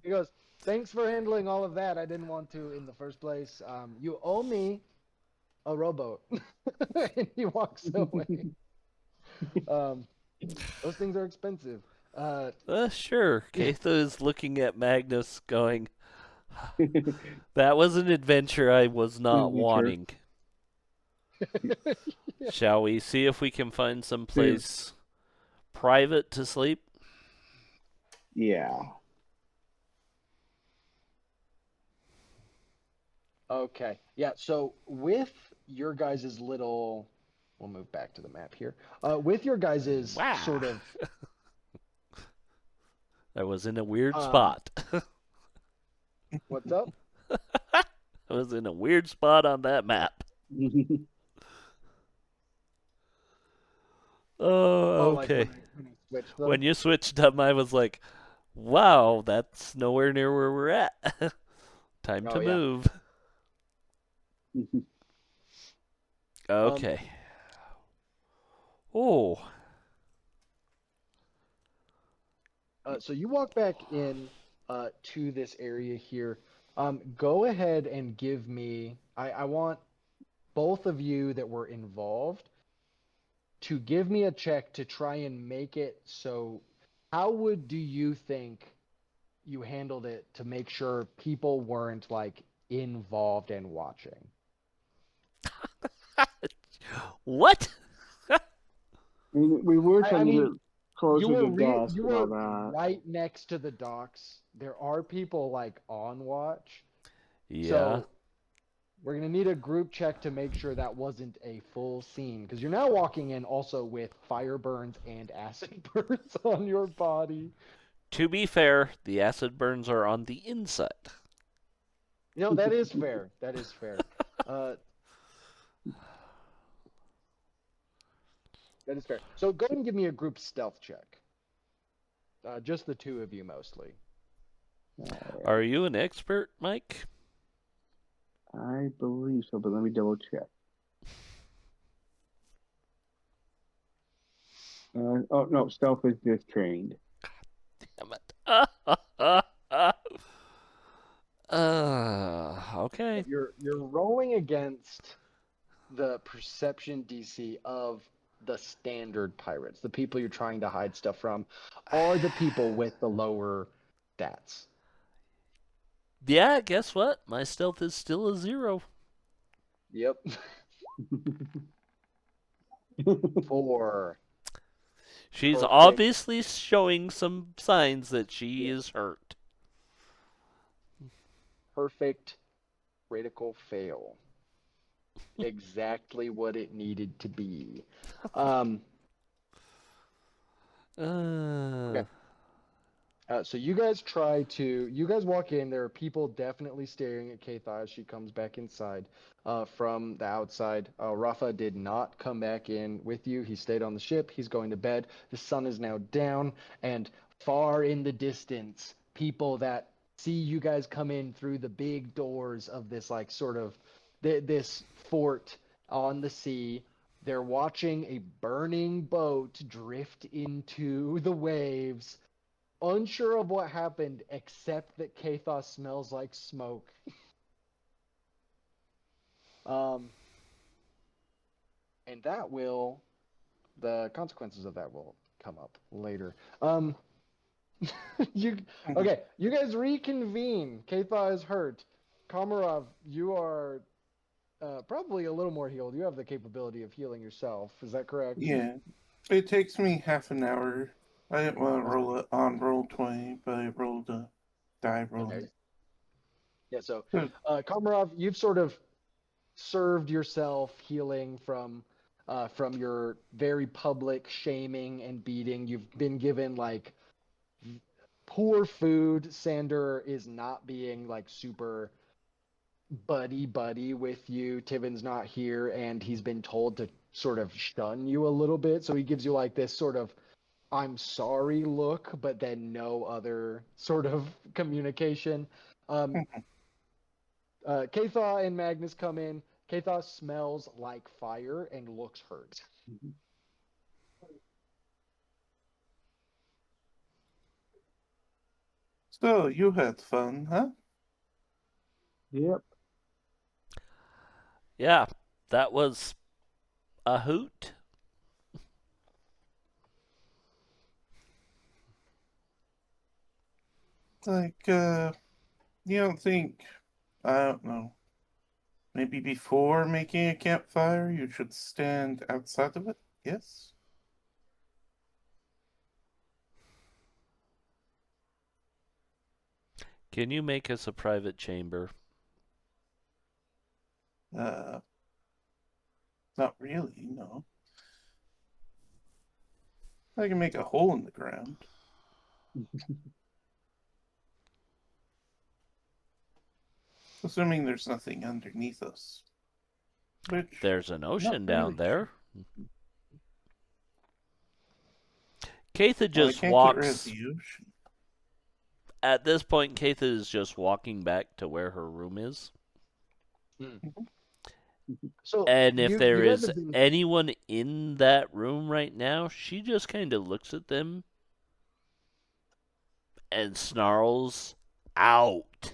goes, "Thanks for handling all of that. I didn't want to in the first place. You owe me a rowboat." And he walks away. Those things are expensive. Sure. Katha is looking at Magnus going, "That was an adventure I was not wanting." Shall we see if we can find some place private to sleep? Yeah. Okay. Yeah, so with your guys' little, we'll move back to the map here. With your guys' Wow. sort of I was in a weird um spot. what's up? I was in a weird spot on that map. Oh, Like okay. when I switched them. When you switched up, I was like, wow, that's nowhere near where we're at. Time to Oh, yeah. move. Okay. Oh, So you walk back in to this area here. Go ahead and give me. I want both of you that were involved to give me a check to try and make it so. How do you think you handled it to make sure people weren't like involved and watching? what? We were I trying to mean, get closer to desk you and all were that. right next to the docks. There are people like on watch. Yeah. So we're gonna need a group check to make sure that wasn't a full scene because you're now walking in also with fire burns and acid burns on your body. To be fair, the acid burns are on the inside. No, that is fair. That is fair. Uh, that is fair. So go ahead and give me a group stealth check. Just the two of you mostly. Are you an expert, Mike? I believe so, but let me double check. Oh no, stealth is just trained. Damn it. Okay. You're rolling against the perception DC of the standard pirates. The people you're trying to hide stuff from are the people with the lower stats. Yeah, guess what? My stealth is still a 0. Yep. 4. She's Perfect. obviously showing some signs that she is hurt. Perfect critical fail. Exactly what it needed to be. Okay. So you guys walk in. There are people definitely staring at Katha as she comes back inside from the outside. Rafa did not come back in with you. He stayed on the ship. He's going to bed. The sun is now down, and far in the distance, people that see you guys come in through the big doors of this like sort of this fort on the sea. They're watching a burning boat drift into the waves, unsure of what happened, except that Kathos smells like smoke. And the consequences of that will come up later. You guys reconvene. Katha is hurt. Komarov, you are probably a little more healed. You have the capability of healing yourself. Is that correct? Yeah. It takes me half an hour. I didn't want to roll it on roll 20, but I rolled a die roll. Okay. Yeah, so Hmm. Komarov, you've sort of served yourself healing from your very public shaming and beating. You've been given like poor food. Sander is not being like super buddy with you. Tiven's not here, and he's been told to sort of shun you a little bit. So he gives you like this sort of I'm sorry look, but then no other sort of communication. Katha and Magnus come in. Katha smells like fire and looks hurt. So, you had fun, huh? Yep. Yeah, that was a hoot. Like, you don't think, I don't know, maybe before making a campfire, you should stand outside of it? Yes? Can you make us a private chamber? Not really, no. I can make a hole in the ground. Assuming there's nothing underneath us. Which, There's an ocean down really there. Keitha well, I just can't get rid of walks. the ocean. At this point, Keitha is just walking back to where her room is. So And if you there guys is have been anyone in that room right now, she just kind of looks at them and snarls, "Out!"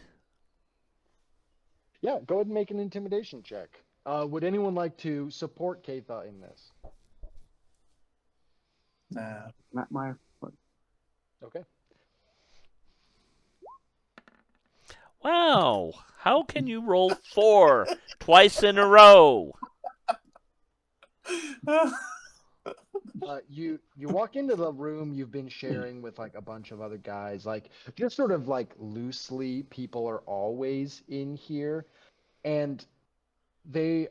Yeah, go ahead and make an intimidation check. Would anyone like to support Keitha in this? Nah. Not my. Okay. Wow, how can you roll 4 twice in a row? You walk into the room you've been sharing with like a bunch of other guys, like just sort of like loosely. People are always in here, and they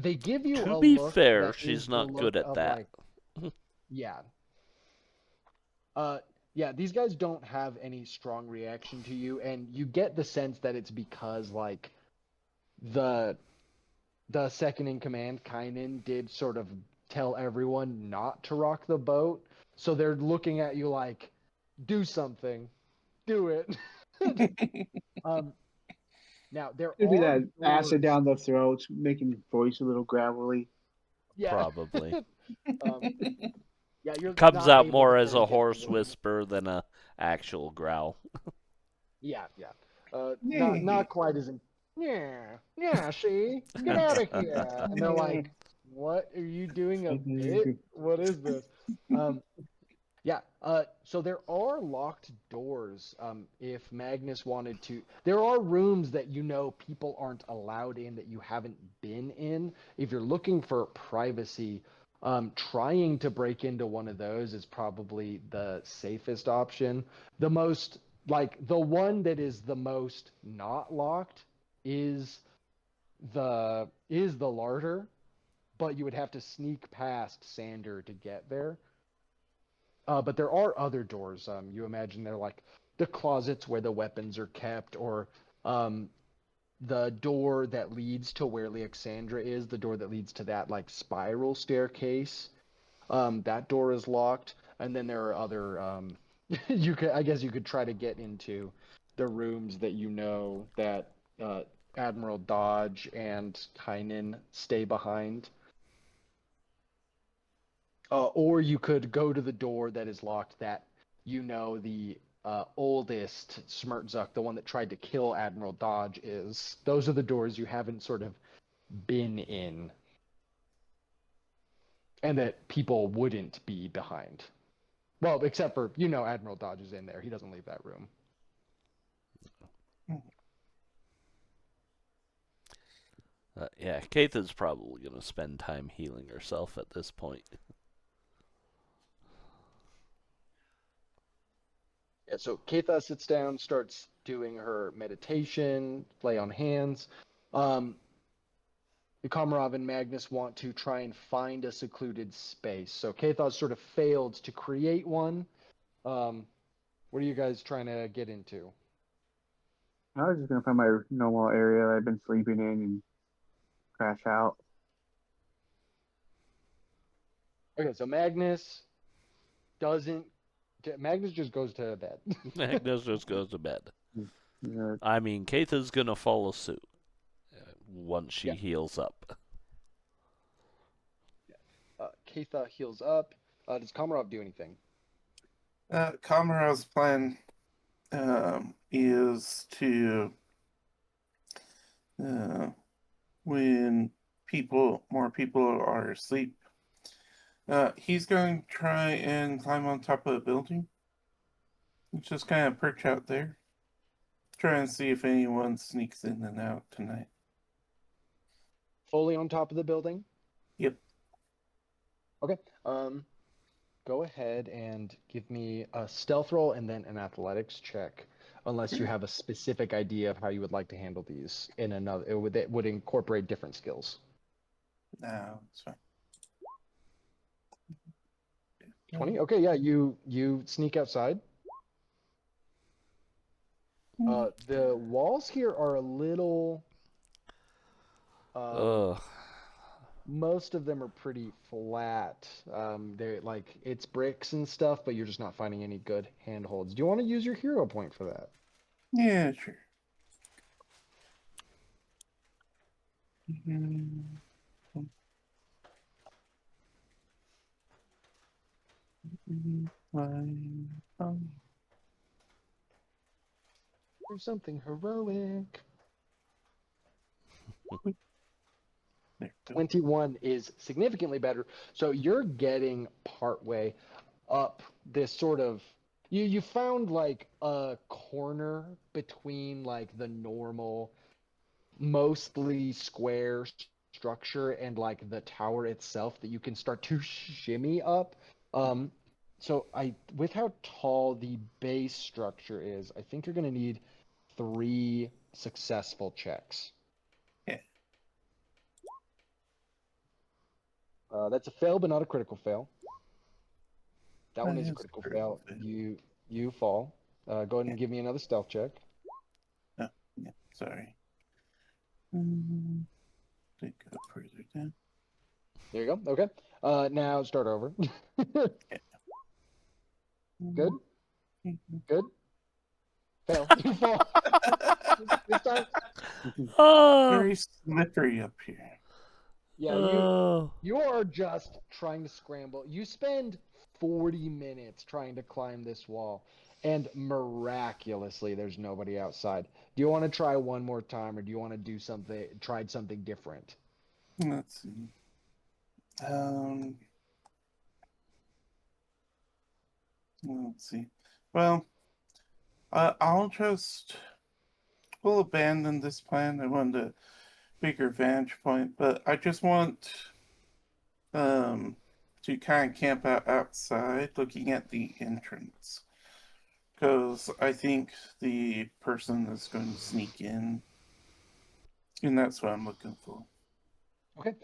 give you To a be look fair, that she's is the not good look at of that. like, yeah. Yeah, these guys don't have any strong reaction to you, and you get the sense that it's because like the second in command, Kynan, did sort of tell everyone not to rock the boat, so they're looking at you like, do something, do it. Now there It'd be are that acid doors. down the throat, making your voice a little gravelly. Yeah. Probably. um, yeah, you're Comes not out able to more as fully a get hoarse the whisper than a actual growl. Yeah. Not Yay. quite as in. Yeah. See, get out of here. And they're like, "What are you doing a bit? What is this?" Um, yeah. So there are locked doors. If Magnus wanted to, there are rooms that you know people aren't allowed in that you haven't been in. If you're looking for privacy, trying to break into one of those is probably the safest option. The most, like, the one that is the most not locked is the larder, but you would have to sneak past Sander to get there. But there are other doors. You imagine they're like the closets where the weapons are kept, or um, the door that leads to where Lyaksandra is, the door that leads to that like spiral staircase. That door is locked, and then there are other. I guess you could try to get into the rooms that you know that Admiral Dodge and Kynan stay behind. Or you could go to the door that is locked that you know the oldest smert'zhuk, the one that tried to kill Admiral Dodge, is. Those are the doors you haven't sort of been in, and that people wouldn't be behind. Well, except for, Admiral Dodge is in there. He doesn't leave that room. Yeah, Keitha's probably going to spend time healing herself at this point. Yeah, so Keitha sits down, starts doing her meditation, lay on hands. Komarov and Magnus want to try and find a secluded space. So Keitha's sort of failed to create one. What are you guys trying to get into? I was just gonna find my normal area that I've been sleeping in and crash out. Okay, so Magnus doesn't. Magnus just goes to bed. Magnus just goes to bed. Yeah, I mean, Keitha's going to follow suit once she Yeah. heals up. Keitha heals up. Does Komarov do anything? Komarov's plan is to, when more people are asleep, he's going to try and climb on top of a building. Just kind of perch out there. Try and see if anyone sneaks in and out tonight. Fully on top of the building? Yep. Okay. Go ahead and give me a stealth roll and then an athletics check. unless you have a specific idea of how you would like to handle these in another. It would incorporate different skills. No, it's fine. 20. Okay, yeah, you sneak outside. The walls here are a little. Ugh. Most of them are pretty flat. They're like it's bricks and stuff, but you're just not finding any good handholds. Do you want to use your hero point for that? Yeah, sure. Mhm. Do something heroic. There we go. 21 is significantly better. So you're getting partway up this sort of you found like a corner between like the normal mostly square structure and like the tower itself that you can start to shimmy up. Um so I with how tall the base structure is, I think you're going to need 3 successful checks. Yeah. That's a fail, but not a critical fail. That one is a That is critical critical fail. fail. You fall. Go ahead Yeah. and give me another stealth check. Oh, yeah, sorry. They go further down. There you go. Okay. Now start over. Good. Good. Fail. You fall. This time. Oh. Very slippery up here. Yeah, Oh. you are just trying to scramble. You spend 40 minutes trying to climb this wall, and miraculously there's nobody outside. Do you want to try one more time, or do you want to do something, tried something different? Let's see. Let's see. Well, we'll abandon this plan. I want a bigger vantage point, but I just want to kind of camp out outside looking at the entrance. Because I think the person is going to sneak in. And that's what I'm looking for. Okay.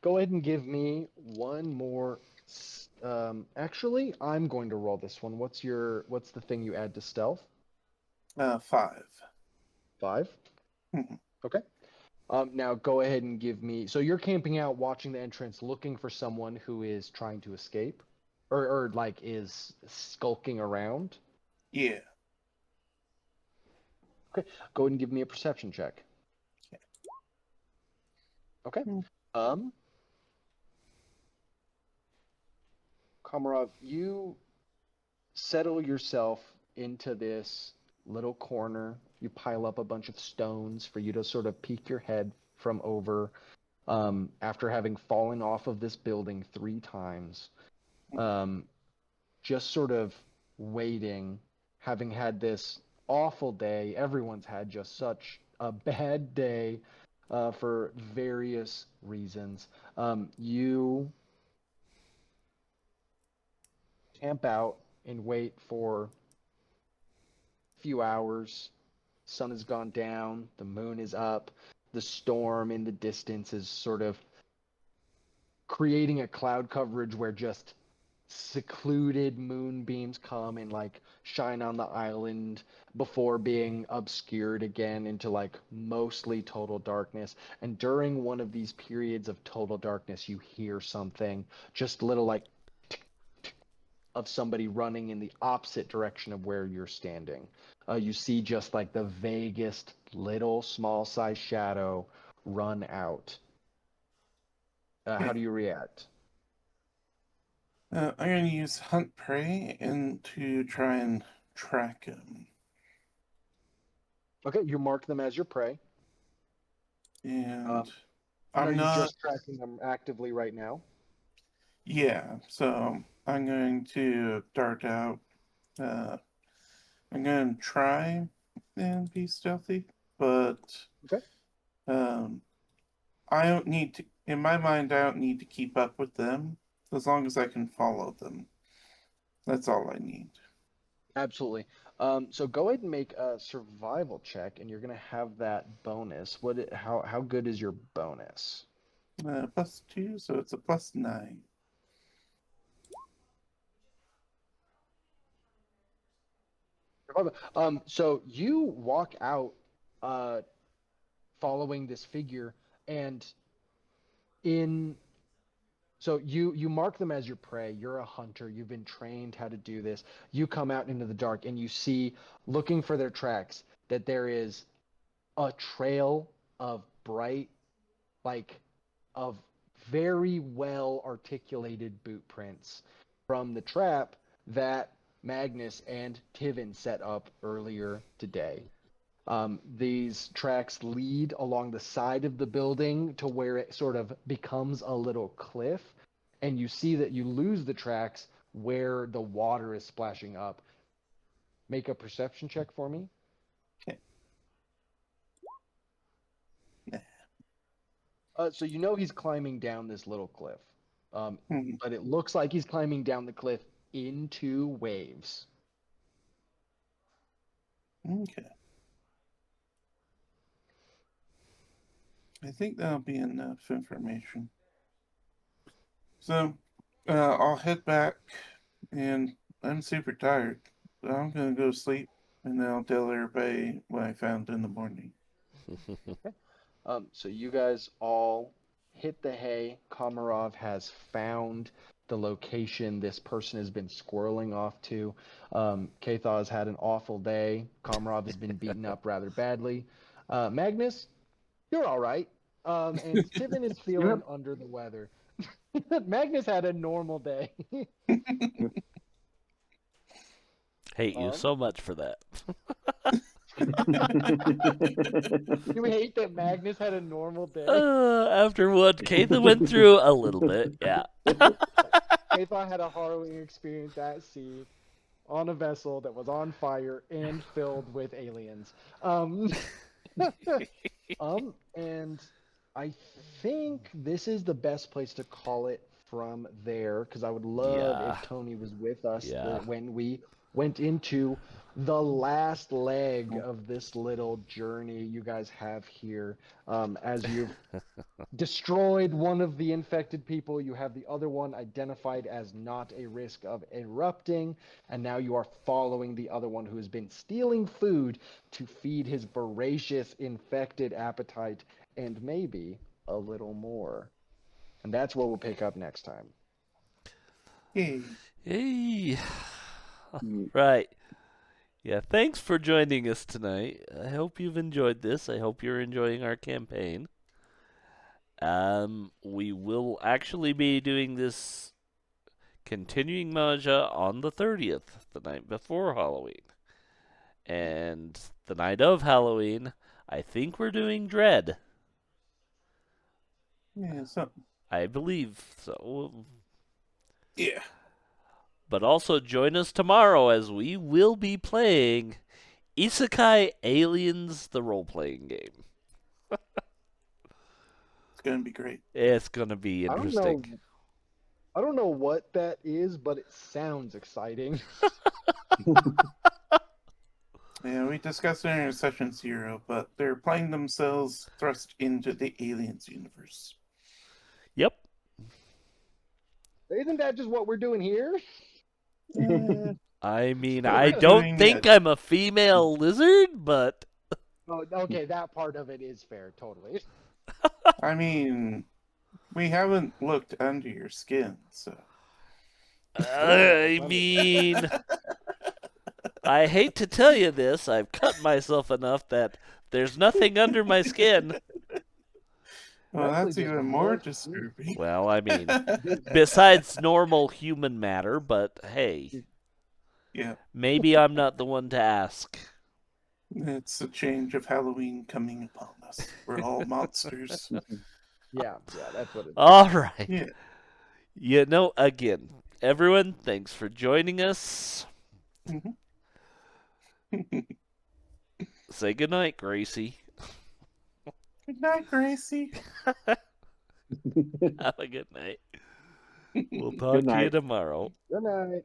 Go ahead and give me one more. Actually, I'm going to roll this one. What's the thing you add to stealth? 5. 5. Mhm. Okay. Now go ahead and give me. So you're camping out, watching the entrance, looking for someone who is trying to escape, or like is skulking around. Yeah. Okay. Go ahead and give me a perception check. Okay. Hmm. Um, Komarov, you settle yourself into this little corner. You pile up a bunch of stones for you to sort of peek your head from over. After having fallen off of this building 3 times, um, just sort of waiting, having had this awful day. Everyone's had just such a bad day for various reasons. You camp out and wait for a few hours. Sun has gone down, the moon is up, the storm in the distance is sort of creating a cloud coverage where just secluded moonbeams come and like shine on the island before being obscured again into like mostly total darkness. And during one of these periods of total darkness, you hear something, just little like of somebody running in the opposite direction of where you're standing. You see just like the vaguest little small size shadow run out. How do you react? I'm going to use Hunt Prey and to try and track him. Okay, you mark them as your prey. And And are I'm you not. just tracking them actively right now? Yeah, so I'm going to dart out. Uh, I'm going to try and be stealthy, but Okay. um, I don't need to. In my mind, I don't need to keep up with them as long as I can follow them. That's all I need. Absolutely. So go ahead and make a survival check, and you're gonna have that bonus. How good is your bonus? +2, so it's a +9. So you walk out, following this figure, and so you mark them as your prey. You're a hunter. You've been trained how to do this. You come out into the dark, and you see, looking for their tracks, that there is a trail of bright, like, of very well articulated boot prints from the trap that Magnus and Tivin set up earlier today. These tracks lead along the side of the building to where it sort of becomes a little cliff, and you see that you lose the tracks where the water is splashing up. Make a perception check for me. Okay. So you know he's climbing down this little cliff, Hmm. but it looks like he's climbing down the cliff into waves. Okay. I think that'll be enough information. So, I'll head back, and I'm super tired. So I'm gonna go sleep, and then I'll tell everybody what I found in the morning. So you guys all hit the hay. Komarov has found the location this person has been squirreling off to. Katha has had an awful day. Komarov has been beaten up rather badly. Magnus, you're all right. And Tivin is feeling under the weather. Magnus had a normal day. Hate you so much for that. You hate that Magnus had a normal day? After what Katha went through, a little bit, yeah. Katha had a harrowing experience at sea on a vessel that was on fire and filled with aliens. And I think this is the best place to call it from there, because I would love Yeah. if Tony was with us Yeah. when we went into the last leg of this little journey you guys have here. As you've destroyed one of the infected people, you have the other one identified as not a risk of erupting, and now you are following the other one who has been stealing food to feed his voracious infected appetite, and maybe a little more. And that's where we'll pick up next time. Hey. Hey. Right. Yeah, thanks for joining us tonight. I hope you've enjoyed this. I hope you're enjoying our campaign. We will actually be doing this continuing Majia on the 30th, the night before Halloween. And the night of Halloween, I think we're doing Dread. Yeah, something. I believe so. Yeah. But also join us tomorrow as we will be playing Isekai Aliens, the role-playing game. It's gonna be great. It's going to be interesting. I don't know what that is, but it sounds exciting. Yeah, we discussed it in session 0, but they're playing themselves thrust into the aliens universe. Yep. Isn't that just what we're doing here? I mean, So I we're don't doing think it. I'm a female lizard, but Oh, okay, that part of it is fair, totally. I mean, we haven't looked under your skin, so. I mean, I hate to tell you this, I've cut myself enough that there's nothing under my skin. Well, Actually, that's just even more one- disturbing. Well, I mean, besides normal human matter, but hey, Yeah, maybe I'm not the one to ask. it's a change of Halloween coming upon us. We're all monsters. Yeah, that's what it is. All right. Yeah. You know, again, everyone, thanks for joining us. Say goodnight, Gracie. Good night, Gracie. Have a good night. We'll talk to you tomorrow. Good night.